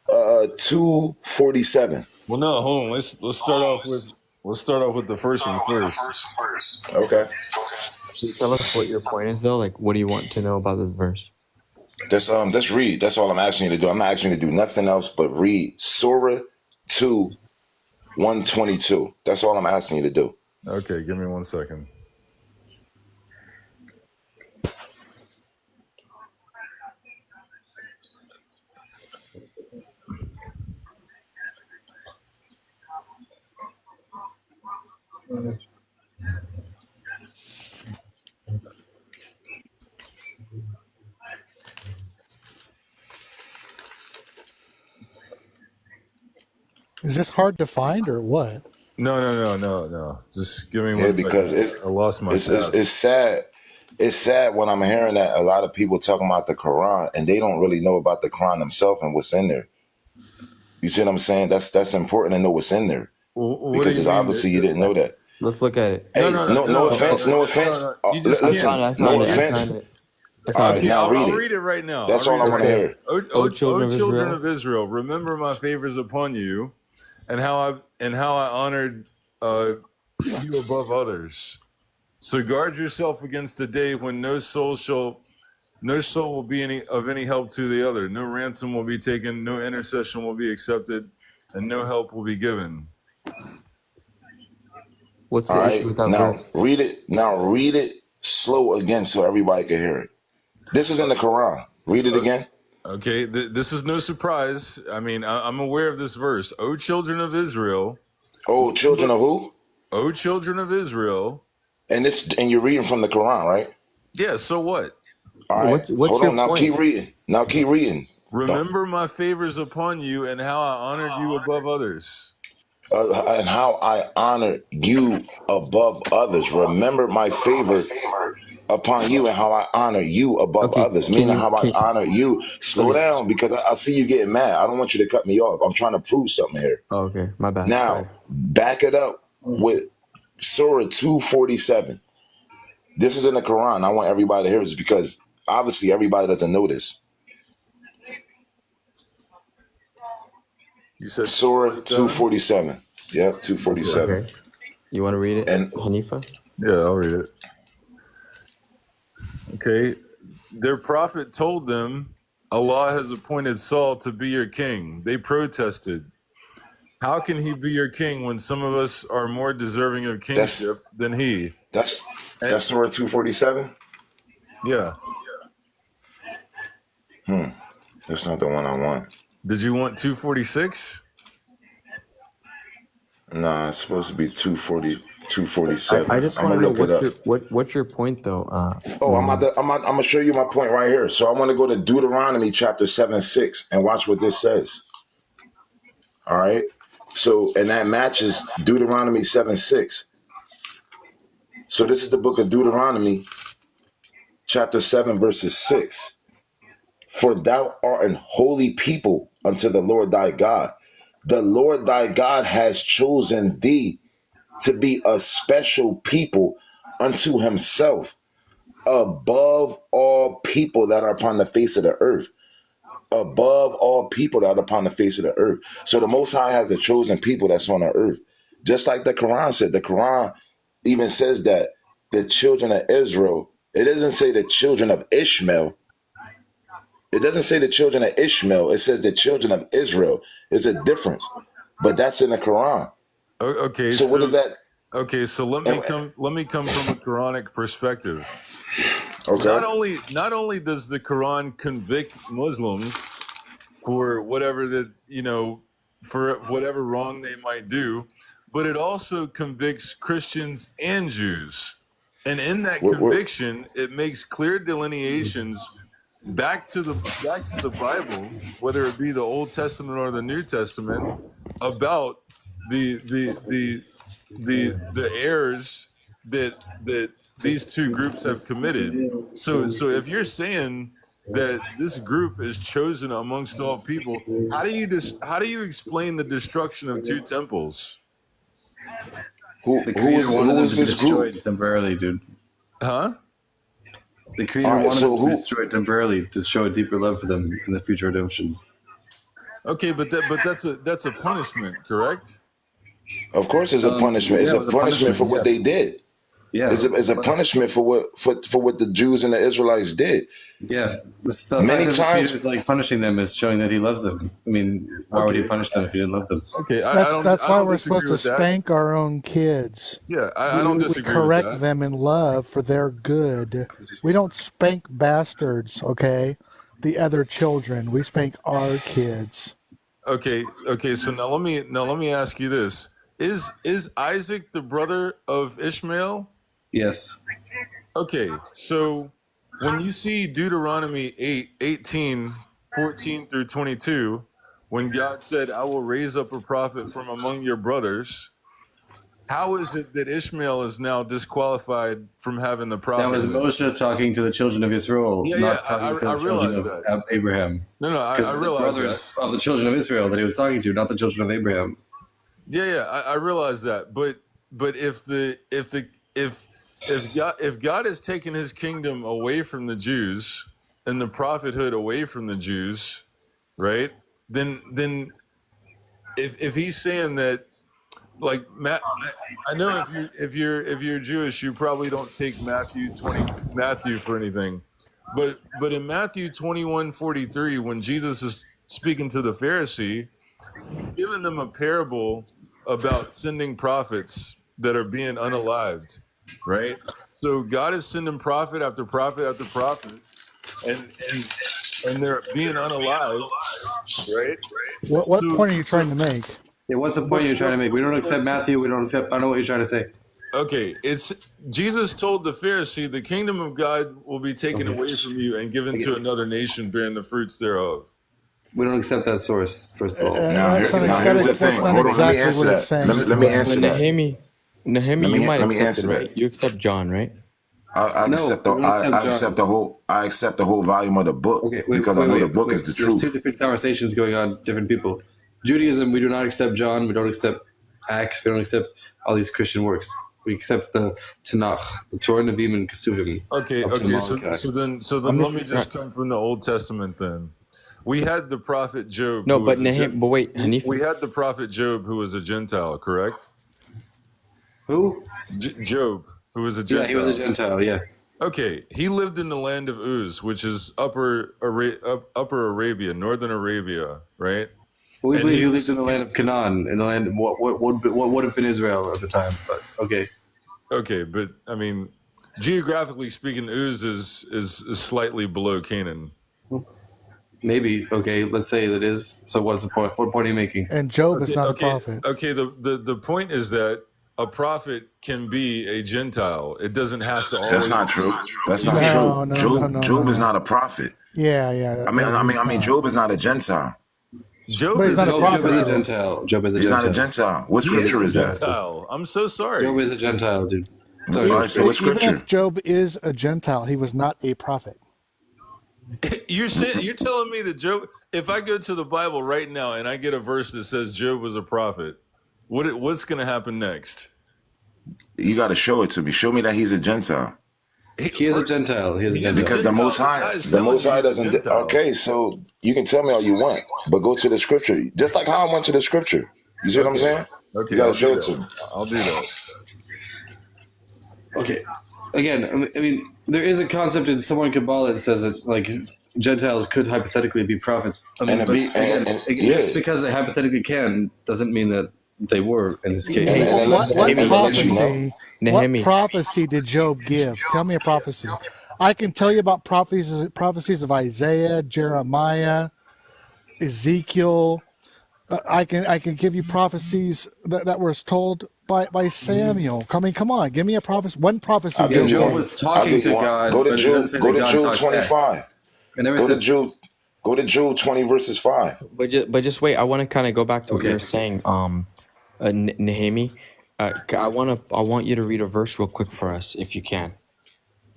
2:47. Well, no, hold on. Let's start off with the first one first. Okay. Can you tell us what your point is, though? Like, what do you want to know about this verse? Let's read. That's all I'm asking you to do. I'm not asking you to do nothing else but read Surah 2:122. That's all I'm asking you to do. Okay, give me 1 second. is this hard to find or what? No. Just give me 1 second. Because I lost my it's sad. It's sad when I'm hearing that a lot of people talking about the Quran and they don't really know about the Quran themselves and what's in there. You see what I'm saying? That's important to know what's in there. Because it's obviously you didn't know that. Let's look at it. Hey, no offense. Listen, no offense. Okay, now I'll read it right now. That's all I want to hear. O children of Israel, remember my favors upon you, and how I honored you above others. So guard yourself against the day when no soul will be of any help to the other. No ransom will be taken, no intercession will be accepted, and no help will be given. What's the issue with that verse? Read it. Now read it slow again so everybody can hear it. This is in the Quran. Read it again. Okay, this is no surprise. I mean, I'm aware of this verse. O children of Israel. O children of who? O children of Israel. And you're reading from the Quran, right? Yeah, so what? All right. Hold on. Now keep reading. Remember my favors upon you and how I honored you above others. And how I honor you above others. Remember my favor upon you and how I honor you above others. Meaning how I honor you. Slow down because I see you getting mad. I don't want you to cut me off. I'm trying to prove something here. Oh, okay, my bad. Now, back it up with Surah 2:47. This is in the Quran. I want everybody to hear this because obviously everybody doesn't know this. You said Surah 2:47. Yep, 2:47. Okay. You want to read it, Hanifa? Yeah, I'll read it. Okay. Their prophet told them, Allah has appointed Saul to be your king. They protested. How can he be your king when some of us are more deserving of kingship than he? That's Surah 2:47? Yeah. That's not the one I want. Did you want 246? Nah, it's supposed to be 240. 247. I just I'm want to gonna know look it up. what's your point though? Oh, I'm gonna show you my point right here. So I want to go to Deuteronomy chapter 7:6 and watch what this says. All right. So and that matches Deuteronomy 7:6. So this is the book of Deuteronomy, chapter 7, verses 6. For thou art an holy people unto the Lord thy God. The Lord thy God has chosen thee to be a special people unto himself above all people that are upon the face of the earth. Above all people that are upon the face of the earth. So the Most High has a chosen people that's on the earth. Just like the Quran said. The Quran even says that the children of Israel, it doesn't say the children of Ishmael. It doesn't say the children of Ishmael. It says the children of Israel. It's a difference. But that's in the Quran. Okay, So what is that? Okay, so let me come from a Quranic perspective. Okay. Not only does the Quran convict Muslims for whatever for whatever wrong they might do, but it also convicts Christians and Jews. And in that conviction, it makes clear delineations back to the Bible, whether it be the Old Testament or the New Testament, about the errors that these two groups have committed. So if you're saying that this group is chosen amongst all people, how do you explain the destruction of two temples? The Creator wanted them to be destroyed group? temporarily, dude. Huh? The Creator wanted them to be destroyed temporarily to show a deeper love for them in the future redemption. Okay, but that's a punishment, correct? Of course, it's a punishment. It's a punishment for what they did. Yeah, it's a punishment for what the Jews and the Israelites did. Yeah, many times it's like punishing them is showing that He loves them. I mean, why would He punish them if He didn't love them? Okay, that's why we're supposed to spank our own kids. Yeah, I don't disagree. We correct them in love for their good. We don't spank bastards. Okay, the other children. We spank our kids. Okay. So now let me ask you this: Is Isaac the brother of Ishmael? Yes. Okay, so when you see Deuteronomy 18, 14 through 22, when God said, I will raise up a prophet from among your brothers, how is it that Ishmael is now disqualified from having the prophet? That was Moshe talking to the children of Israel, not talking to the children of Abraham. No, I realize the brothers of the children of Israel that he was talking to, not the children of Abraham. Yeah, I realize that. But if God has taken his kingdom away from the Jews and the prophethood away from the Jews, right? Then if he's saying that, like I know if you're Jewish, you probably don't take Matthew for anything, but in Matthew 21:43, when Jesus is speaking to the Pharisee, he's giving them a parable about sending prophets that are being unalived, right? So God is sending prophet after prophet after prophet, and they're being unalived, right? What point are you trying to make? Yeah, what's the point you're trying to make? We don't accept Matthew. We don't accept. I don't know what you're trying to say. Okay, it's Jesus told the Pharisee, the kingdom of God will be taken away from you and given to another nation bearing the fruits thereof. We don't accept that source, first of all. Here's the thing. Hold on, let me answer that. Let me answer that. Nehemi, you might accept it, right? You accept John, right? I accept the whole volume of the book because I know the book is the truth. There's two different conversations going on, different people. Judaism, we do not accept John. We don't accept Acts. We don't accept all these Christian works. We accept the Tanakh, the Torah, Nevi'im, and Kesuvim. Okay. So then let me just come from the Old Testament then. We had the prophet Job. No, but wait, Hanif. We had the prophet Job, who was a Gentile, correct? Who? Job, who was a Gentile. Yeah, he was a Gentile. Yeah. Okay, he lived in the land of Uz, which is Upper Arabia, Northern Arabia, right? We believe he lived in the land of Canaan, in the land of what would have been Israel at the time. But okay. Okay, but I mean, geographically speaking, Uz is slightly below Canaan. Maybe. Okay, let's say that is. So what's the point? What point are you making? And Job is not a prophet. Okay, the point is that a prophet can be a Gentile. It doesn't have to always. That's not true. That's not No, true. Job is no. not a prophet. Yeah. I mean, Job is not a Gentile. Job But he's is not a prophet. Job is a Gentile. Job is a He's Gentile. not a Gentile. What scripture is that? Gentile. I'm so sorry. Job is a Gentile, dude. All right, so what Even scripture? if Job is a Gentile, he was not a prophet. You're telling me that Job, if I go to the Bible right now and I get a verse that says Job was a prophet, what's going to happen next? You got to show it to me. Show me that he's a Gentile. He is a Gentile. He is a Gentile. Because the Most High doesn't. Okay, so you can tell me all you want, but go to the scripture. Just like how I went to the scripture. You see what I'm saying? Okay, You got to show it to me. I'll do that. Okay. Again, I mean, there is a concept in somewhere in Kabbalah that says that, like, Gentiles could hypothetically be prophets. I mean, just because they hypothetically can doesn't mean that they were in this case. What prophecy did Job give? Tell me a prophecy. I can tell you about prophecies of Isaiah, Jeremiah, Ezekiel. I can give you prophecies that was told by Samuel. Come on, give me a prophecy. One prophecy. Job was talking to God. Go to Jude 25. Go to Jude 20 verses 5. But just wait. I want to kind of go back to what you were saying, Nehemi. I want you to read a verse real quick for us, if you can.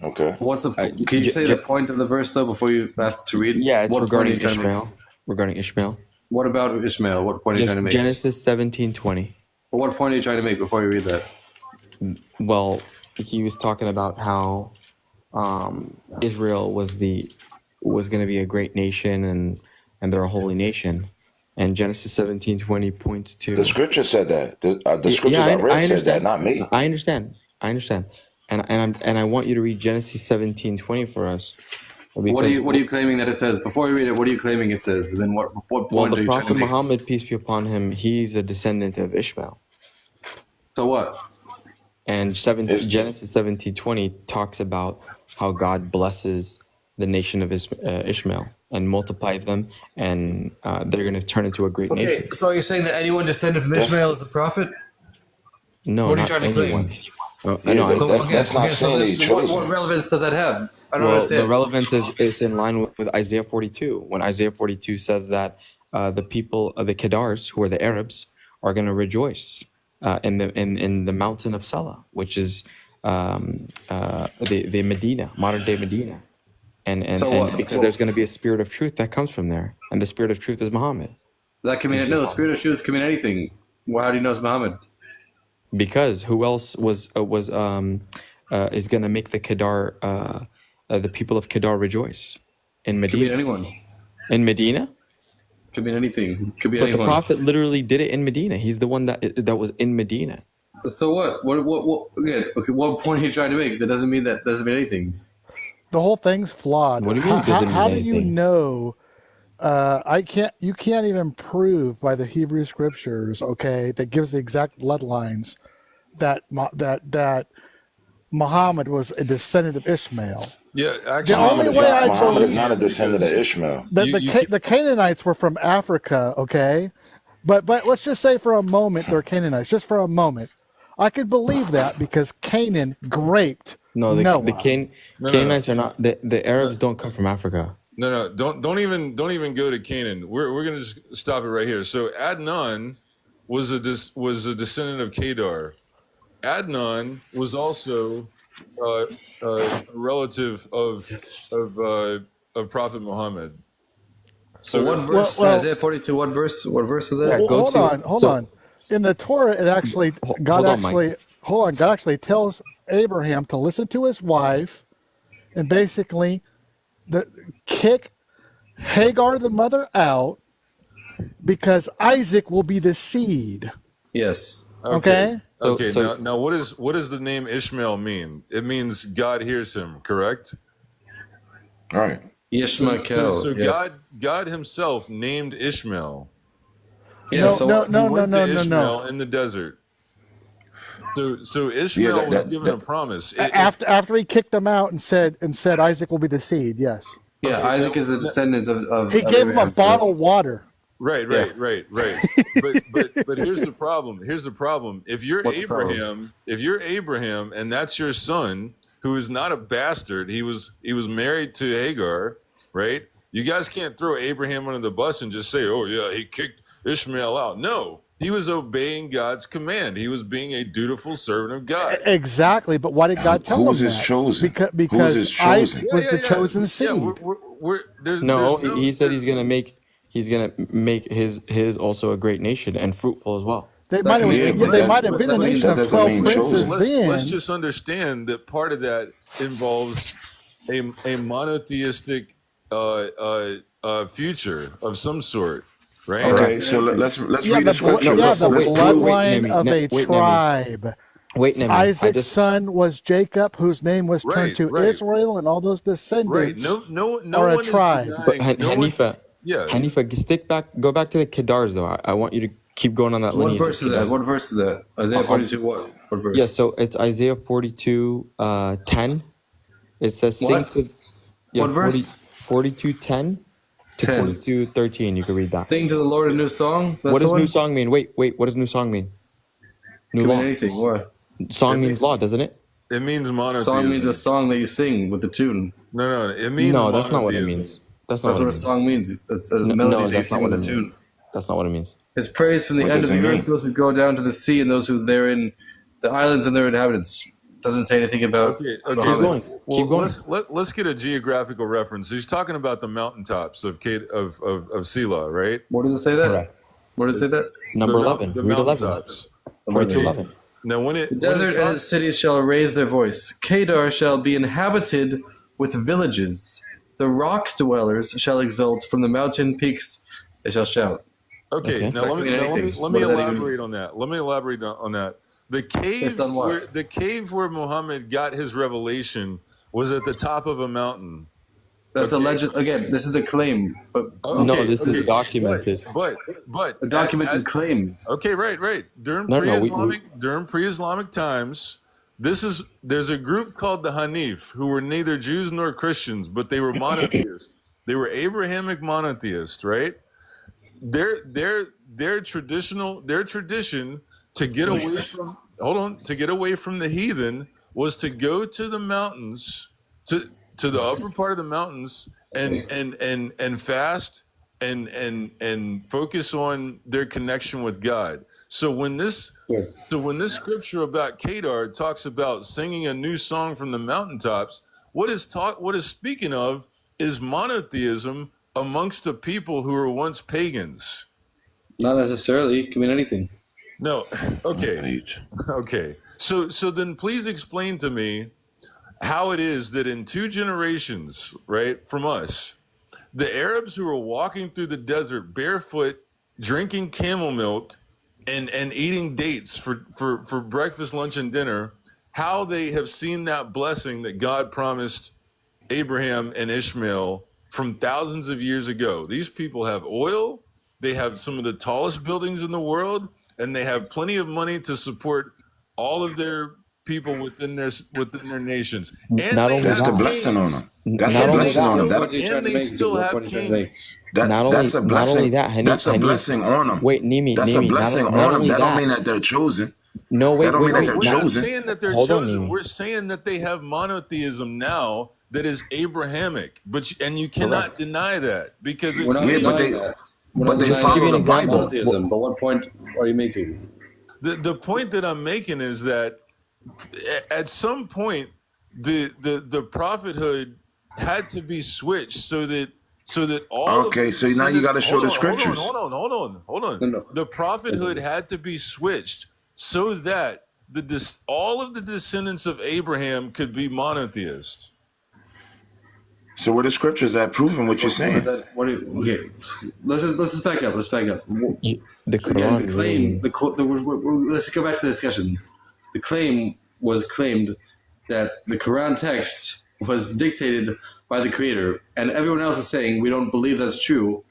Okay. Can you say the point of the verse though before you ask to read? Yeah, it's regarding Ishmael. Regarding Ishmael. What about Ishmael? What point are you trying to make? Genesis 17:20. What point are you trying to make before you read that? Well, he was talking about how Israel was going to be a great nation and they're a holy nation, and Genesis 17:20 points to the scripture said that. The scripture I read said that, not me. I understand, and I want you to read Genesis 17:20 for us. What are you claiming that it says? Before you read it, what are you claiming it says? And then what point well, are the you trying to Prophet make? Muhammad, peace be upon him, he's a descendant of Ishmael. So what? And Genesis 17:20 talks about how God blesses the nation of Ishmael and multiplies them, and they're going to turn into a great nation. Okay, so you're saying that anyone descended from Ishmael is a prophet? No, what are you not trying to anyone. claim? That's not saying what relevance does that have? I don't understand. The relevance is in line with Isaiah 42, when Isaiah 42 says that the people of the Kedars, who are the Arabs, are going to rejoice in the mountain of Salah, which is the Medina, modern day Medina, and because there's going to be a spirit of truth that comes from there, and the spirit of truth is Muhammad. That can mean the spirit of truth can mean anything. Well, how do you know it's Muhammad? Because who else is going to make the Kedar, the people of Kedar rejoice in Medina? Could be anyone. In Medina? Could mean anything. Could be but anyone. The Prophet literally did it in Medina. He's the one that was in Medina. So what? Okay, what point are you trying to make? That doesn't mean anything. The whole thing's flawed. What do you mean? How do you know? You can't even prove by the Hebrew scriptures, okay, that gives the exact bloodlines that Muhammad was a descendant of Ishmael. Yeah, actually, Muhammad is not a descendant of Ishmael. The Canaanites were from Africa, okay, but let's just say for a moment they're Canaanites. Just for a moment, I could believe that because Canaan raped Noah. Canaanites are not. The Arabs don't come from Africa. No, don't even go to Canaan. We're gonna just stop it right here. So Adnan was a descendant of Kedar. Adnan was also a relative of Prophet Muhammad. So what verse? Isaiah 42. What verse? What verse is that? Hold on. In the Torah, it actually God actually tells Abraham to listen to his wife, and basically kick Hagar the mother out because Isaac will be the seed. Yes. Okay. Okay. Now, what does the name Ishmael mean? It means God hears him. Correct. All right. Ishmael. So God Himself named Ishmael. Yeah. No. In the desert. So Ishmael was given a promise. After he kicked them out and said Isaac will be the seed. Yes. Yeah, Isaac is the descendant of He gave him a bottle of water. Right. But here's the problem. If you're What's the problem? Abraham, and that's your son, who is not a bastard, he was married to Hagar, right? You guys can't throw Abraham under the bus and just say, "Oh yeah, he kicked Ishmael out." No, he was obeying God's command. He was being a dutiful servant of God. Exactly, but why did God tell him Who's that? his chosen? Because Who's his chosen? Isaac was the chosen seed. He said he's gonna make his also a great nation and fruitful as well. They might have been a nation of 12 princes then. Let's just understand that part of that involves a monotheistic future of some sort, right? Okay, so let's read the scripture. The Let's prove bloodline of a tribe. Wait, Nemi, Isaac's son was Jacob, whose name was turned to Israel, and all those descendants no are a one is tribe. But denying- no one- Hanifa, yeah. Hanifa, go back to the Kedars though. I want you to keep going on that lineage. What verse is that? Isaiah 42, what verse? Yeah, so it's Isaiah 42, 10. It says, sing What? to... Yeah, What verse? 42, 10 to 10. 42, 13. You can read that. Sing to the Lord a new song? What does new song mean? Wait, what does new song mean? New Could law. mean anything, what? Song means law, doesn't it? It means monotheism. Song means a song that you sing with the tune. No, it means No, that's not what it monotheism. means. That's That's not what a it means. song means. It's a melody No, that you that's not sing what with it a tune. means. That's not what it means. It's praise from the What end does of the it earth, mean? those who go down to the sea and those who therein, the islands and their inhabitants. Doesn't say anything about Okay, Muhammad. Keep going. Let's get a geographical reference. He's talking about the mountaintops of Sela, right? Where does it say that? Correct. Where does it say that? Number 11. The Read 11. mountaintops. 42, 11. Now, The desert and its cities shall raise their voice. Kedar shall be inhabited with villages. The rock dwellers shall exult. From the mountain peaks they shall shout. Okay, Okay. now That let could me mean anything. let What me does that elaborate on that. Let me elaborate on that. The cave Based on what? where Muhammad got his revelation was at the top of a mountain. That's a legend. Again, this is the claim, but No, this is documented. But a documented claim. Okay, right. During No, pre-Islamic times, there's a group called the Hanif who were neither Jews nor Christians, but they were monotheists. They were Abrahamic monotheists, right? Their tradition to get away from the heathen was to go to the mountains, to the upper part of the mountains and fast and focus on their connection with God. So when this scripture about Kedar talks about singing a new song from the mountaintops, what is speaking of is monotheism amongst the people who were once pagans. Not necessarily. It can mean anything. No. Okay. So then please explain to me how it is that in 2 generations, right, from us, the Arabs who were walking through the desert barefoot, drinking camel milk, and eating dates for breakfast, lunch, and dinner, how they have seen that blessing that God promised Abraham and Ishmael from thousands of years ago. These people have oil, they have some of the tallest buildings in the world, and they have plenty of money to support all of their people within their nations. And Not only That's the that, blessing on them. That's Not a only blessing that, on them. What are you trying to make? What are you trying to make? That's a blessing. not only that, That's a blessing on them. Wait, Nimi, That's Nimi, a blessing not on them. only That don't that- mean that they're chosen. No, wait, That don't mean that they're We're not chosen. saying that they're Hold on, chosen. Nimi. We're saying that they have monotheism now that is Abrahamic, and you cannot deny that because We're not Yeah, but denying they- that. but they denying follow the monotheism, Bible. monotheism, but what point are you making? the point that I'm making is that at some point the prophethood had to be switched so that all of Okay, the so now you got to show the scriptures. Hold on. No. The prophethood had to be switched so that all of the descendants of Abraham could be monotheists. So where the scriptures at proving what you're saying? Okay, let's just back up. Let's back up. The Again, Quran. the claim. Let's go back to the discussion. The claim was claimed that the Quran text was dictated by the Creator, and everyone else is saying we don't believe that's true.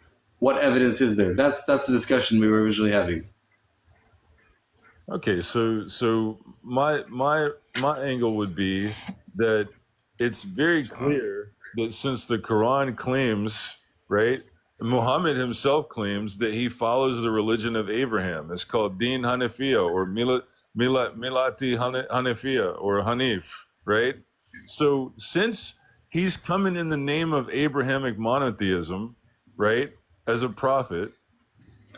What evidence is there? That's the discussion we were originally having. Okay, so my angle would be that it's very clear that since the Quran claims, right, Muhammad himself claims that he follows the religion of Abraham. It's called Din Hanafiya or Milati Hanafiya or Hanif, right? So since he's coming in the name of Abrahamic monotheism, right, as a prophet,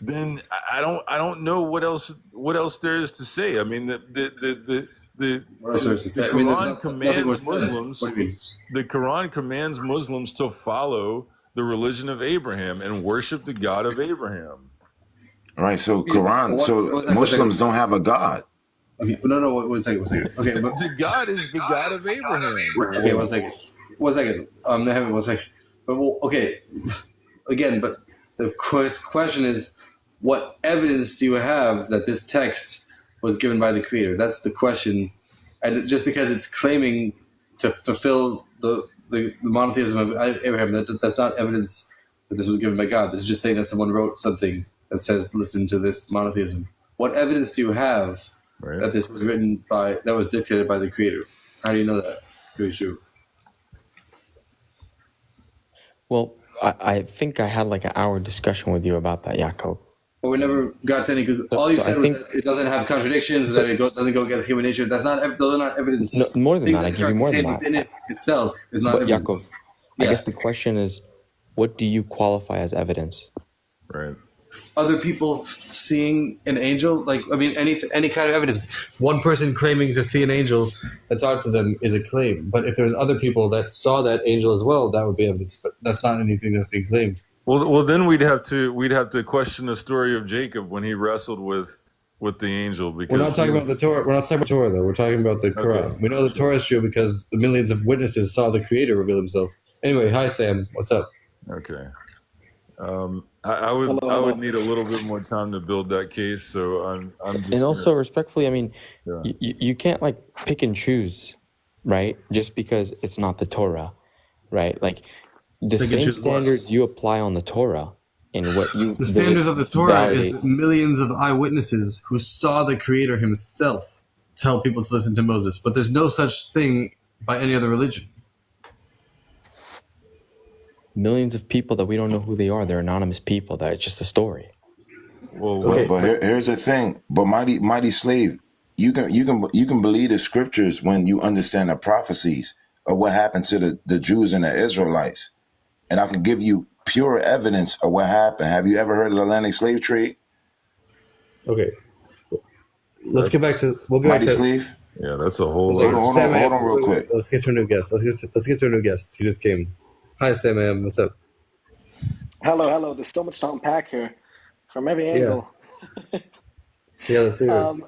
then I don't know what else there is to say. I mean, the Quran commands Muslims. What do you mean? The Quran commands Muslims to follow the religion of Abraham and worship the God of Abraham. All right, so Quran, so Muslims don't have a God. Okay, no, one second. Okay, but The God is the God of Abraham. okay, one second. One second. But okay, again, but the question is, what evidence do you have that this text was given by the Creator? That's the question. And just because it's claiming to fulfill the monotheism of Abraham, that's not evidence that this was given by God. This is just saying that someone wrote something that says, listen to this monotheism. What evidence do you have that this was that was dictated by the Creator? How do you know that to be true? Well, I think I had like an hour discussion with you about that, Jakob. But we never got to any, because all you said was that it doesn't have contradictions, that it doesn't go against human nature. Those are not evidence. No, more than that, I give you more than that. Within it itself is not But evidence. Jakob, I guess the question is, what do you qualify as evidence? Right. Other people seeing an angel, any kind of evidence. One person claiming to see an angel that talked to them is a claim. But if there's other people that saw that angel as well, that would be evidence. But that's not anything that's being claimed. Well, then we'd have to question the story of Jacob when he wrestled with the angel. Because we're not talking about the Torah. We're not talking about Torah, though. We're talking about the Quran. Okay. We know the Torah is true because the millions of witnesses saw the Creator reveal Himself. Anyway, hi Sam, what's up? Okay. I would need a little bit more time to build that case, so I'm just. And also, respectfully, I mean, you can't like pick and choose, right? Just because it's not the Torah, right? Like the same standards you apply on the Torah and what you the standards of the Torah is that millions of eyewitnesses who saw the Creator Himself tell people to listen to Moses, but there's no such thing by any other religion. Millions of people that we don't know who they are. They're anonymous people. That it's just a story. Well, but here's the thing. But mighty slave, you can believe the scriptures when you understand the prophecies of what happened to the Jews and the Israelites, and I can give you pure evidence of what happened. Have you ever heard of the Atlantic slave trade? Okay, let's get back to mighty slave. Yeah, that's a whole. Hold on, real quick. Let's get to a new guest. Let's get to a new guest. He just came. Hi, Sam. What's up? Hello. There's so much to unpack here from every angle. Yeah, let's see it.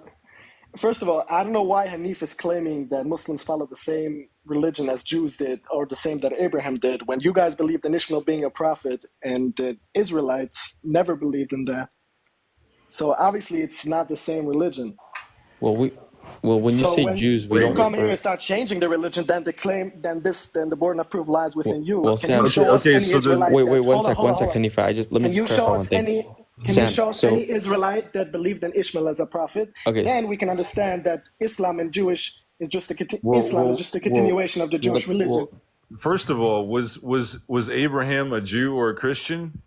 First of all, I don't know why Hanif is claiming that Muslims follow the same religion as Jews did, or the same that Abraham did, when you guys believed in Ishmael being a prophet and the Israelites never believed in that. So obviously it's not the same religion. Well, when you say Jews, we don't come here and start changing the religion, then the burden of proof lies within you. Well, Sam, wait, one sec, Hanifa. Let me just clarify one thing. Can you show us any Israelite that believed in Ishmael as a prophet? Okay. Then we can understand that Islam and Jewish is just a continuation of the Jewish religion. First of all, was Abraham a Jew or a Christian?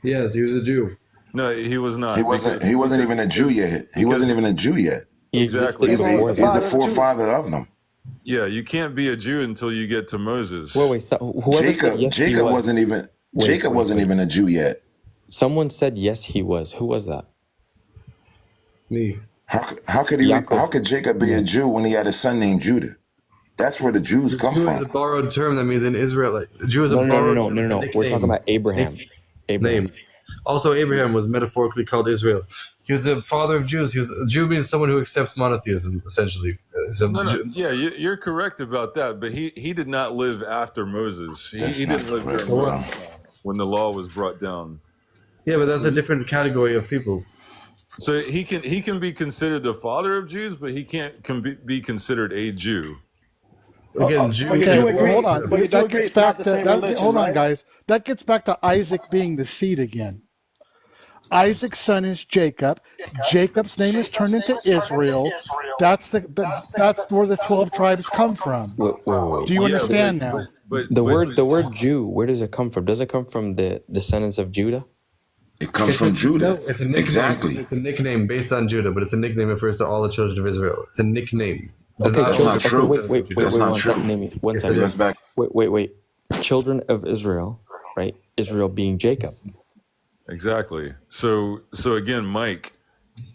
Yeah, he was a Jew. No, he was not. He wasn't even a Jew yet. He wasn't even a Jew yet. Exactly. He's the forefather of them. Yeah, you can't be a Jew until you get to Moses. Wait. So Jacob wasn't even a Jew yet. Someone said yes, he was. Who was that? Me. How could Jacob be a Jew when he had a son named Judah? That's where the Jews come Jew from. is a borrowed term that means an Israelite. Jew is a borrowed term. No. We're talking about Abraham. Name. Also, Abraham was metaphorically called Israel. He was the father of Jews. A Jew means someone who accepts monotheism, essentially. Yeah, you're correct about that. But he did not live after Moses. He didn't live during when the law was brought down. Yeah, but that's a different category of people. So he can be considered the father of Jews, but he can't be considered a Jew. Again, Jew. Okay, hold on. But that gets back to hold on, guys. That gets back to Isaac being the seed again. Isaac's son is Jacob. Jacob's name is turned into Israel. That's where the 12 tribes come from. Wait. Do you understand now? The word Jew, where does it come from? Does it come from the descendants of Judah? It comes from Judah. It's a nickname. Exactly. It's a nickname based on Judah, but it's a nickname that refers to all the children of Israel. It's a nickname. That's not true. Wait, That's not true. One second. Wait. Children of Israel, right? Israel being Jacob. Exactly. So again, Mike,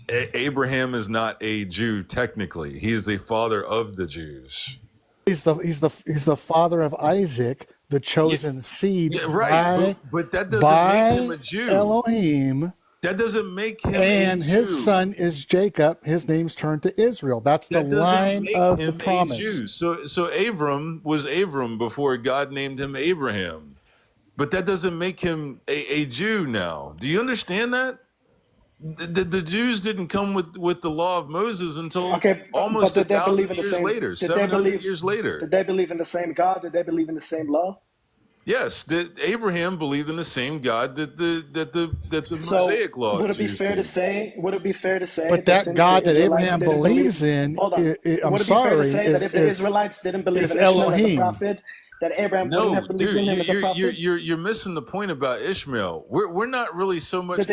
Abraham is not a Jew technically. He is the father of the Jews. He's the father of Isaac, the chosen seed. Yeah, right. But that doesn't make him a Jew. Elohim. That doesn't make him and a his Jew. son is Jacob. His name's turned to Israel. That's the line of the promise. So Abram was Abram before God named him Abraham. But that doesn't make him a Jew now. Do you understand that? The Jews didn't come with the law of Moses until almost 1,000 years later, 700 years later. Did they believe in the same God? Did they believe in the same law? Yes, Abraham believed in the same God that the Mosaic law. Would it be fair to say? But that God that Abraham believes in, I'm sorry, if the Israelites didn't believe in Ishmael as a prophet, that Abraham wouldn't have believed in him as a prophet? You're missing the point about Ishmael. We're not really so much.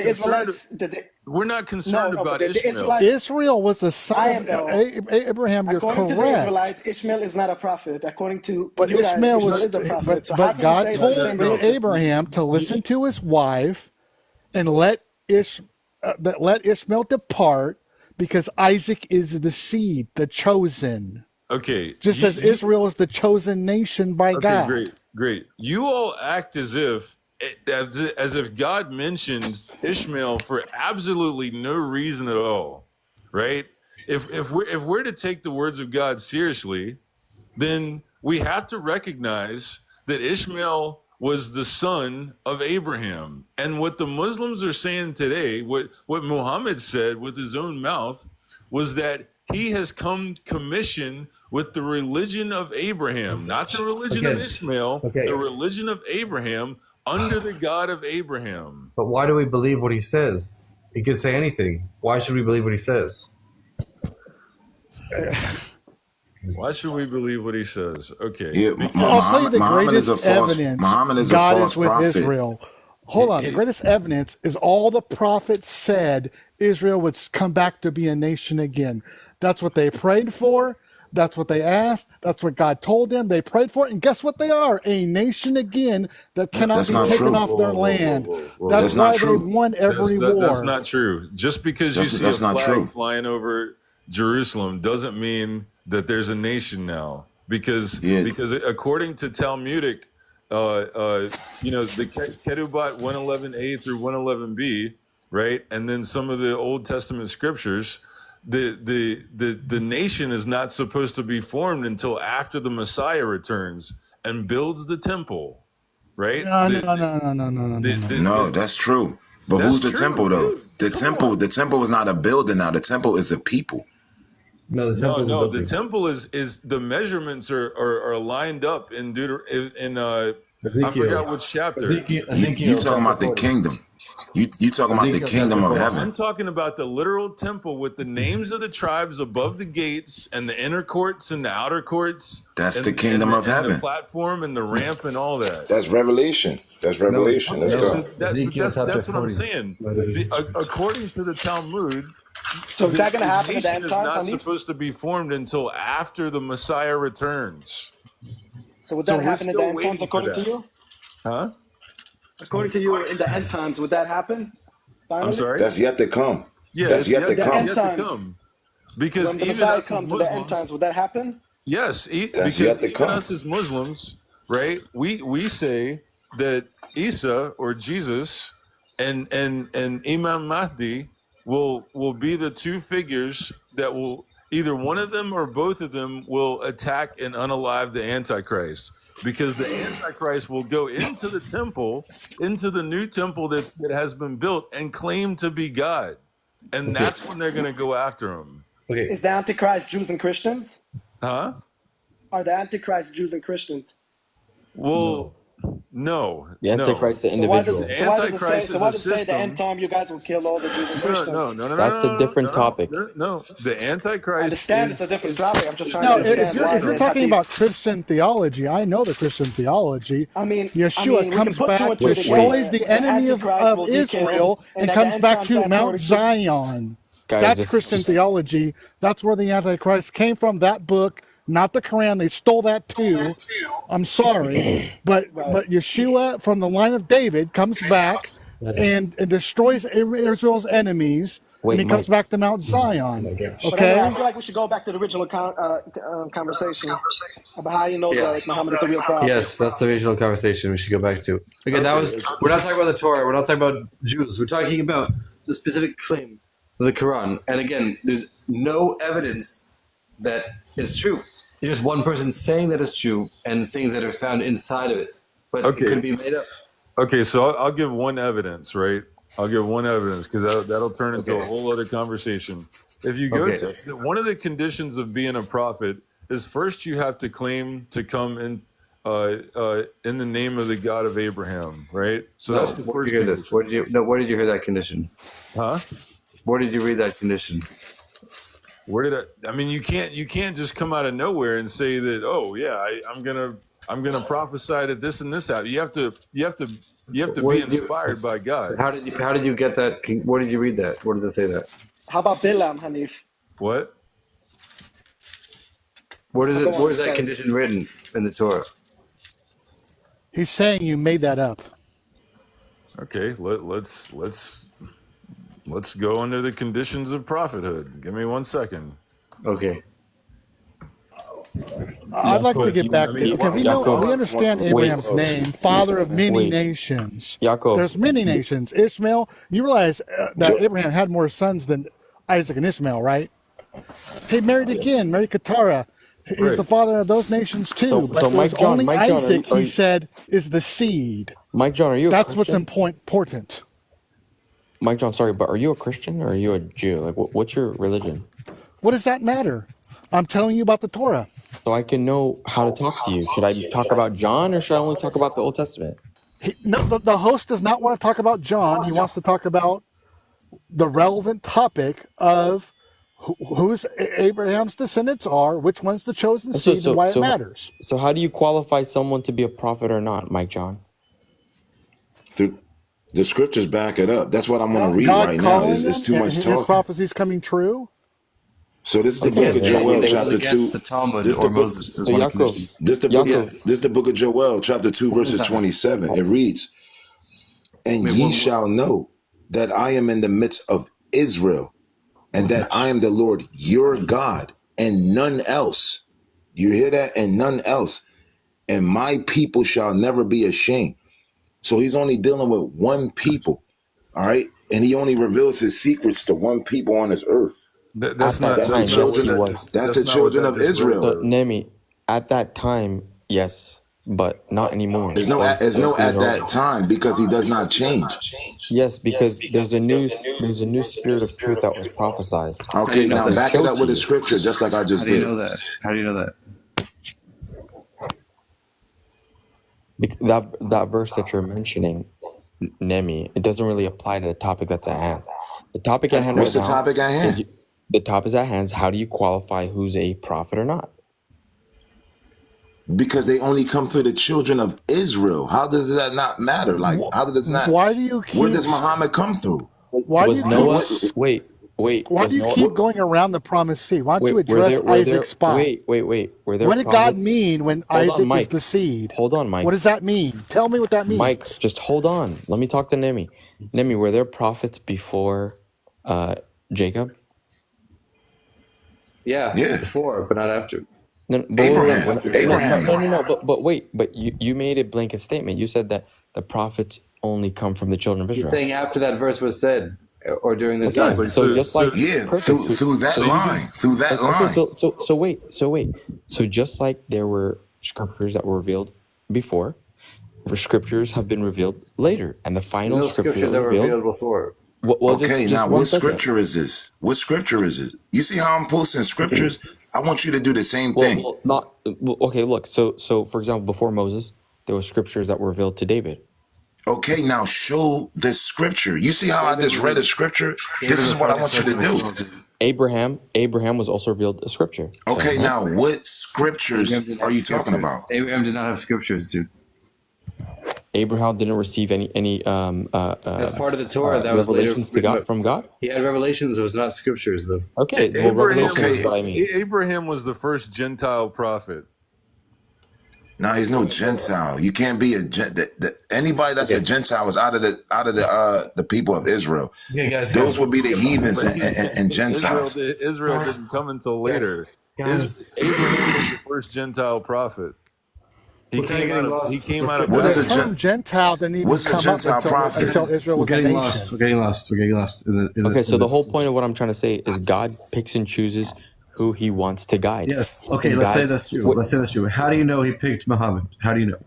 We're not concerned about Ishmael. Israel was the son of Abraham. You're according correct. To the Israelites, Ishmael is not a prophet. According to but you Ishmael guys, was. Ishmael is a prophet. But God told Abraham to listen to his wife and let Ishmael depart because Isaac is the seed, the chosen. Okay. Just as Israel is the chosen nation by God. Great. You all act as if God mentioned Ishmael for absolutely no reason at all, right? If we're to take the words of God seriously, then we have to recognize that Ishmael was the son of Abraham. And what the Muslims are saying today, what Muhammad said with his own mouth, was that he has come commissioned with the religion of Abraham, not the religion of Ishmael, the religion of Abraham under the God of Abraham. But why do we believe what he says? He could say anything. Why should we believe what he says? Why should we believe what he says? Okay. Yeah, I'll tell you the greatest evidence God is with Israel. Hold on. The greatest evidence is all the prophets said Israel would come back to be a nation again. That's what they prayed for. That's what they asked. That's what God told them. They prayed for it. And guess what they are? A nation again that cannot be taken off their land. That's why they've won every war. That's not true. Just because you see a flag flying over Jerusalem doesn't mean that there's a nation now. Because according to Talmudic, the Ketubot 111a through 111b, right? And then some of the Old Testament scriptures, the nation is not supposed to be formed until after the Messiah returns and builds the temple, right? No, that's true. But who's the temple though? The temple is not a building now. The temple is a people. No, the temple is the measurements are lined up in Ezekiel. I forgot which chapter. You talking about the kingdom. You talking about the kingdom of heaven. I'm talking about the literal temple with the names of the tribes above the gates and the inner courts and the outer courts. That's the kingdom of heaven. The platform and the ramp and all that. That's Revelation. Let's go. That's what I'm saying. According to the Talmud, so is that going to happen at the end times? It's not supposed to be formed until after the Messiah returns. So would that happen in the end times according to you? Huh? According to you, in the end times, would that happen? Finally? I'm sorry? That's yet to come. Yeah, that's yet to come. Because when the Messiah comes in the end times, would that happen? Yes, that's yet to come. Us as Muslims, right? We say that Isa or Jesus and Imam Mahdi will be the two figures that will either one of them or both of them will attack and unalive the Antichrist, because the Antichrist will go into the temple, into the new temple that has been built, and claim to be God. And that's when they're going to go after him. Okay. Is the Antichrist Jews and Christians? Huh? Are the Antichrist Jews and Christians? Well, No, The Antichrist is an So why does individual. it? So why does it say? Antichrist So is why a does it say the end system. time you guys will kill all the Jews and No, no, Christians? no, no, no, That's a no, different no, topic. no, no. The I Antichrist understand it's a different topic. I'm just trying to No, if understand why you're the talking anti. about Christian theology, I know the Christian theology. I mean, Yeshua we can comes put two back, and two destroys together. the The enemy Antichrist of will be killed, Israel, and and at the comes end back times to that Mount 42. Zion. Guys, That's this Christian just theology. That's where the Antichrist came from, that book, not the Quran. They stole that too. I'm sorry. But Right. Yeshua from the line of David comes back and destroys Israel's enemies, and wait, he comes Mike. back to Mount Zion. But anyway, I Okay? feel like we should go back to the original conversation about how you know Yeah. that Muhammad is a real prophet. Yes, that's the original conversation we should go back to. Again, that was. We're not talking about the Torah. We're not talking about Jews. We're talking about the specific claim of the Quran. And again, there's no evidence that is true. There's just one person saying that it's true and things that are found inside of it. But it could be made up. Okay, so I'll give one evidence, right? I'll give one evidence because that'll turn into a whole other conversation. If you go to one of the conditions of being a prophet is first you have to claim to come in the name of the God of Abraham, right? So that's the first condition. Where did you hear that condition? Huh? Where did you read that condition? Where did I mean, you can't just come out of nowhere and say that, oh yeah, I'm gonna prophesy that this and this happen. You have to be inspired by God. How did you get that? Where did you read that? Where does it say that? How about Bilam, Hanif? What? Where is that condition written in the Torah? He's saying you made that up. Okay, let's go into the conditions of prophethood. Give me 1 second. Okay. I'd like to get back. We understand Abraham's name, father of many nations. Yaakov. There's many nations. Ishmael. You realize that Abraham had more sons than Isaac and Ishmael, right? He married again, married Keturah. He's the father of those nations too. But Mike John, only Isaac, he said, is the seed. Mike John, are you? That's what's important. Mike John, sorry, but are you a Christian or are you a Jew? Like, what's your religion? What does that matter? I'm telling you about the Torah. So I can know how to talk to you. Should I talk about John or should I only talk about the Old Testament? The host does not want to talk about John. He wants to talk about the relevant topic of whose Abraham's descendants are, which one's the chosen seed, and why it matters. So how do you qualify someone to be a prophet or not, Mike John? The scriptures back it up. That's what I'm going to read right now. It's too much talking. His prophecy's coming true. So this is the book of Joel, chapter 2. This is the book of Joel, chapter 2, verses 27. It reads, "And ye shall know that I am in the midst of Israel, and that I am the Lord your God, and none else." You hear that? And none else. "And my people shall never be ashamed." So he's only dealing with one people, all right? And he only reveals his secrets to one people on this earth. That's the children of Israel. So, Nemi, at that time, yes, but not anymore. There's no at that time because he does not change. Yes, because there's a new spirit of truth that was prophesied. Okay, now back it up with the scripture, just like I just did. How do you know that? That verse that you're mentioning, Nemi, it doesn't really apply to the topic that's at hand. The topic at hand. What's the topic at hand? The topic at hand is how do you qualify who's a prophet or not? Because they only come through the children of Israel. How does that not matter? Like, how does that? Why do you keep? Where does Muhammad come through? Why do you Noah? Wait. Why do you keep going around the promised seed? Why don't you address Isaac's spot? Wait. What did God mean when Isaac is the seed? Hold on, Mike. What does that mean? Tell me what that means. Mike, just hold on. Let me talk to Nemi. Nemi, were there prophets before Jacob? Yeah, before, but not after. No, but wait, you made a blanket statement. You said that the prophets only come from the children of Israel. He's saying after that verse was said, or during this time. So just like through that line. So wait. So just like there were scriptures that were revealed before, scriptures have been revealed later, and the final scriptures that were revealed before. Now what scripture is this? What scripture is it? You see how I'm posting scriptures? I want you to do the same thing. Okay, look. So for example, before Moses, there were scriptures that were revealed to David. Okay, now show the scripture. You see how I just read a scripture? This is what I want you to do. Abraham was also revealed a scripture. Okay, now what scriptures are you talking about? Abraham did not have scriptures, dude. Abraham didn't receive any That's part of the Torah. That was revelations later to God from God. He had revelations. It was not scriptures, though. Okay, well, revelations is what I mean. Abraham was the first Gentile prophet. No, he's no Gentile. You can't be anybody that's a Gentile is out of the people of Israel. Yeah, guys, those would be the heathens and Gentiles. Israel didn't come until later. Abraham was the first Gentile prophet. He came out of what is a term Gentile didn't even come up until Israel was a nation. We're getting lost. Okay, so the whole point of what I'm trying to say is God picks and chooses who he wants to guide. Yes. Okay, let's say that's true. How do you know he picked Muhammad? How do you know?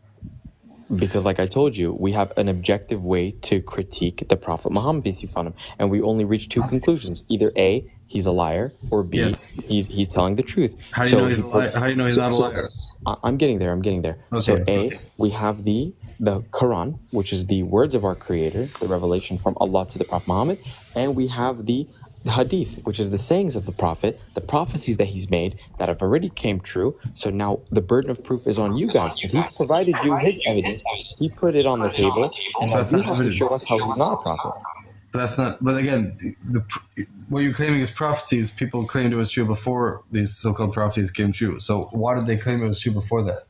Because like I told you, we have an objective way to critique the Prophet Muhammad, peace be upon him, and we only reach two conclusions. Either A, he's a liar, or B, he's telling the truth. How do you know he's a liar? How do you know he's not a liar? I'm getting there. Okay. So A, we have the Quran, which is the words of our Creator, the revelation from Allah to the Prophet Muhammad, and we have the Hadith, which is the sayings of the Prophet, the prophecies that he's made that have already came true. So now the burden of proof is on you guys, because he's provided you his evidence. He put it on the table, and now you have to show us how he's not a prophet. That's not. But again, what you're claiming is prophecies. People claimed it was true before these so-called prophecies came true. So why did they claim it was true before that?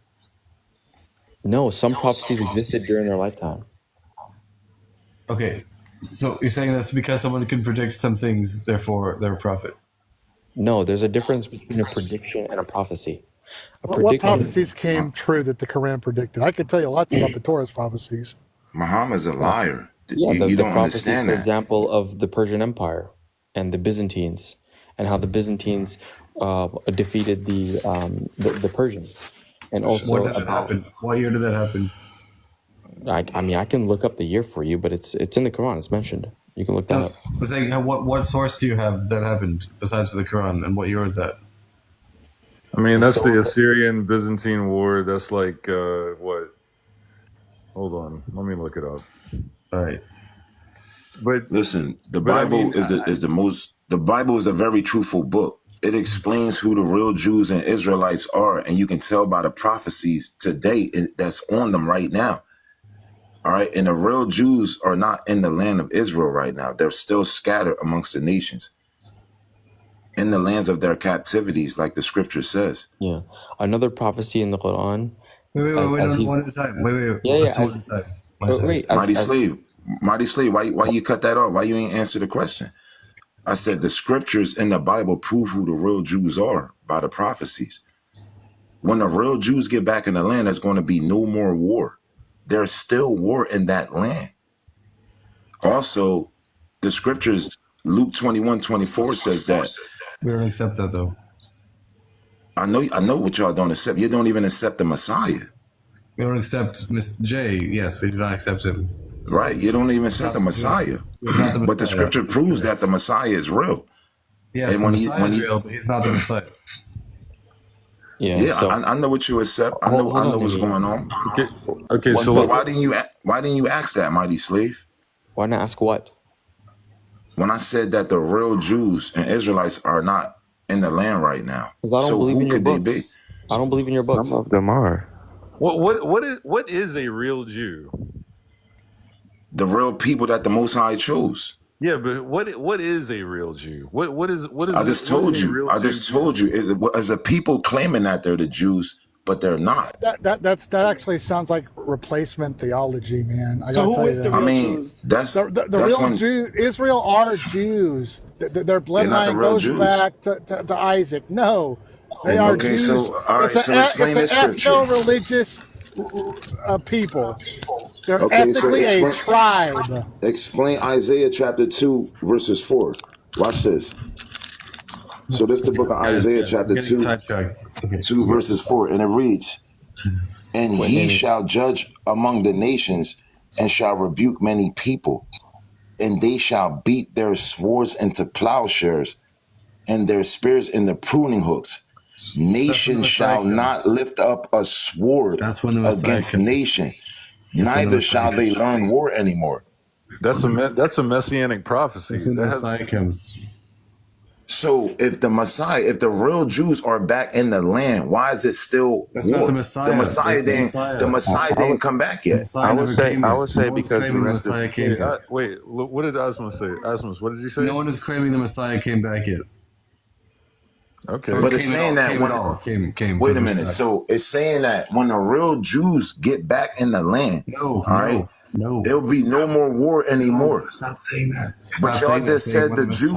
No, some prophecies existed during their lifetime. Okay. So you're saying that's because someone can predict some things, therefore they're a prophet? No, there's a difference between a prediction and a prophecy. What prophecies came true that the Quran predicted? I could tell you lots about the Torah's prophecies. Muhammad's a liar. Yeah, you don't prophecies, understand for that. example, of the Persian Empire and the Byzantines, and how the Byzantines defeated the Persians, and also what did that happen? What year did that happen? I mean, I can look up the year for you, but it's in the Quran. It's mentioned. You can look that up. I'm saying, what source do you have that happened besides for the Quran, and what year is that? I mean, that's the Assyrian-Byzantine War. That's like what? Hold on, let me look it up. All right. But listen, the Bible is the most. The Bible is a very truthful book. It explains who the real Jews and Israelites are, and you can tell by the prophecies today that's on them right now. All right, and the real Jews are not in the land of Israel right now. They're still scattered amongst the nations, in the lands of their captivities, like the scripture says. Yeah, another prophecy in the Quran. Wait, one at a time. Wait. Wait. Mighty slave. Why you cut that off? Why you ain't answer the question? I said the scriptures in the Bible prove who the real Jews are by the prophecies. When the real Jews get back in the land, there's going to be no more war. There's still war in that land. Also, the scriptures, Luke 21:24 says that. We don't accept that, though. I know what y'all don't accept. You don't even accept the Messiah. We don't accept Mr. J. Yes, we do not accept him. Right. You don't even accept the Messiah. But the scripture proves that the Messiah is real. Yes, and when he's real, but he's not the Messiah. Yeah, I know what you accept. I know what's going on. Okay. So why didn't you ask that, mighty slave? Why not ask what? When I said that the real Jews and Israelites are not in the land right now, because I don't believe in your books. They be? I don't believe in your books. Some of them are. What is a real Jew? The real people that the Most High chose. Yeah, but what is a real Jew? What is? I just told you. As a people claiming that they're the Jews, but they're not. That actually sounds like replacement theology, man. I gotta tell you that. I mean, that's the real Jews. Israel are Jews. Their bloodline goes back to Isaac. No, they are Jews. So all right. So explain this scripture. It's an ethno-religious people. They're ethnically a tribe. Explain Isaiah chapter 2, verses 4. Watch this. So this is the book of Isaiah chapter 2 verses 4. And it reads, and he shall judge among the nations and shall rebuke many people. And they shall beat their swords into plowshares and their spears into pruning hooks. Nation shall not lift up a sword That's when the Messiah against comes. nation. That's when the Neither Messiah shall they comes. learn war anymore. That's a messianic prophecy. That's when the Messiah comes. So if the real Jews are back in the land, why is it still That's war? not the Messiah. The Messiah didn't come back yet. I would say No because one's claiming the Messiah came back. Wait, what did Asmus say? Asmus, what did you say? No one is claiming the Messiah came back yet. Okay. But it's saying that came wait a minute. So it's saying that when the real Jews get back in the land, no, there'll be no more war anymore. It's not saying that. But y'all just said the Jews.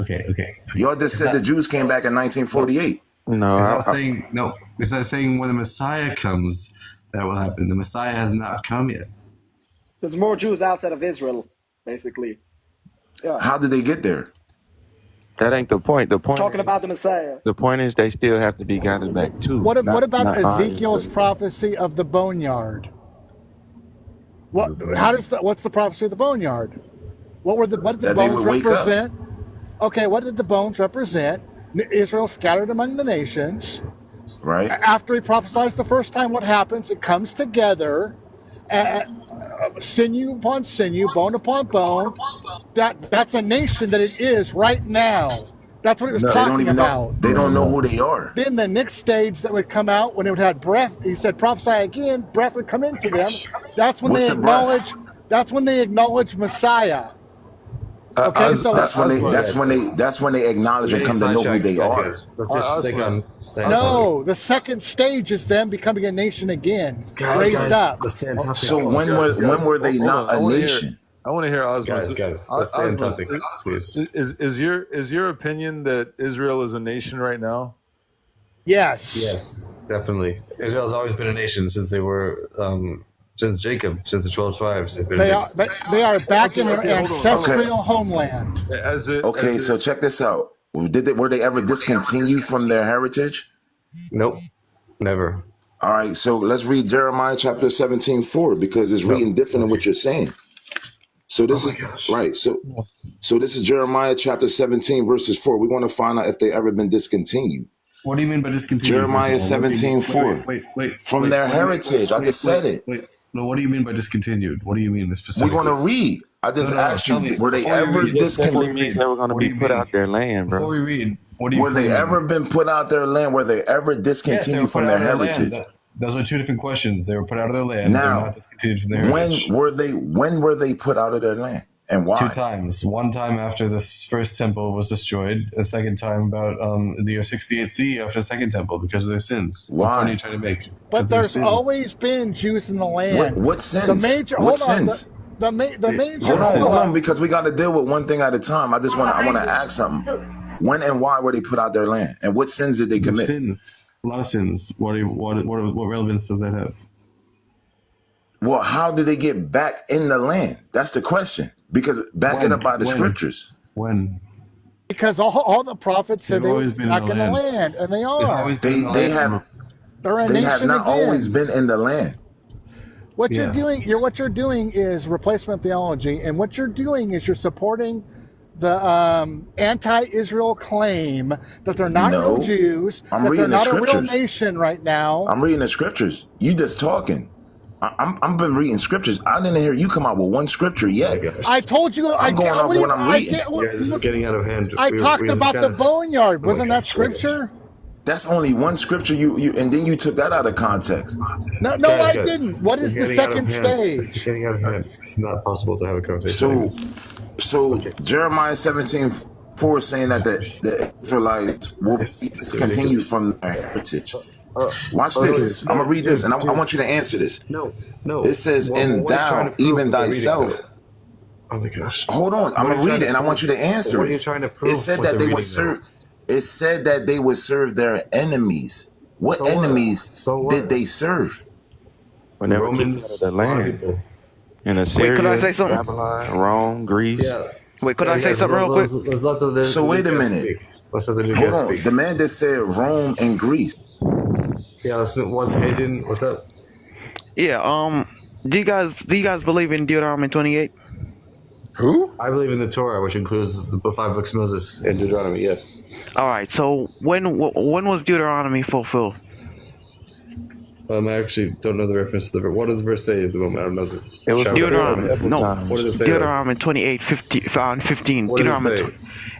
Okay. Y'all just said the Jews came back in 1948. No, it's not saying when the Messiah comes that will happen. The Messiah has not come yet. There's more Jews outside of Israel, basically. Yeah. How did they get there? that ain't the point. The point It's talking about the Messiah. The point is they still have to be gathered back too. What about not Ezekiel's prophecy of the boneyard? What's the prophecy of the boneyard? What did the bones represent? Okay, what did the bones represent? Israel scattered among the nations. Right. After he prophesies the first time, what happens? It comes together, sinew upon sinew, bone upon bone. That's a nation that it is right now. That's what it was talking about. They don't know who they are. Then the next stage that would come out when it would have breath, he said, prophesy again, breath would come into them. That's when they acknowledge. That's when they acknowledge Messiah. Okay, so that's when they acknowledge and come to know who they are. No, the second stage is them becoming a nation again, raised up. So when were they not a nation? I want to hear Osmos. Guys, let's stay on topic, please. Is your opinion that Israel is a nation right now? Yes, definitely. Israel's always been a nation since they were since Jacob, since the 12 tribes. They are back in their ancestral homeland. So check this out. Were they ever discontinued from their heritage? Nope, never. All right, so let's read Jeremiah chapter 17:4 because it's reading different than what you're saying. So this is right. So this is Jeremiah chapter 17 verses 4. We want to find out if they ever been discontinued. What do you mean by discontinued? Jeremiah 17:4. Wait. From their heritage. I just said it. No, what do you mean by discontinued? What do you mean specifically? We're going to read. I just asked you, were they ever discontinued? They were going to be put out their land, bro. Before we read, what do you Were they ever been put out their land? Were they ever discontinued from their heritage? Those are two different questions. They were put out of their land. Now, they're not discontinued from their heritage. When were they put out of their land? And why? 2 times. One time after the first temple was destroyed. The second time about the year 68 CE after the second temple because of their sins. Why? What point are you trying to make? But there's always been Jews in the land. What sins? The major. What hold on. sins? The major. Hold on, because we got to deal with one thing at a time. I want to ask something. When and why were they put out their land? And what sins did they commit? Sins. A lot of sins. What relevance does that have? Well, how did they get back in the land? That's the question. Because back it up by the scriptures. When? Because all the prophets said they were back in the land, and they are. They have. They're a they nation have not again. always been in the land. What you're doing is replacement theology, and what you're doing is you're supporting the anti-Israel claim that they're not real Jews, that they're not a real nation right now. I'm reading the scriptures. You just talking. I've been reading scriptures. I didn't hear you come out with one scripture yet. I told you. I'm going off what I'm reading. This is getting out of hand. I talked about the boneyard. Wasn't that scripture? That's only one scripture. You and then you took that out of context. No, I didn't. What is the second stage? It's getting out of hand. It's not possible to have a conversation. So Jeremiah 17:4 is saying that the Israelites will continue from their heritage. Watch this. I'm gonna read this, and I want you to answer this. No. It says, "And thou, even thyself." Oh my gosh. Hold on. I'm gonna read it, and I want you to answer it. What are you trying to prove? It said that they would serve. It said that they would serve their enemies. What enemies did they serve? Whenever Romans, the land. In Assyria, could I say something? Babylon, Rome, Greece. Yeah. Wait, could I say something real quick? So wait a minute. Let's let the new Hold guest on. speak. The man that said Rome and Greece. Yeah, what's Hayden? What's up? Yeah. Do you guys believe in Deuteronomy 28? Who? I believe in the Torah, which includes the 5 books of Moses and Deuteronomy. Yes. All right. So when was Deuteronomy fulfilled? I actually don't know the reference to the verse. What does the verse say at the moment? I don't know. It was Deuteronomy. What does it say? Deuteronomy 28:15. What does it say?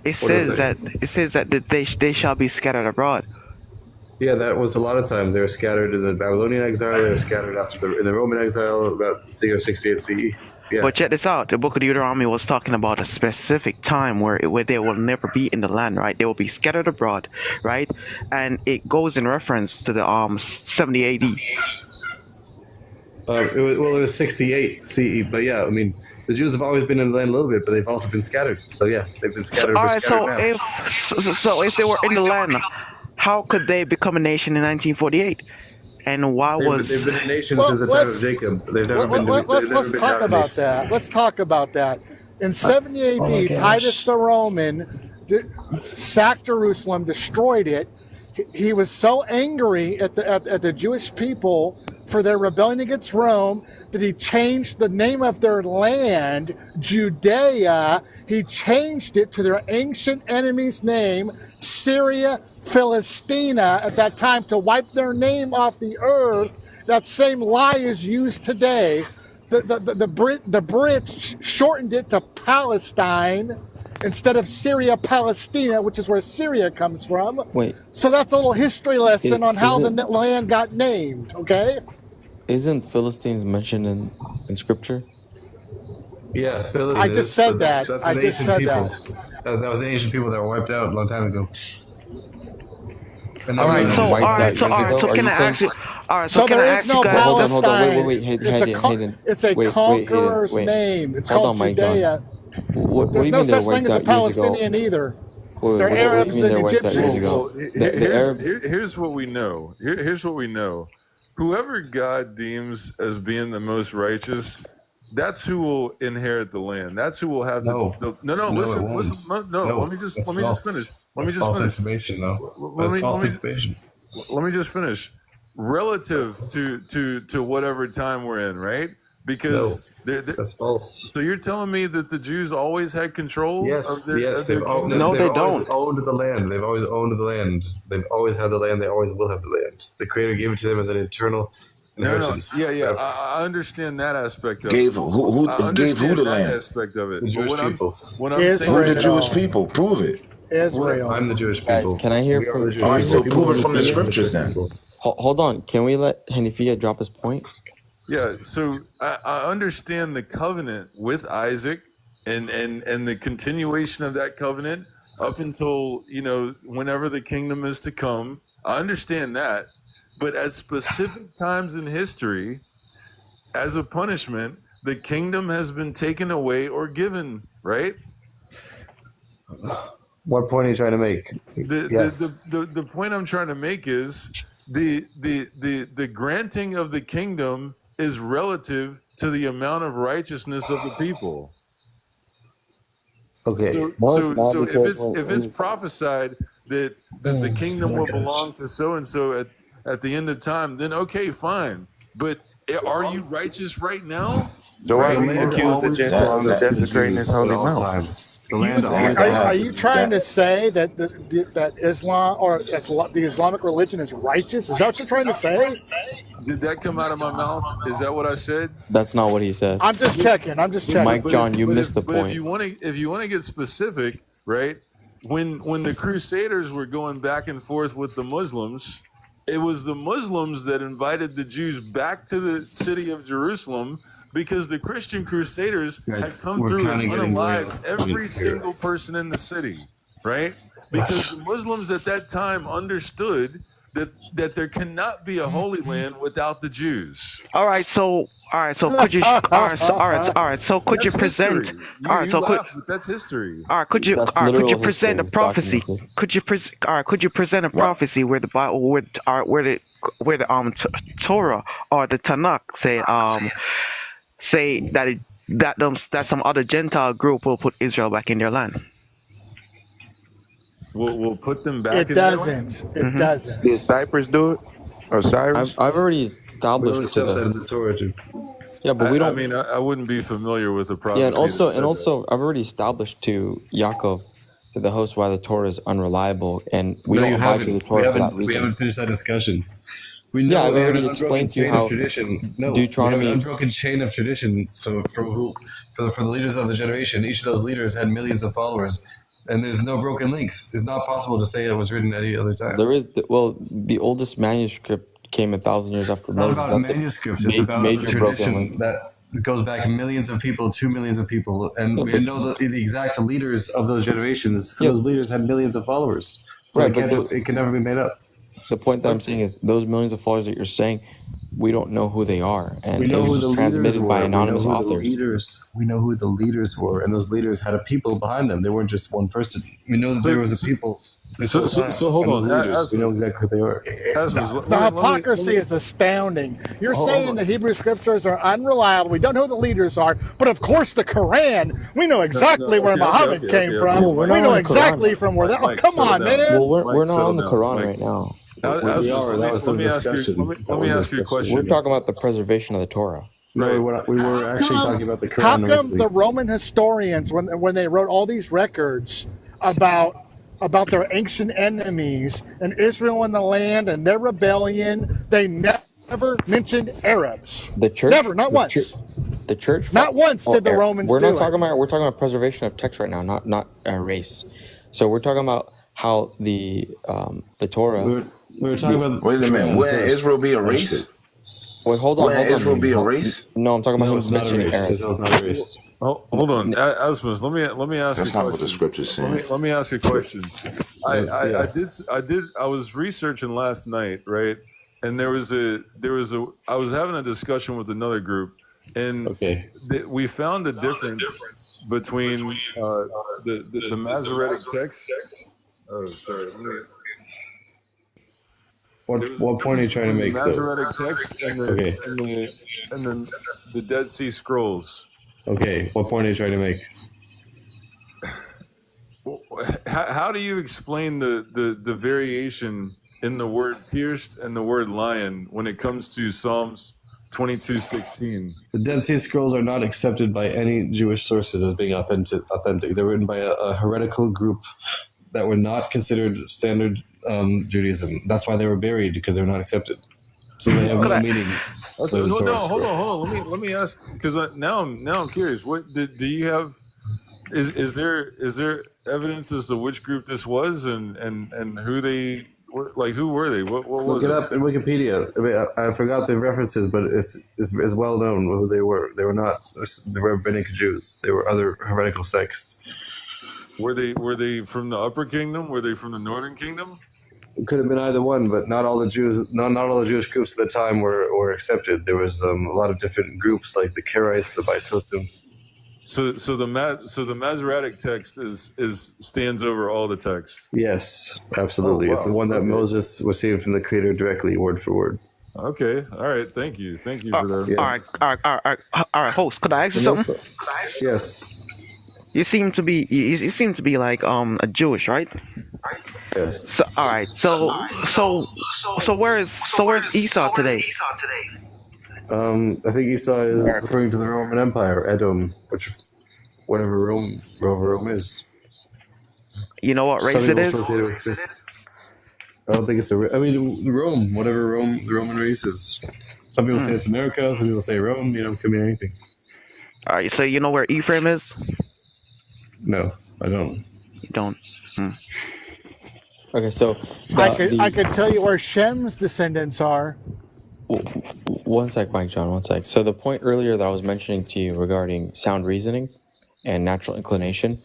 It says that they shall be scattered abroad. Yeah, that was a lot of times. They were scattered in the Babylonian exile. They were scattered in the Roman exile about year 68 CE. Yeah. But check this out. The book of Deuteronomy was talking about a specific time where they will never be in the land, right? They will be scattered abroad, right? And it goes in reference to the 70 AD. It was 68 CE. But yeah, I mean, the Jews have always been in the land a little bit, but they've also been scattered. So yeah, they've been scattered. All right. So if they were in the land, how could they become a nation in 1948? And why they've been a nation since the time of Jacob. They've never been. Let's talk about that. Let's talk about that. In 70 AD, Titus the Roman sacked Jerusalem, destroyed it. He was so angry at the Jewish people for their rebellion against Rome that he changed the name of their land, Judea. He changed it to their ancient enemy's name, Syria Philistina, at that time, to wipe their name off the earth. That same lie is used today. The Brits shortened it to Palestine instead of Syria Palestina, which is where Syria comes from. Wait. So that's a little history lesson on how the land got named, okay? Isn't Philistines mentioned in scripture? Yeah, I just said that. I just said that. That was the ancient people that were wiped out a long time ago. So can I ask you? All right, so there is no Palestine. Hold on. Wait. Hayden. It's a conqueror's name. It's called Judea. There's no such thing as a Palestinian either. They're Arabs and Egyptians. Here's what we know. Here's what we know. Whoever God deems as being the most righteous, that's who will inherit the land. That's who will have listen. Let me just finish. That's false information, though. That's false information. Let me just finish. Relative to whatever time we're in, right? Because that's false. So you're telling me that the Jews always had control? Yes, of their they've always owned the land. They've always owned the land. They've always had the land. They always will have the land. The Creator gave it to them as an eternal inheritance. Yeah. I understand that aspect of it. Who gave who the land? Aspect of it. The Jewish people. Who the Jewish people? Prove it. Israel. I'm the Jewish people. Guys, can I hear from? All right, so prove it from the scriptures then. Hold on. Can we let Hanifia drop his point? Yeah, so I understand the covenant with Isaac and the continuation of that covenant up until, whenever the kingdom is to come. I understand that. But at specific times in history, as a punishment, the kingdom has been taken away or given, right? What point are you trying to make? The point I'm trying to make is the granting of the kingdom is relative to the amount of righteousness of the people. Okay. So if it's prophesied that the kingdom will belong to so and so at the end of time, then okay, fine. But are you righteous right now? So why do you accuse the Gentiles of desecrating his holy mount? Are you trying to say that Islam or the Islamic religion is righteous? Is that what you're trying to say? Did that come out of my mouth? Is that what I said? That's not what he said. I'm just checking. Mike John, you missed the point. If you want to get specific, right? When the Crusaders were going back and forth with the Muslims, it was the Muslims that invited the Jews back to the city of Jerusalem because the Christian Crusaders had come through and unalived every single person in the city, right? Because the Muslims at that time understood that there cannot be a Holy Land without the Jews. All right, so could you could you present? That's history. All right, could you present a prophecy? Could you present a prophecy where the Bible, where the Torah or the Tanakh say that some other Gentile group will put Israel back in their land? We'll put them back. It doesn't. It doesn't. Did Cyprus do it? Or Cyrus? I've already established that in the Torah too. Yeah, but we don't. I mean, I wouldn't be familiar with the prophecy. Yeah, and also, I've already established to Yaakov, to the host, why the Torah is unreliable, and we don't abide to the Torah for that reason. We haven't finished that discussion. We Yeah, know I've we have already an unbroken explained to you chain how of tradition. No, Deuteronomy. we have an unbroken chain of tradition. So for the leaders of the generation, each of those leaders had millions of followers, and there's no broken links. It's not possible to say it was written at any other time. There is the oldest manuscript came 1,000 years after It's not Moses. about That's manuscripts. It's about the major broken tradition link. that goes back millions of people, 2 millions of people, and Yeah, we but- know the exact leaders of those generations. Yeah. Those leaders had millions of followers, so Right, it can never be made up. The point that I'm saying is those millions of followers that you're saying, we don't know who they are, and We know it who was the just leaders transmitted were. by anonymous authors. We know who the leaders were, and those leaders had a people behind them. They weren't just one person. We know that there was a people. So hold and those on. leaders, we know exactly who they were. The hypocrisy is astounding. You're saying the Hebrew scriptures are unreliable. We don't know who the leaders are, but of course the Quran, we know exactly where Muhammad came from. Well, we're we not know on the exactly Quran. from where that. Oh, Mike, come settle on, down. man. Well, we're not settle on the down, Quran Mike. right now. We are. That was the discussion. Let me ask you a question. We're talking about the preservation of the Torah. No, we were actually talking about the Quran. How come originally. the Roman historians, when they wrote all these records about their ancient enemies and Israel and the land and their rebellion, they never mentioned Arabs? The church, Never, not once. The church. Not once did the Romans We're do not it. talking about. We're talking about preservation of text right now, not race. So we're talking about how the Torah. We were talking about. Wait a minute. Would Israel be a race? Wait, hold on. Would Israel be a race? No, I'm talking about No, him it's not a mentioning race. Arabs. It's not a race. Oh, hold on, Asmus. Let me ask. That's you a not what the question. scripture's saying. Let me ask you a question. I was researching last night, right? And I was having a discussion with another group, and we found a difference between the Masoretic text. Oh, sorry. What point are you trying to make? The Masoretic text and the Dead Sea Scrolls. Okay, what point are you trying to make? How do you explain the variation in the word pierced and the word lion when it comes to Psalms 22:16? The Dead Sea Scrolls are not accepted by any Jewish sources as being authentic. They're written by a heretical group that were not considered standard Judaism. That's why they were buried, because they were not accepted. So they have no meaning. No, hold on. Let me ask, because now I'm curious. What do you have? Is there evidence as to which group this was and who they were? Like, who were they? What was Look it up in Wikipedia. I mean, I forgot the references, but it's well known who they were. They were not the rabbinic Jews. They were other heretical sects. Were they from the Upper Kingdom? Were they from the Northern Kingdom? It could have been either one, but not all the Jewish groups at the time were accepted. There was a lot of different groups, like the Karaites, the Baitosim. So the Masoretic text stands over all the text. Yes, absolutely. Oh, wow. It's the one that Moses received from the Creator directly, word for word. Okay, all right. Thank you for that. Yes. All right, host. Could I ask you something? Yes. You seem to be like a Jewish, right? Yes. So all right. So where's Esau today? I think Esau is referring to the Roman Empire, Edom, whatever Rome is. You know what race Some it people is? associate it with Christ. I don't think it's Rome, whatever the Roman race is. Some people say it's America, some people say Rome, could mean anything. All right. So you know where Ephraim is? No, I don't. You don't. Okay, so I could tell you where Shem's descendants are. One sec, Mike John, one sec. So the point earlier that I was mentioning to you regarding sound reasoning and natural inclination,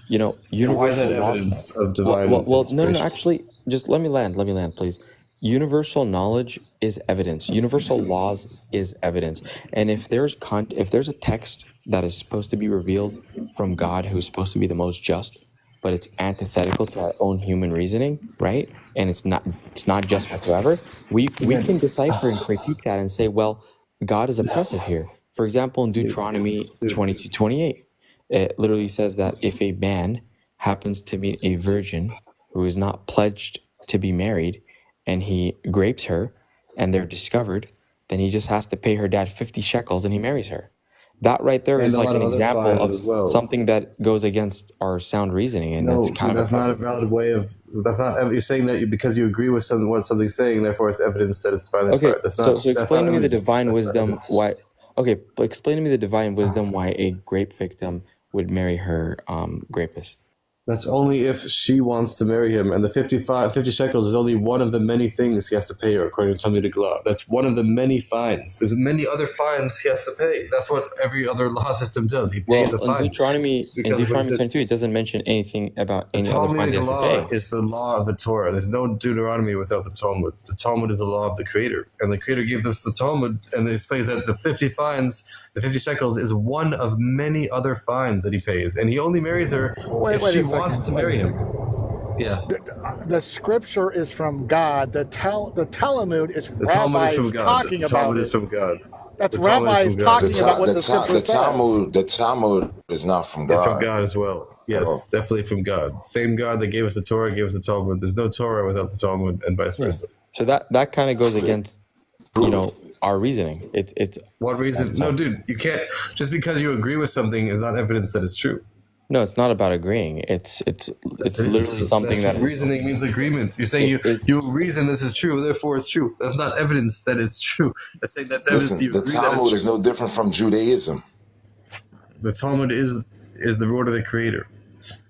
universal Why is that law- evidence of divine no, inspiration? actually, just let me land, please. Universal knowledge is evidence. Universal laws is evidence. And if there's a text that is supposed to be revealed from God, who's supposed to be the most just, but it's antithetical to our own human reasoning, right? And it's not just whatsoever. We can decipher and critique that and say, well, God is oppressive here. For example, in Deuteronomy 22:28, it literally says that if a man happens to meet a virgin who is not pledged to be married, and he grapes her, and they're discovered, then he just has to pay her dad 50 shekels and he marries her. That right there is And a like lot an of other example fines of as well. something that goes against our sound reasoning, and No, that's kind of that's not a valid way of. That's not. You're saying that because you agree with what something's saying, therefore it's evidence that it's fine. That's okay. fine. That's So not. so That's explain not to me the evidence. divine That's not wisdom evidence. why. Okay, but explain to me the divine wisdom why a grape victim would marry her rapist. That's only if she wants to marry him, and the 50 shekels is only one of the many things he has to pay her, according to Talmudic law. That's one of the many fines. There's many other fines he has to pay. That's what every other law system does. He pays a Well, in fine. Deuteronomy 22, it doesn't mention anything about any other fines he has to Talmudic law pay. is the law of the Torah. There's no Deuteronomy without the Talmud. The Talmud is the law of the Creator, and the Creator gave us the Talmud, and it explains that the 50 fines, the 50 shekels, is one of many other fines that he pays, and he only marries her if she wants to marry him. Yeah. The scripture is from God. The Talmud is The Talmud is rabbis from God. talking The about Talmud it. is from God. That's The Talmud is rabbis from God. talking about what the scripture says. The Talmud is not from God. It's from God as well. Yes, definitely from God. Same God that gave us the Torah gave us the Talmud. There's no Torah without the Talmud, and vice versa. So that kind of goes against, our reasoning. It's what reason? No, dude, you can't. Just because you agree with something is not evidence that it's true. No, it's not about agreeing. It's literally something that reasoning means agreement. You're saying you reason this is true, therefore it's true. That's not evidence that it's true. That's saying that's evidence. Listen, the Talmud is no different from Judaism. The Talmud is the word of the Creator.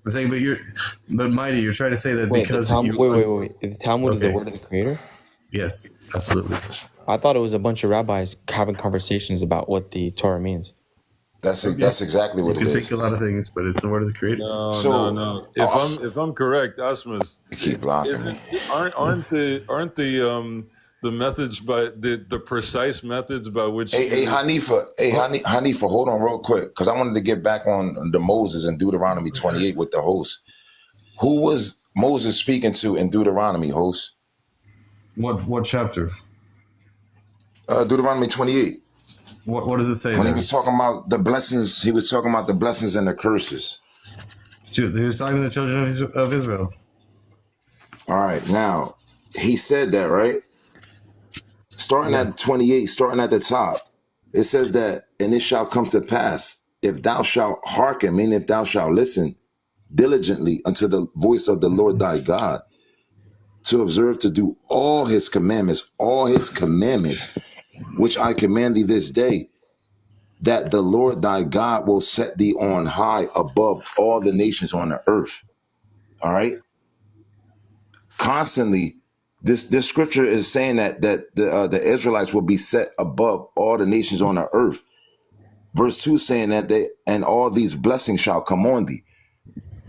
I'm saying, but Mighty, you're trying to say that because wait. The Talmud is the word of the Creator? Yes, absolutely. I thought it was a bunch of rabbis having conversations about what the Torah means. That's exactly what it is. You can think a lot of things, but it's the word of the Creator. No. If I'm correct, Asmus, keep blocking me. Aren't the methods by the precise methods by which? Hey Hanifa, hold on real quick, because I wanted to get back on the Moses in Deuteronomy 28 with the host. Who was Moses speaking to in Deuteronomy, host? What chapter? Deuteronomy 28. What does it say? When he was talking about the blessings, he was talking about the blessings and the curses. He was talking to the children of Israel. All right, now he said that, right? Starting at 28, starting at the top, it says that, and it shall come to pass, if thou shalt hearken, meaning if thou shalt listen diligently unto the voice of the Lord thy God, to observe to do all his commandments, which I command thee this day, that the Lord thy God will set thee on high above all the nations on the earth. All right? Constantly, this scripture is saying that the Israelites will be set above all the nations on the earth. Verse 2 saying that and all these blessings shall come on thee.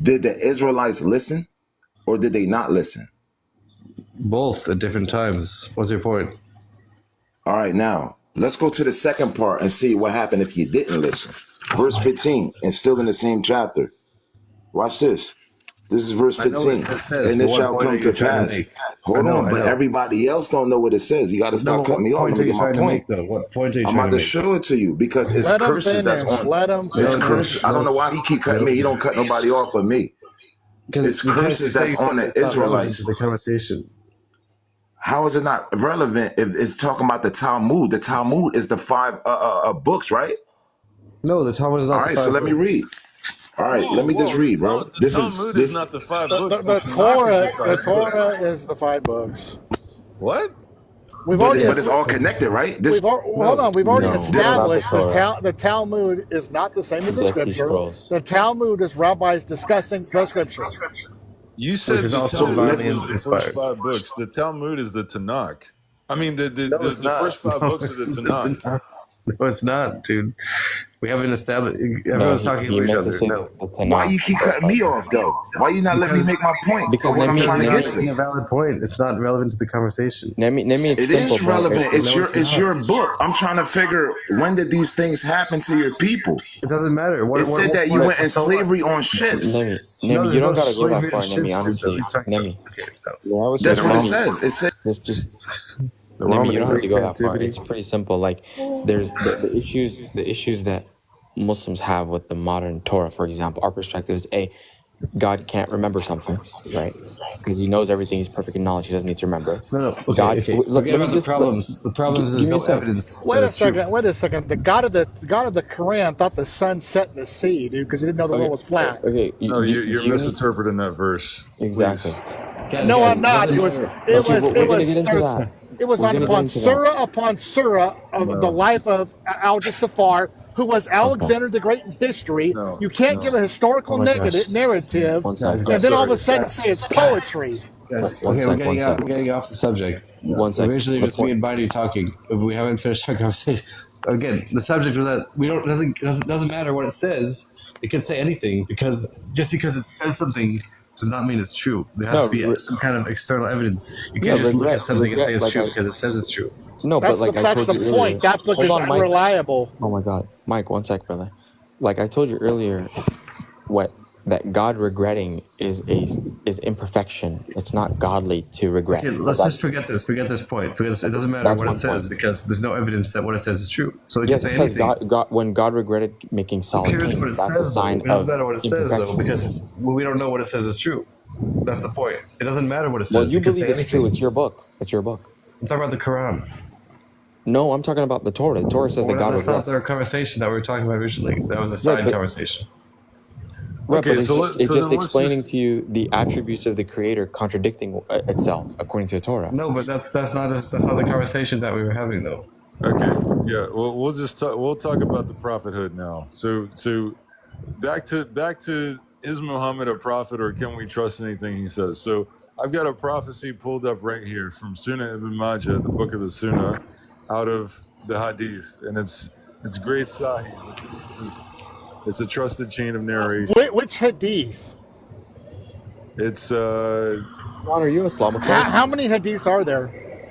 Did the Israelites listen or did they not listen? Both at different times. What's your point? All right, now let's go to the second part and see what happened if you didn't listen. Verse 15, and still in the same chapter. Watch this. This is verse 15. And it shall come to pass. Hold on, but everybody else don't know what it says. You got to stop cutting me off. Let me get my point. What point are you I'm about to show it to you because it's curses that's on. It's curses. I don't know why he keep cutting me. He don't cut nobody off but me. It's curses that's on the Israelites. The conversation. How is it not relevant if it's talking about the Talmud? The Talmud is the 5 books, right? No, the Talmud is not. All right, so let me read. All right, let me just read, bro. This is not the 5 books. The Torah is the 5 books. What? But it's all connected, right? Hold on. We've already established the Talmud is not the same as the scripture. The Talmud is rabbis discussing the scripture. You said the Talmud is the first 5 books. The Talmud is the Tanakh. I mean, the first 5 books are the Tanakh. No, it's not, dude. We haven't established. Everyone's talking to each other. No. Why you keep cutting me off, though? Why you not letting me make my point? Because what I'm trying to get to. A valid point. It's not relevant to the conversation. It is relevant. It's your book. I'm trying to figure when did these things happen to your people. It doesn't matter. It said that you went in slavery on ships. Nemi, you don't gotta go that far, Nemi. Honestly, Nemi. That's what it says. It says just. Nemi, you don't have to go that far. It's pretty simple. Like there's the issues that Muslims have with the modern Torah, for example. Our perspective is God can't remember something, right? Because he knows everything. He's perfect in knowledge. He doesn't need to remember. No. Okay. God, Okay. look, Forget let me about just the problems. The problems is give me no a sec. evidence. Wait a second. The God of the Quran thought the sun set in the sea, dude, because he didn't know the world was flat. Okay, No, you're misinterpreting that verse. Exactly. No, I'm not. It was we're gonna get into that. It was upon surah of the life of Al Jafar, who was Alexander the Great in history. You can't give a historical narrative and then all of a sudden say it's poetry. Yes. Okay, we're getting off the subject. One second. Eventually, just me and Biden talking. We haven't finished our conversation. Again, the subject was that we don't doesn't matter what it says. It can say anything because just because it says something does not mean it's true. There has to be some kind of external evidence. You can't just look at something and say it's true because it says it's true. No, that's but that's the point. That book is unreliable. Oh my God, Mike, one sec, brother. Like I told you earlier, that God regretting is imperfection. It's not godly to regret. Okay, let's just forget this. Forget this point. Forget this. It doesn't matter what it says because there's no evidence that what it says is true. So it can say anything. When God regretted making Saul king, that's a sign of imperfection. It doesn't matter what it says though because we don't know what it says is true. That's the point. It doesn't matter what it says. Well, you believe it's true. It's your book. It's your book. I'm talking about the Quran. No, I'm talking about the Torah. The Torah says that God regrets. That's not the conversation that we were talking about originally. That was a side conversation. Right, but it's just explaining to you the attributes of the Creator contradicting itself according to the Torah. No, but that's not the conversation that we were having though. Okay, yeah. Well, we'll talk about the prophethood now. So back to is Muhammad a prophet or can we trust anything he says? So I've got a prophecy pulled up right here from Sunnah ibn Majah, the book of the Sunnah, out of the Hadith, and it's great Sahih. It's a trusted chain of narration. Which Hadith? It's John, are you Islamophobe? How many Hadiths are there?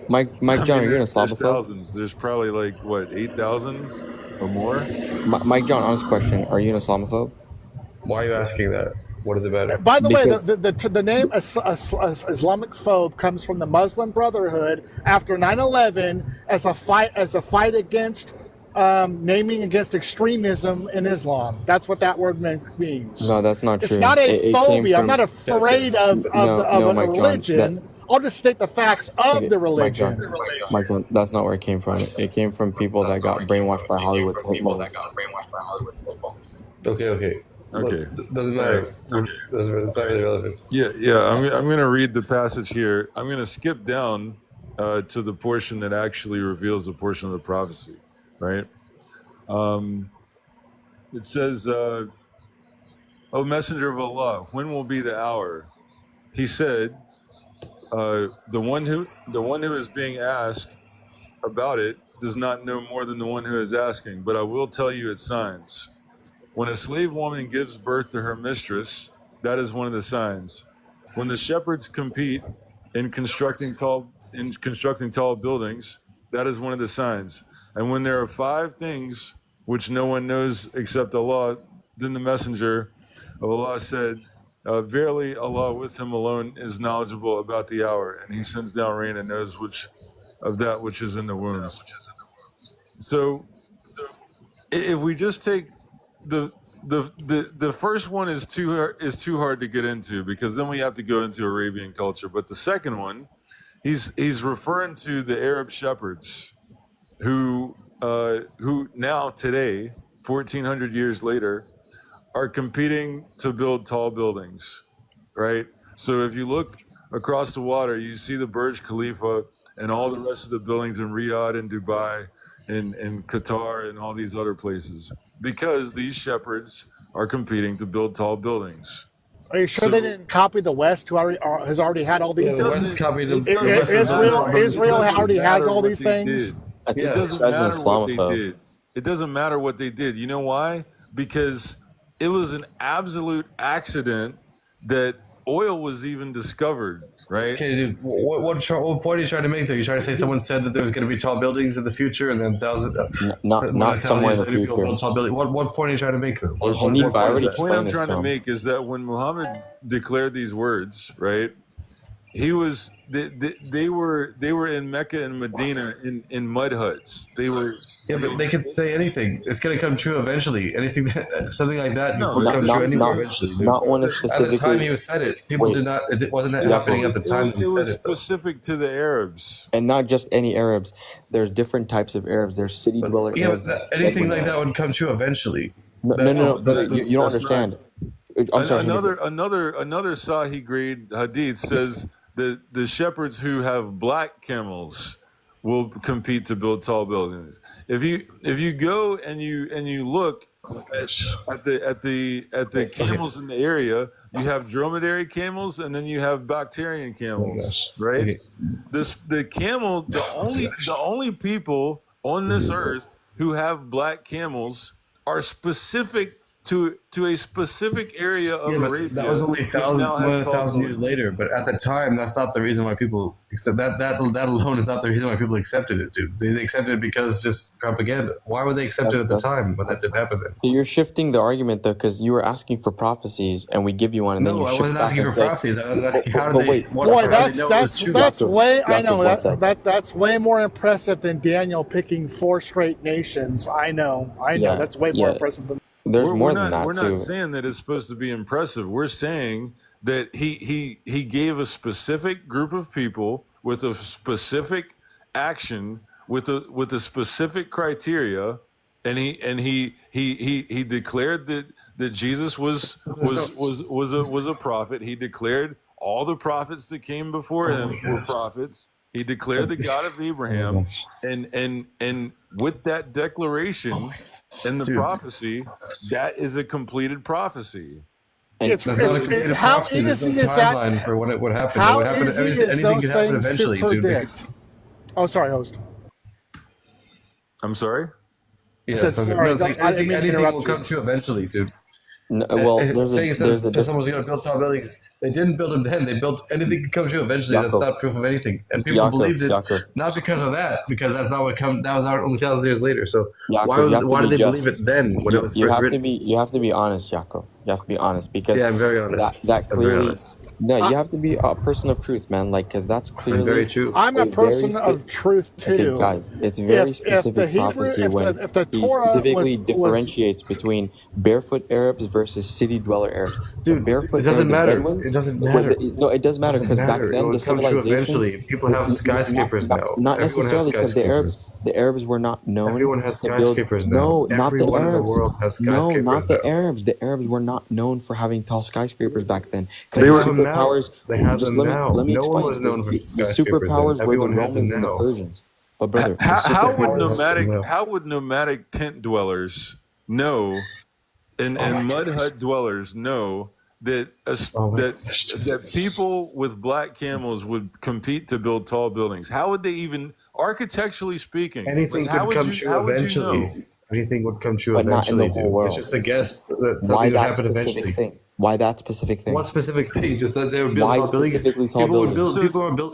Mike, John, are you an Islamophobe? There's thousands. There's probably like 8,000 or more. Mike, John, honest question: are you an Islamophobe? Why are you asking that? What does it matter? By the way, the name Islamic phobe comes from the Muslim Brotherhood after 9/11 as a fight against naming against extremism in Islam. That's what that word means. No, that's not true. It's not a phobia. I'm not afraid of a religion. I'll just state the facts of the religion. Mike, that's not where it came from. It came from people that got brainwashed by Hollywood to hate Muslims. Okay. Doesn't matter. Okay. It's not really relevant. Yeah. I'm going to read the passage here. I'm going to skip down to the portion that actually reveals the portion of the prophecy, right? It says, "O Messenger of Allah, when will be the hour?" He said, "The one who is being asked about it does not know more than the one who is asking, but I will tell you its signs. When a slave woman gives birth to her mistress, that is one of the signs. When the shepherds compete in constructing tall buildings, that is one of the signs. And when there are 5 things which no one knows except Allah, then the messenger of Allah said, verily Allah with him alone is knowledgeable about the hour, and he sends down rain and knows which of that which is in the wombs." So if we just take the first one is too hard to get into because then we have to go into Arabian culture. But the second one, he's referring to the Arab shepherds who now today, 1400 years later, are competing to build tall buildings, right? So if you look across the water, you see the Burj Khalifa and all the rest of the buildings in Riyadh and Dubai and Qatar and all these other places, because these shepherds are competing to build tall buildings. Are you sure they didn't copy the West, who has already had all these things? The West copied them. Israel already has all these things. It doesn't matter what they did. It doesn't matter what they did. You know why? Because it was an absolute accident that oil was even discovered, right? Okay, dude. What point are you trying to make there? You trying to say someone said that there was going to be tall buildings in the future, and then not somewhere in the future. Tall building. What point are you trying to make though? The point I'm trying to make is that when Muhammad declared these words, right, they were in Mecca and Medina in mud huts. They were. Yeah, but they could say anything. It's gonna come true eventually. Anything, something like that would come true anywhere eventually. Dude. Not one is At the specifically. time he was said it, people did not. It wasn't happening at the time he It said was it. Though. specific to the Arabs, And not just any Arabs. There's different types of Arabs. There's city dweller Yeah, Arabs. but anything like that would come true eventually. No. You don't understand. I'm sorry. Another Sahih grade hadith says that the shepherds who have black camels will compete to build tall buildings. If you go and you look at the camels in the area, you have dromedary camels and then you have Bactrian camels, right? The only people on this earth who have black camels are specific to a specific area of Arabia. That was only 1,000 years later. But at the time, that's not the reason why people accept that. That alone is not the reason why people accepted it. Dude, they accepted it because just propaganda. Why would they accept it at the time when that didn't happen then? So you're shifting the argument though, because you were asking for prophecies, and we give you one, and then you I shift wasn't back asking and for say- prophecies. I was asking how do they? wait. Boy, that's way. I know one second. that's way more impressive than Daniel picking 4 straight nations. I know. Yeah, That's way more yeah. impressive than. There's more than that We're too. not saying that it's supposed to be impressive. We're saying that he gave a specific group of people with a specific action with a specific criteria, and he declared that Jesus was a prophet. He declared all the prophets that came before him were prophets. He declared the God of Abraham, and with that declaration. And the prophecy, that is a completed prophecy. How easy is that? For what would happen. How What happened, easy is anything those could happen things eventually, to dude. predict? Oh, sorry, host. I'm sorry? Yeah, said so, sorry, it's like I didn't mean to anything interrupt will you. come true eventually, dude. No, well, Saying someone was going to build tall buildings, they didn't build them then. They built anything could come true eventually. Yaakov. That's not proof of anything, and people believed it not because of that, because that's not what come. That was out only 1,000 years later. So why did they believe it then when it was first written? You have to be honest, Yaakov. You have to be honest because I'm very honest. That I'm very clearly. honest. No, you have to be a person of truth, man. Like, because that's clearly very true. I'm a person of truth too. Okay, guys, it's very specific prophecy when he specifically differentiates between barefoot Arabs versus city dweller Arabs. Dude, barefoot it doesn't Arabs, matter. It doesn't matter. No, it does matter because back then the civilization. Eventually, people have skyscrapers now. Not necessarily because the Arabs were not known. Everyone has to build- skyscapers now. No, not the Everyone in the Arabs. world has No, skyscapers not the now. Arabs. The Arabs were not known for having tall skyscrapers back then. They were superpowers. They have just them now. Let me No explain. one was known for The skyscapers. superpowers were the Everyone has them Romans and the now. Persians. But brother, How would nomadic tent dwellers know, and mud hut dwellers know that that people with black camels would compete to build tall buildings? How would they even, architecturally speaking, Anything could come true eventually. Anything would come true but not in the eventually, whole dude. world. It's just a guess that Why something would that happen specific eventually. thing? Why that specific thing? What specific thing? Just that they would build Why tall buildings. specifically tall buildings?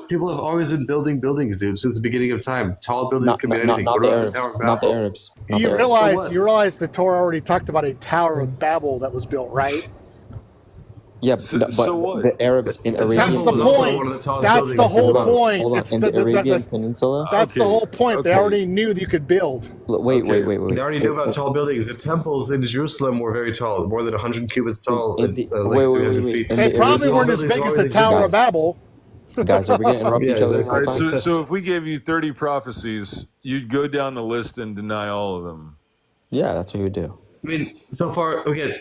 People have always been building buildings, dude, since the beginning of time. Tall buildings could be anything. Not What the about Arabs. Tower of Not the Babel? Arabs. You realize the Torah already talked about a Tower of Babel that was built, right? Yeah, but what? the Arabs in Arabian. That's the point. That's the whole point. Hold on. It's In the Arabian Peninsula. That's the whole point. They already knew that you could build. Wait. They already knew about tall buildings. The temples in Jerusalem were very tall, more than 100 cubits tall, like 300 feet. They probably weren't as big as the Tower of Babel. Guys, are we going to interrupt each other? All right, so if we gave you 30 prophecies, you'd go down the list and deny all of them. Yeah, that's what you would do. I mean, so far, okay.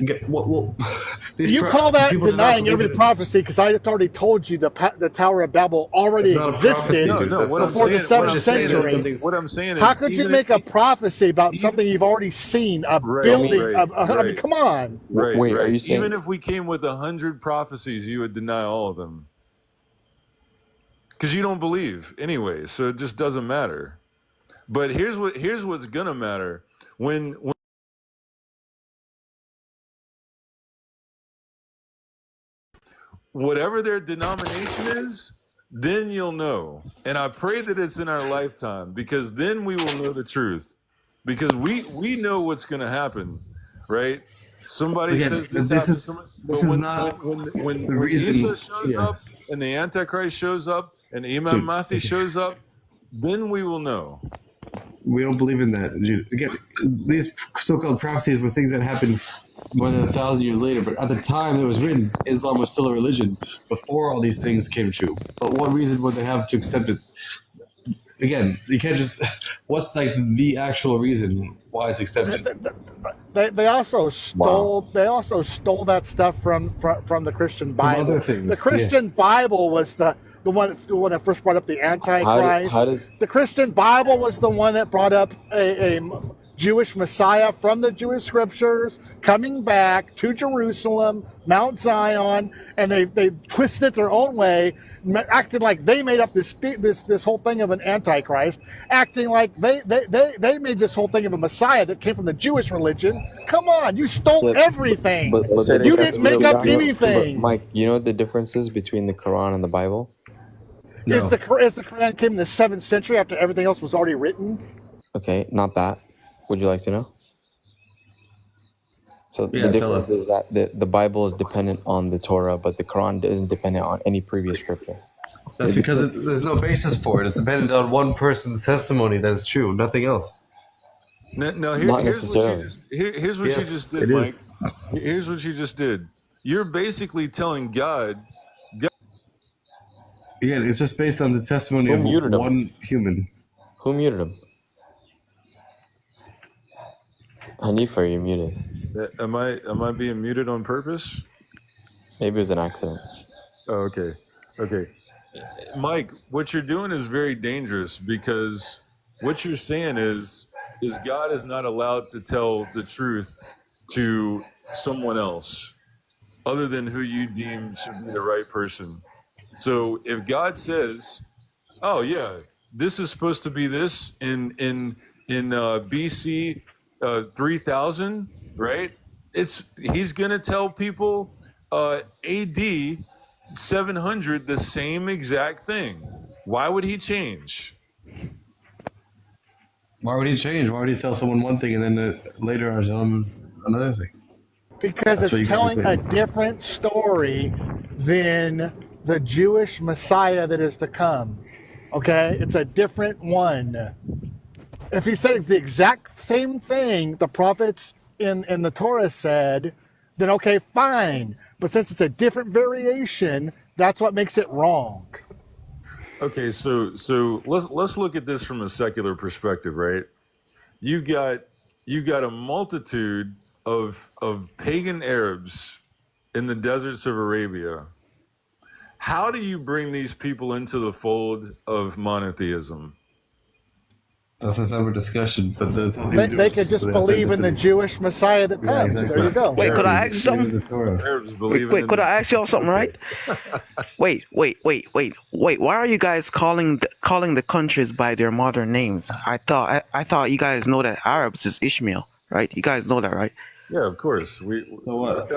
You call that denying every prophecy because I already told you the Tower of Babel already existed before the 7th century. What I'm saying is, how could you make a prophecy about something you've already seen, a building? I mean, come on. Right. Wait, are you saying even if we came with 100 prophecies, you would deny all of them? Because you don't believe anyway, so it just doesn't matter. But here's what's gonna matter when whatever their denomination is, then you'll know. And I pray that it's in our lifetime, because then we will know the truth. Because we know what's going to happen, right? Somebody Again, says this this happens. this is not When the reason. Isa shows Yeah. up and the Antichrist shows up and Imam Dude, Mahdi shows up, then we will know. We don't believe in that. Again, these so-called prophecies were things that happened more than 1,000 years later, but at the time it was written, Islam was still a religion before all these things came true. But what reason would they have to accept it? Again, you can't just. What's like the actual reason why it's accepted? They also stole. Wow. They also stole that stuff from the Christian Bible. From other things, the Christian Bible was the one that first brought up the Antichrist. The Christian Bible was the one that brought up a Jewish Messiah from the Jewish scriptures coming back to Jerusalem, Mount Zion, and they twisted it their own way, acting like they made up this whole thing of an Antichrist, acting like they made this whole thing of a Messiah that came from the Jewish religion. Come on, you stole everything. But you didn't make up anything. Mike, you know what the difference is between the Quran and the Bible? No. Is the Quran came in the 7th century after everything else was already written? Okay, not that. Would you like to know? So the difference is that the Bible is dependent on the Torah, but the Quran isn't dependent on any previous scripture. That's because there's no basis for it. It's dependent on one person's testimony that is true, nothing else. No, not necessarily. Here's what you just did, Mike. Here's what you just did. You're basically telling God. Again, it's just based on the testimony of one human. Who muted him? Hanifa, you're muted. Am I being muted on purpose? Maybe it was an accident. Oh, okay. Mike, what you're doing is very dangerous because what you're saying is God is not allowed to tell the truth to someone else other than who you deem should be the right person. So if God says, "Oh yeah, this is supposed to be this in BC 3000," right? He's gonna tell people AD 700 the same exact thing. Why would he change? Why would he change? Why would he tell someone one thing and then later on tell them another thing? Because it's telling a different story than the Jewish Messiah that is to come. Okay? It's a different one. If he said the exact same thing the prophets in the Torah said, then okay, fine. But since it's a different variation, that's what makes it wrong. Okay, so let's look at this from a secular perspective, right? You got a multitude of pagan Arabs in the deserts of Arabia. How do you bring these people into the fold of monotheism? That's a separate discussion, but they could just believe in the Jewish Messiah that comes. Yeah, exactly. There you go. Wait, could I ask something? Wait, could I ask y'all something, right? Wait. Why are you guys calling the countries by their modern names? I thought you guys know that Arabs is Ishmael, right? You guys know that, right? Yeah, of course. So what?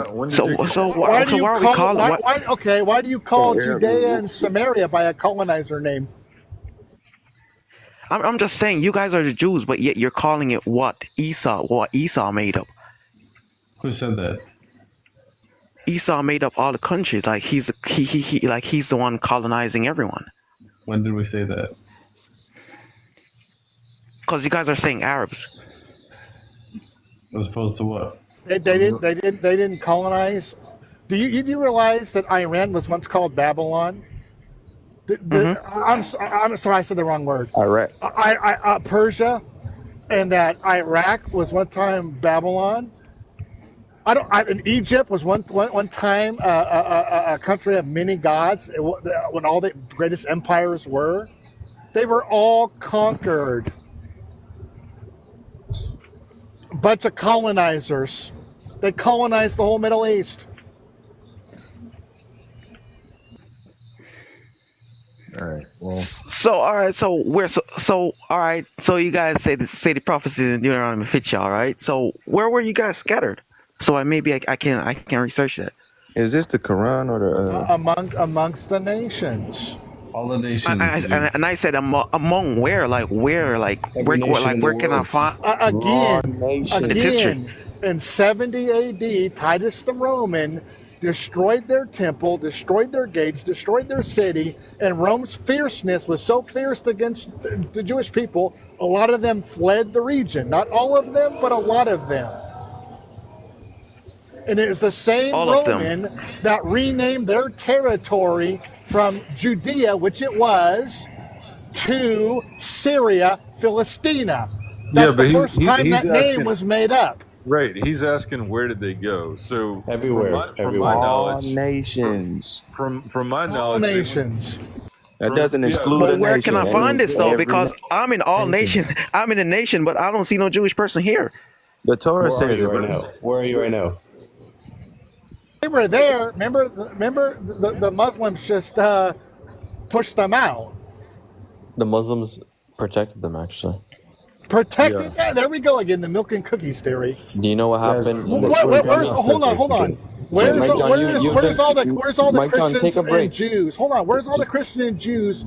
Why do you call Judea and Samaria by a colonizer name? I'm just saying, you guys are the Jews, but yet you're calling it what Esau made up. Who said that? Esau made up all the countries. Like he's the one colonizing everyone. When did we say that? Because you guys are saying Arabs. As opposed to what? They didn't colonize. Do you realize that Iran was once called Babylon? I'm sorry, I said the wrong word. Iraq. Persia, and that Iraq was one time Babylon. And Egypt was one time a country of many gods. When all the greatest empires were, they were all conquered. A bunch of colonizers. They colonized the whole Middle East. All right. Well. So you guys say the prophecies in Deuteronomy fit y'all, right? So where were you guys scattered? So I can research that. Is this the Quran or the amongst the nations? All the nations. And I said among where? Like where? Like where can I find? Again, In 70 AD, Titus the Roman destroyed their temple, destroyed their gates, destroyed their city, and Rome's fierceness was so fierce against the Jewish people, a lot of them fled the region. Not all of them, but a lot of them. And it is the same All of them. Roman that renamed their territory from Judea, which it was, to Syria, Philistina. That's the first time that name was made up. Right. He's asking where did they go? So everywhere. From my knowledge, all nations. From my knowledge, All nations. That doesn't exclude But a where nation. can I That find means this though? every Because I'm in all nation. I'm in a nation, but I don't see no Jewish person here. The Torah Where are says you it, right bro. now? Where are you right now? They were there. Remember the Muslims just pushed them out. The Muslims protected them, actually. Protected. Yeah, there we go again. The milk and cookies theory. Do you know what happened? Hold on. Where's all the Christians and Jews? Hold on. Where's all the Christian and Jews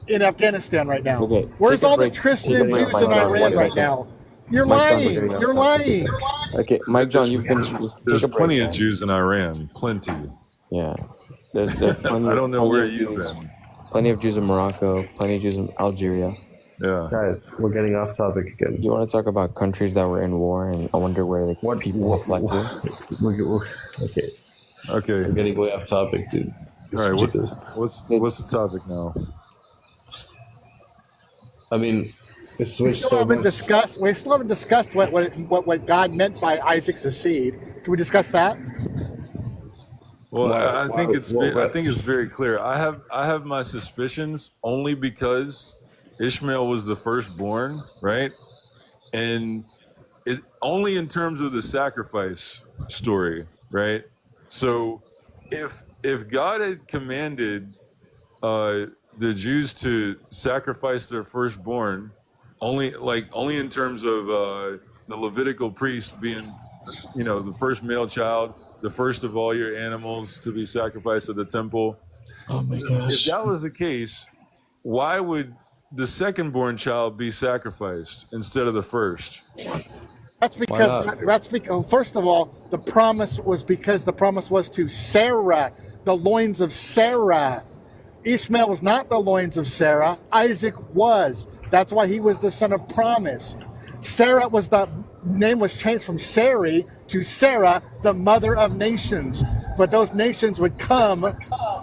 in Afghanistan right now? Okay, where's all the Christian and Jews in Iran right now? You're lying. You're lying. Okay, Mike John, you finished. There's plenty of Jews in Iran. Plenty. Yeah. There's plenty. I don't know plenty where of you've Jews. been. Plenty of Jews in Morocco. Plenty of Jews in Algeria. Yeah. Guys, we're getting off topic again. You want to talk about countries that were in war, and I wonder where the people reflect to? Okay. Okay. We're getting way off topic, dude. It's All right. ridiculous. What's the topic now? I mean, it's We switched still so haven't much. discussed. We still haven't discussed what God meant by Isaac's seed. Can we discuss that? Well, Why- I think why- it's why- I think it's very clear. I have my suspicions only because Ishmael was the firstborn, right? And it only in terms of the sacrifice story, right? So if God had commanded the Jews to sacrifice their firstborn, only in terms of the Levitical priest being, the first male child, the first of all your animals to be sacrificed at the temple. Oh my If gosh. that was the case, why would the second-born child be sacrificed instead of the first? That's because first of all, the promise was to Sarah, the loins of Sarah. Ishmael was not the loins of Sarah. Isaac was. That's why he was the son of promise. Sarah name was changed from Sarai to Sarah, the mother of nations. But those nations would come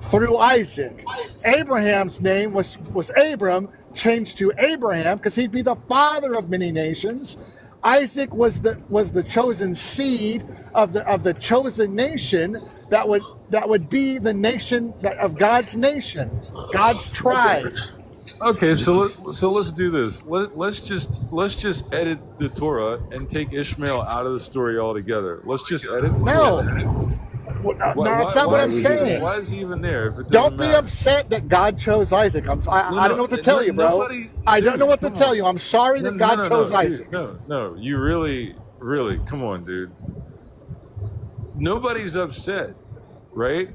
through Isaac. Abraham's name was Abram, changed to Abraham because he'd be the father of many nations. Isaac was the chosen seed of the chosen nation that would be the nation of God's nation, God's tribe. Okay, so let's do this. Let's just edit the Torah and take Ishmael out of the story altogether. Let's just edit the Torah. No, that's not what I'm saying. Why is he even there? If it Don't doesn't be matter? upset that God chose Isaac. I don't know what to tell you, bro. I don't know what to tell you. I'm sorry that God chose Isaac. No, you really, come on, dude. Nobody's upset, right?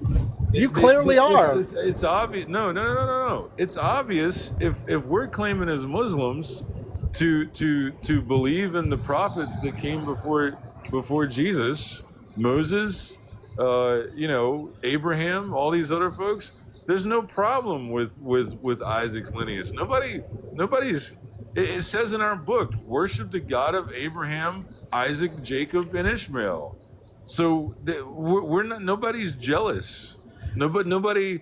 You clearly are. It's obvious. No. It's obvious if we're claiming as Muslims to believe in the prophets that came before Jesus, Moses, Abraham, all these other folks. There's no problem with Isaac's lineage. Nobody's. It says in our book, worship the God of Abraham, Isaac, Jacob, and Ishmael. So we're not. Nobody's jealous. Nobody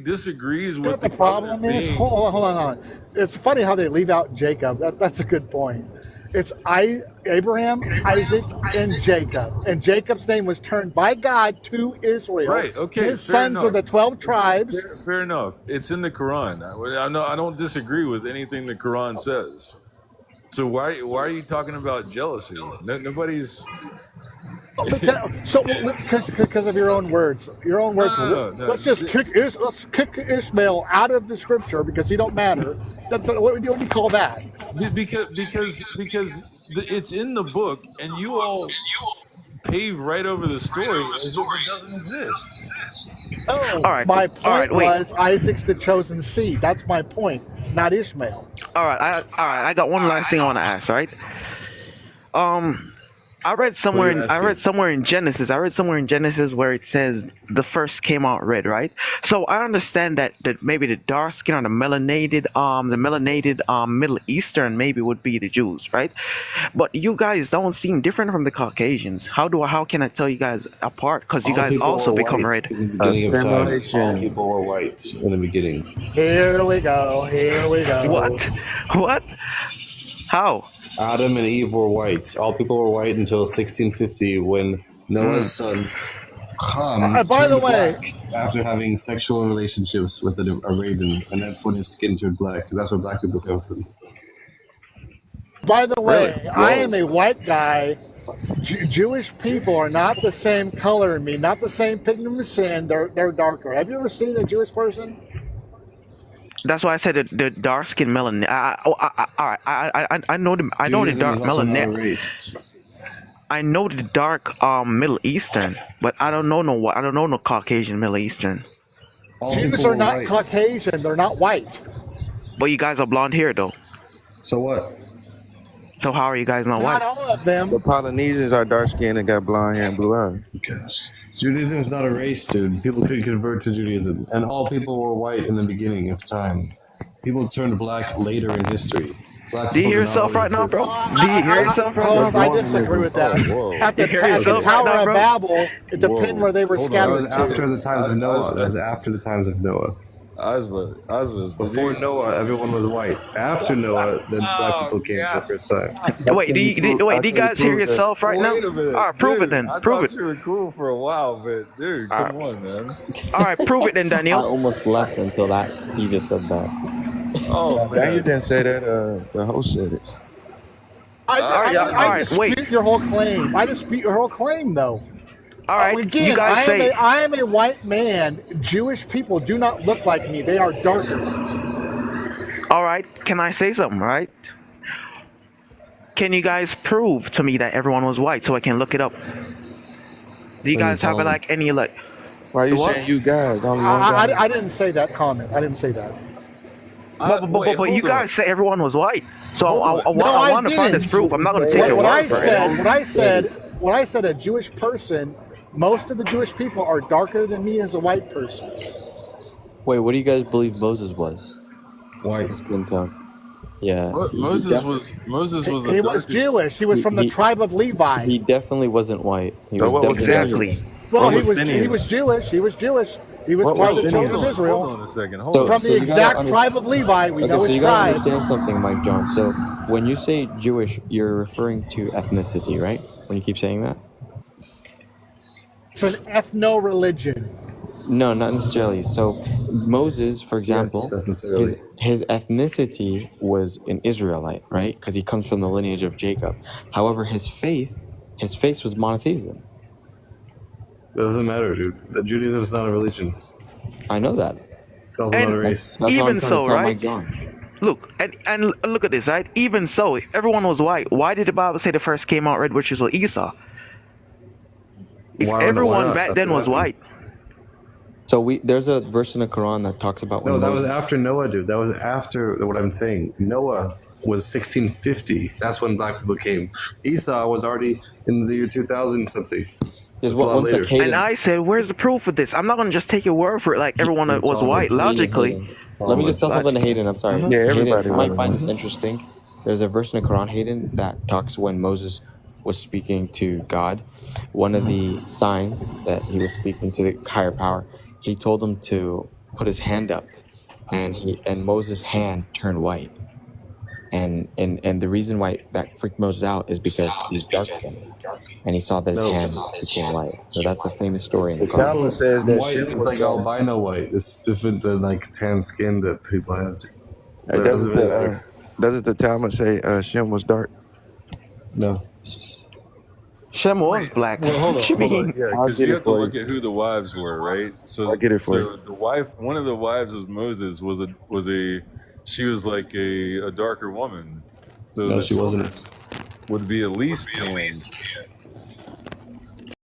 disagrees with What the problem is? Hold on. It's funny how they leave out Jacob. That's a good point. It's Abraham, Isaac, and Jacob. And Jacob's name was turned by God to Israel. Right, okay. His sons are the 12 tribes. Fair enough. It's in the Quran. I don't disagree with anything the Quran says. So why are you talking about jealousy? Nobody's. Because of your own words. Your own words. No. Let's kick Ishmael out of the scripture because he don't matter. What do you call that? Because it's in the book, and you all pave right over the story as if it doesn't exist. Oh, All right. My point wait. was Isaac's the chosen seed. That's my point, not Ishmael. All right. I got one last thing I want to ask. Right. I read somewhere in Genesis. I read somewhere in Genesis where it says the first came out red, right? So I understand that maybe the dark skin or the melanated Middle Eastern maybe would be the Jews, right? But you guys don't seem different from the Caucasians. How can I tell you guys apart? Because you All guys people also were become white red. in the beginning of time. All Assimilation. people were white in the beginning. Here we go. Here we go. What? How? Adam and Eve were white. All people were white until 1650 when Noah's son Ham By the turned way, black after having sexual relationships with a raven, and that's when his skin turned black. That's where black people come from. by the way, Really? I am a white guy. Jewish people are not the same color as me, not the same pigment of sin. They're darker. Have you ever seen a Jewish person? That's why I said the dark skin melanin. I know the Judaism dark is also not a melanin. race. I know the dark Middle Eastern, but I don't know no Caucasian Middle Eastern. All Jews people are were not white. Caucasian. They're not white. But you guys are blonde hair though. So what? So how are you guys not Not white? all of them. The Polynesians are dark skinned and got blonde hair and blue eyes. Gosh. Judaism is not a race, dude. People could convert to Judaism, and all people were white in the beginning of time. People turned black later in history. Black Do you people hear did not yourself right always now, bro? exist. Do you hear yourself right Host, now, I bro? disagree with that. At the, You hear at the yourself Tower right now, of bro? Babel, it depends where they were Hold on. That scattered was after to. the times of Noah. That was after the times of Noah. Oswald, Before Noah, everyone was white. After Noah, then black people came for the first time. Wait, do you guys hear yourself right now? Wait a minute. All right, prove it Dude, then. I Prove thought it. you were cool for a while, but dude, come on, man. All right, prove it then, I Daniel. almost left until that he just said that. Oh Now you man. didn't say that. The host said it. I wait. dispute your whole claim. I dispute your whole claim, though. All right, Again, you guys say. I am a white man. Jewish people do not look like me. They are darker. All right, can I say something? Right? Can you guys prove to me that everyone was white so I can look it up? Do you guys have like any like? Why are you What? saying you guys? Only one guy. I didn't say that comment. I didn't say that. But you guys say everyone was white, so I No, want to find this didn't. proof. I'm not going to take your What I word for said, it. what I said, a Jewish person, most of the Jewish people are darker than me as a white person. Wait, what do you guys believe Moses was? White. Skin tone. Yeah. Moses was the He was darkest. Jewish. He was from the tribe of Levi. He definitely wasn't white. He So was what was definitely Exactly. Well, What he was was Phineas? Jewish. He was Jewish. He was What part of was the children of Phineas? Israel. Hold on a second. So- Hold From on. the you gotta exact under- tribe of Levi. We know Okay, so his you gotta tribe. understand something, Mike John. So when you say Jewish, you're referring to ethnicity, right? When you keep saying that? It's an ethno-religion. No, not necessarily. So Moses, for example, Yes, necessarily. his ethnicity was an Israelite, right? Because he comes from the lineage of Jacob. However, his faith was monotheism. It doesn't matter, dude. The Judaism is not a religion. I know that. It's also not a race. That's what I'm Even trying to so, tell right? Mike John. Look and look at this, right? Even so, if everyone was white, why did the Bible say the first came out red, which was Esau? If Why everyone not? back That's then what was happened. white, So there's a verse in the Quran that talks about when No, that was Moses, after Noah, dude. That was after what I'm saying. Noah was 1650. That's when black people came. Esau was already in the year 2000 something. There's It's a lot one sec, later. Hayden. and I said, "Where's the proof of this? I'm not gonna just take your word for it. Like everyone It's was all white. Hayden, Logically, Let me just tell something to Hayden. I'm sorry. Yeah, Hayden, everybody you might was. find this interesting. There's a verse in the Quran, Hayden, that talks when Moses was speaking to God. One of the signs that he was speaking to the higher power, he told him to put his hand up, and Moses' hand turned white. And the reason why that freaked Moses out is because he's dark skinned, and he saw that his hand became white. So that's a famous story in the The Quran. Talmud says that White Shem is was like dark. albino white. It's different than like tan skin that people have. But it Doesn't doesn't really matter. doesn't the Talmud say Shem was dark? No. Shem was black. Well, hold on, What you hold on. mean? Yeah, I'll because get you it have to for look you. at who the wives were, right? So, I'll get it for so the wife, one of the wives of Moses she was like a darker woman. So No, the she wasn't. would be at least tan.